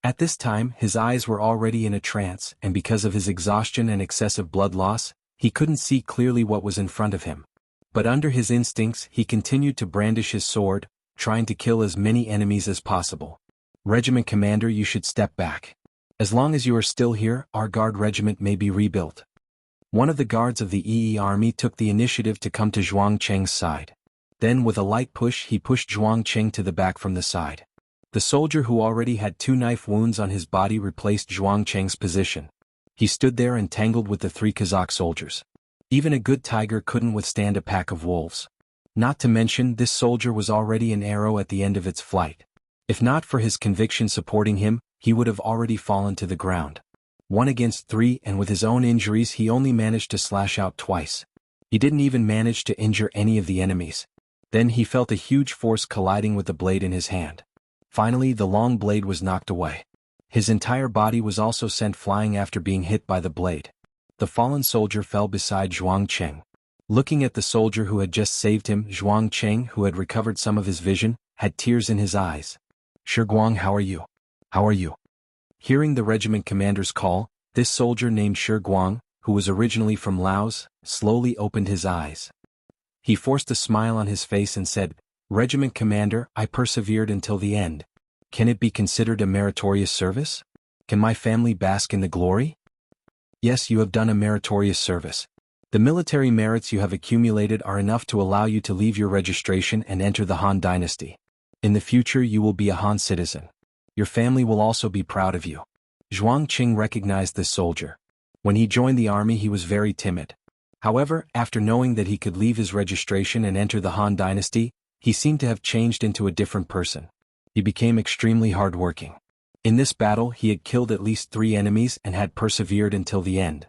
A: At this time, his eyes were already in a trance, and because of his exhaustion and excessive blood loss, he couldn't see clearly what was in front of him. But under his instincts, he continued to brandish his sword, trying to kill as many enemies as possible. "Regiment commander, you should step back. As long as you are still here, our guard regiment may be rebuilt." One of the guards of the EE army took the initiative to come to Zhuang Cheng's side. Then with a light push he pushed Zhuang Qing to the back from the side. The soldier who already had 2 knife wounds on his body replaced Zhuang Cheng's position. He stood there entangled with the 3 Kazakh soldiers. Even a good tiger couldn't withstand a pack of wolves. Not to mention, this soldier was already an arrow at the end of its flight. If not for his conviction supporting him, he would have already fallen to the ground. 1 against 3, and with his own injuries he only managed to slash out twice. He didn't even manage to injure any of the enemies. Then he felt a huge force colliding with the blade in his hand. Finally, the long blade was knocked away. His entire body was also sent flying after being hit by the blade. The fallen soldier fell beside Zhuang Qing. Looking at the soldier who had just saved him, Zhuang Qing, who had recovered some of his vision, had tears in his eyes. "Shiguang, how are you? How are you?" Hearing the regiment commander's call, this soldier named Shiguang, who was originally from Laos, slowly opened his eyes. He forced a smile on his face and said, "Regiment commander, I persevered until the end. Can it be considered a meritorious service? Can my family bask in the glory?" "Yes, you have done a meritorious service. The military merits you have accumulated are enough to allow you to leave your registration and enter the Han Dynasty. In the future you will be a Han citizen. Your family will also be proud of you." Zhuang Qing recognized this soldier. When he joined the army he was very timid. However, after knowing that he could leave his registration and enter the Han Dynasty, he seemed to have changed into a different person. He became extremely hardworking. In this battle he had killed at least 3 enemies and had persevered until the end.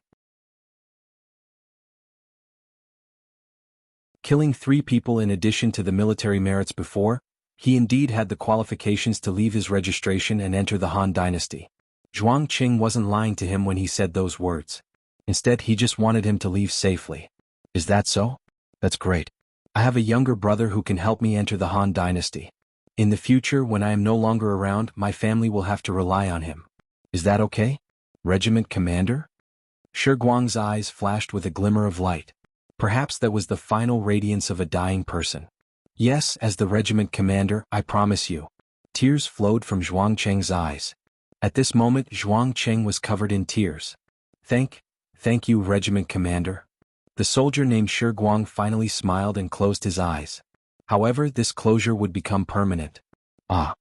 A: Killing 3 people in addition to the military merits before, he indeed had the qualifications to leave his registration and enter the Han Dynasty. Zhuang Qing wasn't lying to him when he said those words. Instead, he just wanted him to leave safely. Is that so? That's great. I have a younger brother who can help me enter the Han Dynasty. In the future, when I am no longer around, my family will have to rely on him. Is that okay? Regiment Commander? Shi Guang's eyes flashed with a glimmer of light. Perhaps that was the final radiance of a dying person. Yes, as the regiment commander, I promise you. Tears flowed from Zhuang Cheng's eyes. At this moment, Zhuang Cheng was covered in tears. Thank you, regiment commander. The soldier named Shi Guang finally smiled and closed his eyes. However, this closure would become permanent. Ah.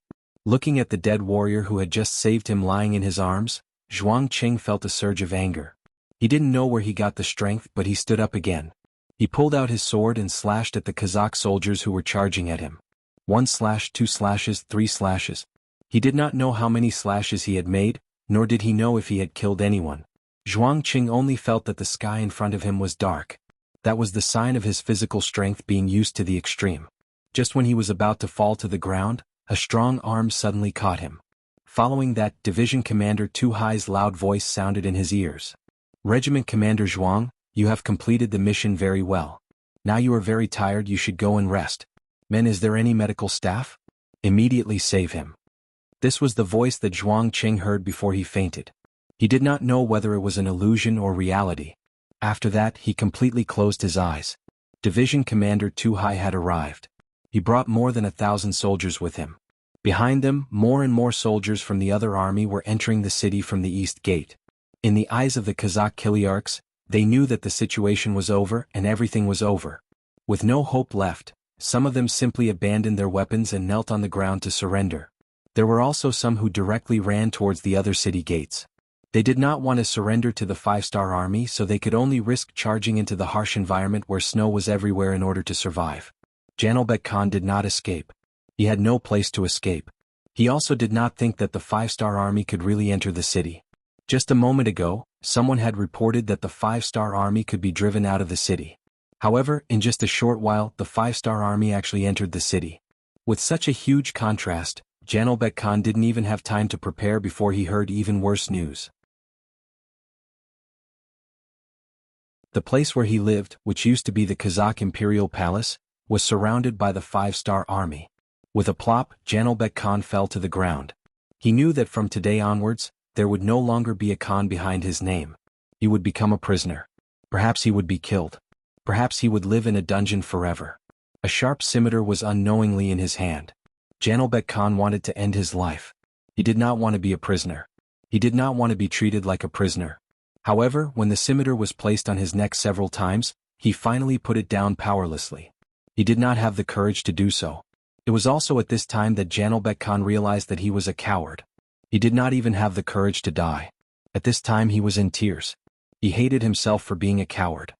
A: Looking at the dead warrior who had just saved him lying in his arms, Zhuang Cheng felt a surge of anger. He didn't know where he got the strength, but he stood up again. He pulled out his sword and slashed at the Kazakh soldiers who were charging at him. 1 slash, 2 slashes, 3 slashes. He did not know how many slashes he had made, nor did he know if he had killed anyone. Zhuang Cheng only felt that the sky in front of him was dark. That was the sign of his physical strength being used to the extreme. Just when he was about to fall to the ground, a strong arm suddenly caught him. Following that, Division Commander Tu Hai's loud voice sounded in his ears. Regiment Commander Zhuang, you have completed the mission very well. Now you are very tired, you should go and rest. Men, is there any medical staff? Immediately save him. This was the voice that Zhuang Cheng heard before he fainted. He did not know whether it was an illusion or reality. After that, he completely closed his eyes. Division Commander Tu Hai had arrived. He brought more than 1,000 soldiers with him. Behind them, more and more soldiers from the other army were entering the city from the east gate. In the eyes of the Kazakh Kilyarchs, they knew that the situation was over and everything was over. With no hope left, some of them simply abandoned their weapons and knelt on the ground to surrender. There were also some who directly ran towards the other city gates. They did not want to surrender to the 5-star army, so they could only risk charging into the harsh environment where snow was everywhere in order to survive. Janelbek Khan did not escape. He had no place to escape. He also did not think that the 5-star army could really enter the city. Just a moment ago, someone had reported that the 5-star army could be driven out of the city. However, in just a short while, the 5-star army actually entered the city. With such a huge contrast, Janelbek Khan didn't even have time to prepare before he heard even worse news. The place where he lived, which used to be the Kazakh Imperial Palace, was surrounded by the 5-star army. With a plop, Janelbek Khan fell to the ground. He knew that from today onwards, there would no longer be a Khan behind his name. He would become a prisoner. Perhaps he would be killed. Perhaps he would live in a dungeon forever. A sharp scimitar was unknowingly in his hand. Janelbek Khan wanted to end his life. He did not want to be a prisoner. He did not want to be treated like a prisoner. However, when the scimitar was placed on his neck several times, he finally put it down powerlessly. He did not have the courage to do so. It was also at this time that Janelbek Khan realized that he was a coward. He did not even have the courage to die. At this time he was in tears. He hated himself for being a coward.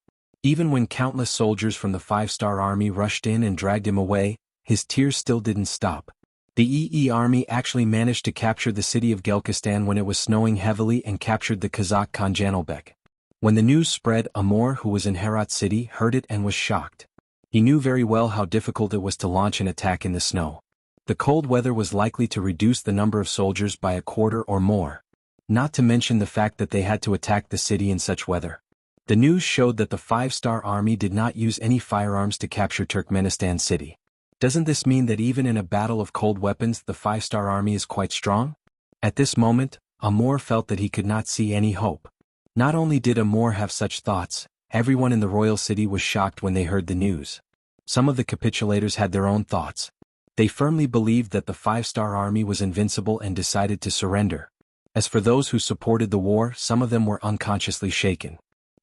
A: Even when countless soldiers from the 5-star army rushed in and dragged him away, his tears still didn't stop. The EE army actually managed to capture the city of Gelkistan when it was snowing heavily and captured the Kazakh Khan Janelbek. When the news spread, Amor, who was in Herat city, heard it and was shocked. He knew very well how difficult it was to launch an attack in the snow. The cold weather was likely to reduce the number of soldiers by a quarter or more. Not to mention the fact that they had to attack the city in such weather. The news showed that the 5-star army did not use any firearms to capture Turkmenistan city. Doesn't this mean that even in a battle of cold weapons the 5-star army is quite strong? At this moment, Amor felt that he could not see any hope. Not only did Amor have such thoughts, everyone in the royal city was shocked when they heard the news. Some of the capitulators had their own thoughts. They firmly believed that the 5-star army was invincible and decided to surrender. As for those who supported the war, some of them were unconsciously shaken.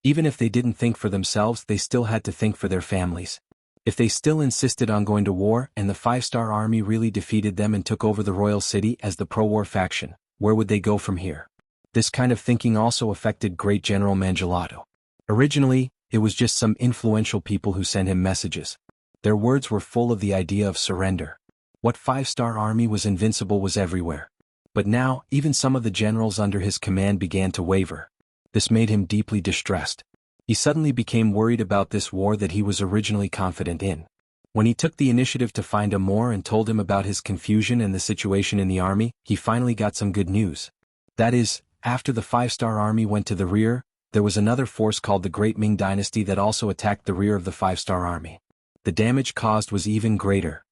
A: Even if they didn't think for themselves, they still had to think for their families. If they still insisted on going to war and the 5-star army really defeated them and took over the royal city as the pro-war faction, where would they go from here? This kind of thinking also affected Great General Mangilato. Originally, it was just some influential people who sent him messages. Their words were full of the idea of surrender. What 5-star army was invincible was everywhere. But now, even some of the generals under his command began to waver. This made him deeply distressed. He suddenly became worried about this war that he was originally confident in. When he took the initiative to find Amor and told him about his confusion and the situation in the army, he finally got some good news. That is, after the 5-star army went to the rear, there was another force called the Great Ming Dynasty that also attacked the rear of the five-star army. The damage caused was even greater.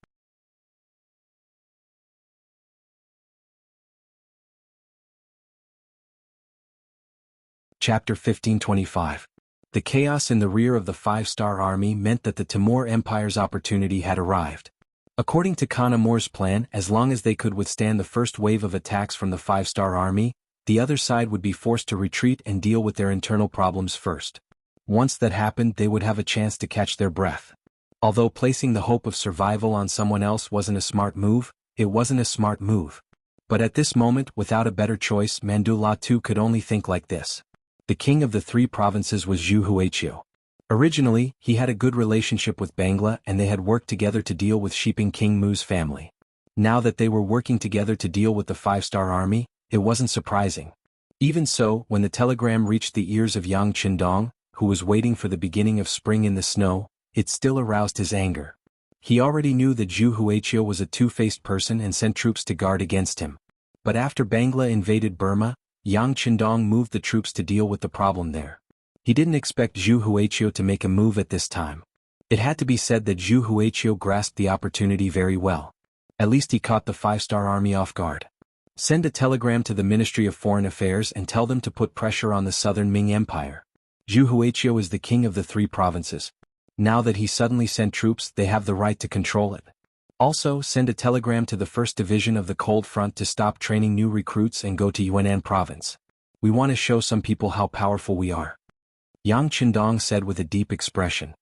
A: Chapter 1525. The chaos in the rear of the five-star army meant that the Timur Empire's opportunity had arrived. According to Khan Amur's plan, as long as they could withstand the first wave of attacks from the five-star army, the other side would be forced to retreat and deal with their internal problems first. Once that happened, they would have a chance to catch their breath. Although placing the hope of survival on someone else wasn't a smart move, it wasn't a smart move. But at this moment, without a better choice, Mandula too could only think like this. The king of the three provinces was Zhu Huaiqiu. Originally, he had a good relationship with Bangla and they had worked together to deal with Shiping King Mu's family. Now that they were working together to deal with the five-star army, it wasn't surprising. Even so, when the telegram reached the ears of Yang Qindong, who was waiting for the beginning of spring in the snow, it still aroused his anger. He already knew that Zhu Huaiqiu was a two-faced person and sent troops to guard against him. But after Bangla invaded Burma, Yang Qindong moved the troops to deal with the problem there. He didn't expect Zhu Huaiqiu to make a move at this time. It had to be said that Zhu Huaiqiu grasped the opportunity very well. At least he caught the five-star army off guard. Send a telegram to the Ministry of Foreign Affairs and tell them to put pressure on the southern Ming Empire. Zhu Huaiqiu is the king of the three provinces. Now that he suddenly sent troops, they have the right to control it. Also, send a telegram to the 1st Division of the Cold Front to stop training new recruits and go to Yunnan Province. We want to show some people how powerful we are. Yang Qindong said with a deep expression.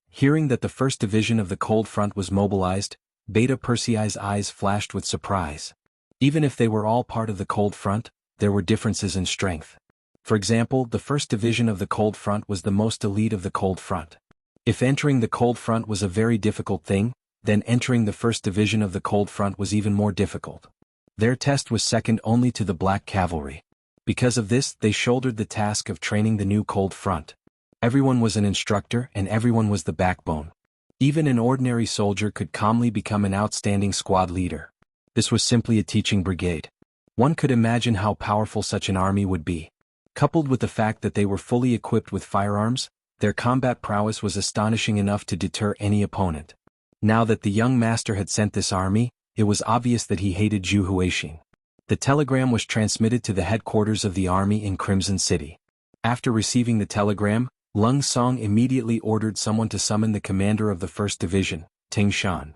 A: Hearing that the 1st Division of the Cold Front was mobilized, Beta Persei's eyes flashed with surprise. Even if they were all part of the Cold Front, there were differences in strength. For example, the 1st Division of the Cold Front was the most elite of the Cold Front. If entering the Cold Front was a very difficult thing, then entering the 1st Division of the Cold Front was even more difficult. Their test was second only to the Black Cavalry. Because of this, they shouldered the task of training the new Cold Front. Everyone was an instructor and everyone was the backbone. Even an ordinary soldier could calmly become an outstanding squad leader. This was simply a teaching brigade. One could imagine how powerful such an army would be. Coupled with the fact that they were fully equipped with firearms, their combat prowess was astonishing enough to deter any opponent. Now that the young master had sent this army, it was obvious that he hated Zhu Huaiqiu. The telegram was transmitted to the headquarters of the army in Crimson City. After receiving the telegram, Lung Song immediately ordered someone to summon the commander of the 1st Division, Ting Shan.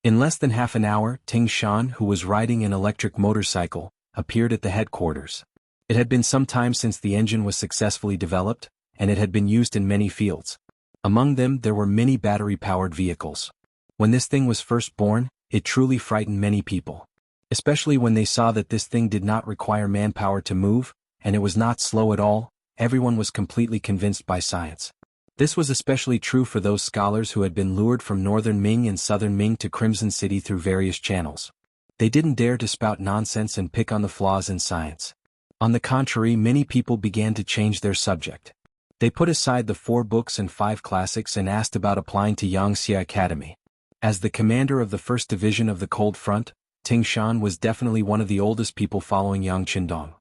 A: In less than half an hour, Ting Shan, who was riding an electric motorcycle, appeared at the headquarters. It had been some time since the engine was successfully developed, and it had been used in many fields. Among them there were many battery-powered vehicles. When this thing was first born, it truly frightened many people. Especially when they saw that this thing did not require manpower to move, and it was not slow at all, everyone was completely convinced by science. This was especially true for those scholars who had been lured from northern Ming and southern Ming to Crimson City through various channels. They didn't dare to spout nonsense and pick on the flaws in science. On the contrary, many people began to change their subject. They put aside the 4 books and 5 classics and asked about applying to Yangtze Academy. As the commander of the 1st Division of the Cold Front, Ting Shan was definitely one of the oldest people following Yang Qindong.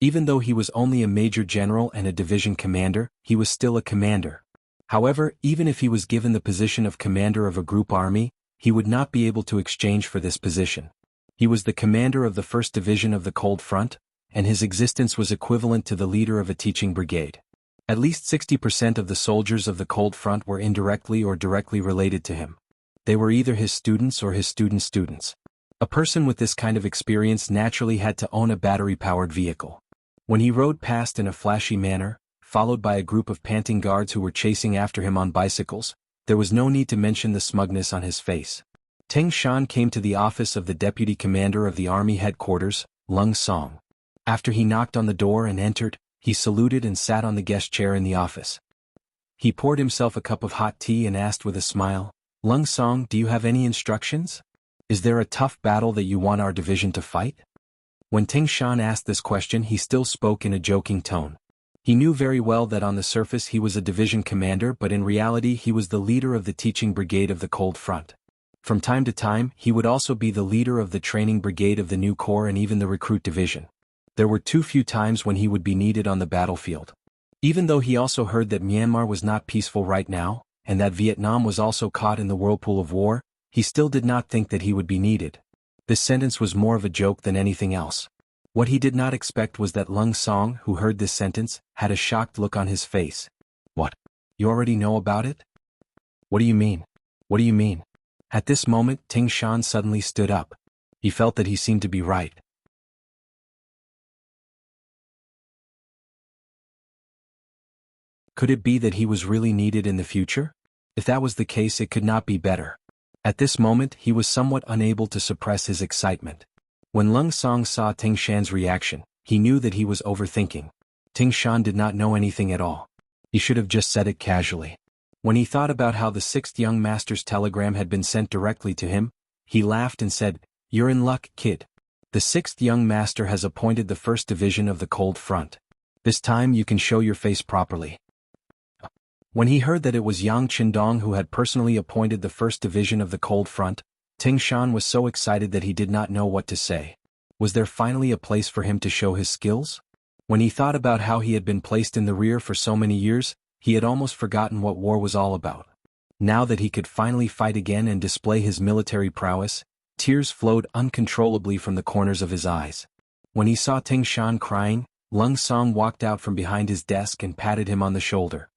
A: Even though he was only a major general and a division commander, he was still a commander. However, even if he was given the position of commander of a group army, he would not be able to exchange for this position. He was the commander of the 1st Division of the Cold Front, and his existence was equivalent to the leader of a teaching brigade. At least 60% of the soldiers of the Cold Front were indirectly or directly related to him. They were either his students or his students' students. A person with this kind of experience naturally had to own a battery-powered vehicle. When he rode past in a flashy manner, followed by a group of panting guards who were chasing after him on bicycles, there was no need to mention the smugness on his face. Ting Shan came to the office of the deputy commander of the army headquarters, Lung Song. After he knocked on the door and entered, he saluted and sat on the guest chair in the office. He poured himself a cup of hot tea and asked with a smile, "Lung Song, do you have any instructions? Is there a tough battle that you want our division to fight?" When Ting Shan asked this question, he still spoke in a joking tone. He knew very well that on the surface he was a division commander, but in reality he was the leader of the teaching brigade of the Cold Front. From time to time, he would also be the leader of the training brigade of the new corps and even the recruit division. There were too few times when he would be needed on the battlefield. Even though he also heard that Myanmar was not peaceful right now, and that Vietnam was also caught in the whirlpool of war, he still did not think that he would be needed. This sentence was more of a joke than anything else. What he did not expect was that Lung Song, who heard this sentence, had a shocked look on his face. What? You already know about it? What do you mean? What do you mean? At this moment, Ting Shan suddenly stood up. He felt that he seemed to be right. Could it be that he was really needed in the future? If that was the case, it could not be better. At this moment, he was somewhat unable to suppress his excitement. When Lung Song saw Ting Shan's reaction, he knew that he was overthinking. Ting Shan did not know anything at all. He should have just said it casually. When he thought about how the sixth young master's telegram had been sent directly to him, he laughed and said, "You're in luck, kid. The sixth young master has appointed the first division of the Cold Front. This time you can show your face properly." When he heard that it was Yang Qindong who had personally appointed the first division of the Cold Front, Ting Shan was so excited that he did not know what to say. Was there finally a place for him to show his skills? When he thought about how he had been placed in the rear for so many years, he had almost forgotten what war was all about. Now that he could finally fight again and display his military prowess, tears flowed uncontrollably from the corners of his eyes. When he saw Ting Shan crying, Lung Song walked out from behind his desk and patted him on the shoulder.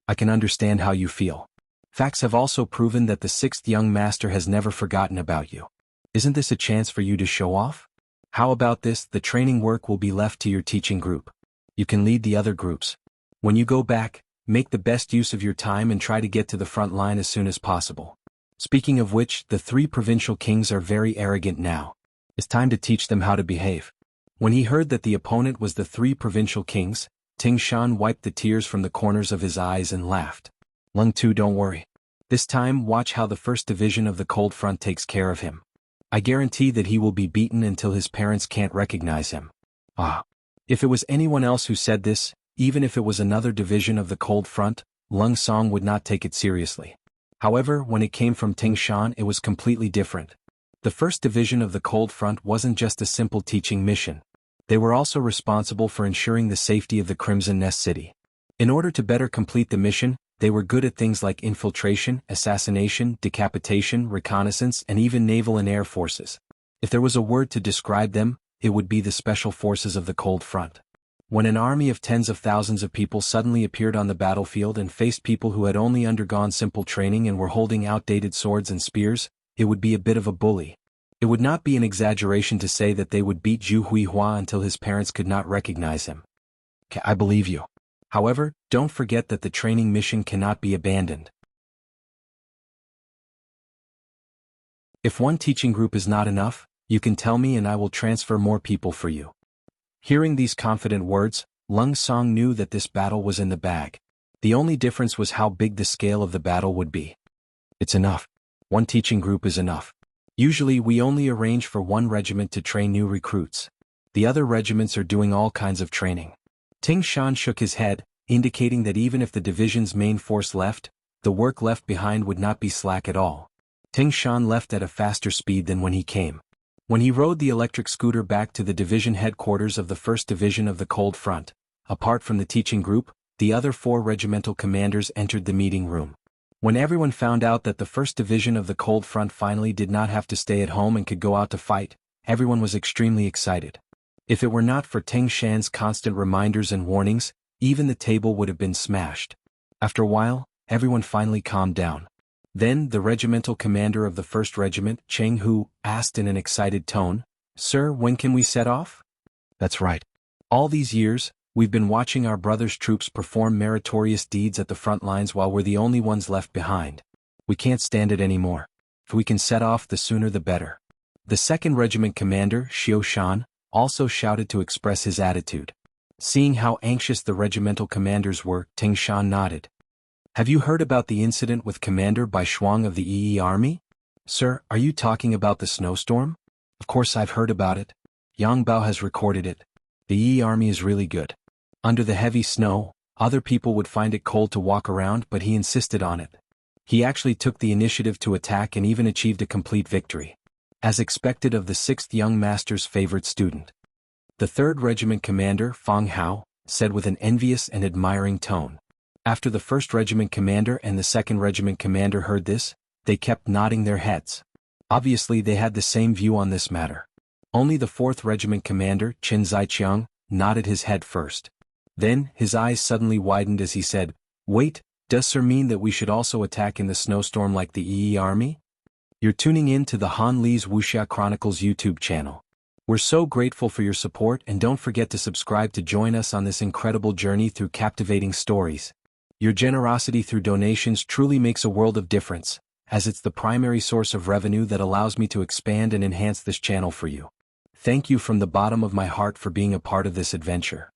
A: "I can understand how you feel. Facts have also proven that the sixth young master has never forgotten about you. Isn't this a chance for you to show off? How about this? The training work will be left to your teaching group. You can lead the other groups. When you go back, make the best use of your time and try to get to the front line as soon as possible. Speaking of which, the three provincial kings are very arrogant now. It's time to teach them how to behave." When he heard that the opponent was the three provincial kings, Ting Shan wiped the tears from the corners of his eyes and laughed. "Lung Tu, don't worry. This time watch how the first division of the Cold Front takes care of him. I guarantee that he will be beaten until his parents can't recognize him." Ah. If it was anyone else who said this, even if it was another division of the Cold Front, Lung Song would not take it seriously. However, when it came from Ting Shan, it was completely different. The first division of the Cold Front wasn't just a simple teaching mission. They were also responsible for ensuring the safety of the Crimson Nest City. In order to better complete the mission, they were good at things like infiltration, assassination, decapitation, reconnaissance, and even naval and air forces. If there was a word to describe them, it would be the special forces of the Cold Front. When an army of tens of thousands of people suddenly appeared on the battlefield and faced people who had only undergone simple training and were holding outdated swords and spears, it would be a bit of a bully. It would not be an exaggeration to say that they would beat Zhu Huihua until his parents could not recognize him. I believe you. However, don't forget that the training mission cannot be abandoned. If one teaching group is not enough, you can tell me and I will transfer more people for you. Hearing these confident words, Lung Song knew that this battle was in the bag. The only difference was how big the scale of the battle would be. It's enough. One teaching group is enough. Usually we only arrange for one regiment to train new recruits. The other regiments are doing all kinds of training. Ting Shan shook his head, indicating that even if the division's main force left, the work left behind would not be slack at all. Ting Shan left at a faster speed than when he came. When he rode the electric scooter back to the division headquarters of the 1st Division of the Cold Front, apart from the teaching group, the other 4 regimental commanders entered the meeting room. When everyone found out that the 1st Division of the Cold Front finally did not have to stay at home and could go out to fight, everyone was extremely excited. If it were not for Ting Shan's constant reminders and warnings, even the table would have been smashed. After a while, everyone finally calmed down. Then the regimental commander of the 1st Regiment, Cheng Hu, asked in an excited tone, "Sir, when can we set off?" "That's right. All these years, we've been watching our brothers' troops perform meritorious deeds at the front lines while we're the only ones left behind. We can't stand it anymore. If we can set off, the sooner the better." The 2nd Regiment commander, Xiao Shan, also shouted to express his attitude. Seeing how anxious the regimental commanders were, Ting Shan nodded. "Have you heard about the incident with Commander Bai Shuang of the EE Army?" "Sir, are you talking about the snowstorm?" "Of course I've heard about it. Yang Bao has recorded it. The EE Army is really good. Under the heavy snow, other people would find it cold to walk around, but he insisted on it. He actually took the initiative to attack and even achieved a complete victory. As expected of the 6th young master's favorite student." The 3rd Regiment Commander, Fang Hao, said with an envious and admiring tone. After the 1st Regiment Commander and the 2nd Regiment Commander heard this, they kept nodding their heads. Obviously they had the same view on this matter. Only the 4th Regiment Commander, Qin Zaiqiang, nodded his head first. Then, his eyes suddenly widened as he said, "Wait, does Sir mean that we should also attack in the snowstorm like the Yi army?" You're tuning in to the Han Li's Wuxia Chronicles YouTube channel. We're so grateful for your support, and don't forget to subscribe to join us on this incredible journey through captivating stories. Your generosity through donations truly makes a world of difference, as it's the primary source of revenue that allows me to expand and enhance this channel for you. Thank you from the bottom of my heart for being a part of this adventure.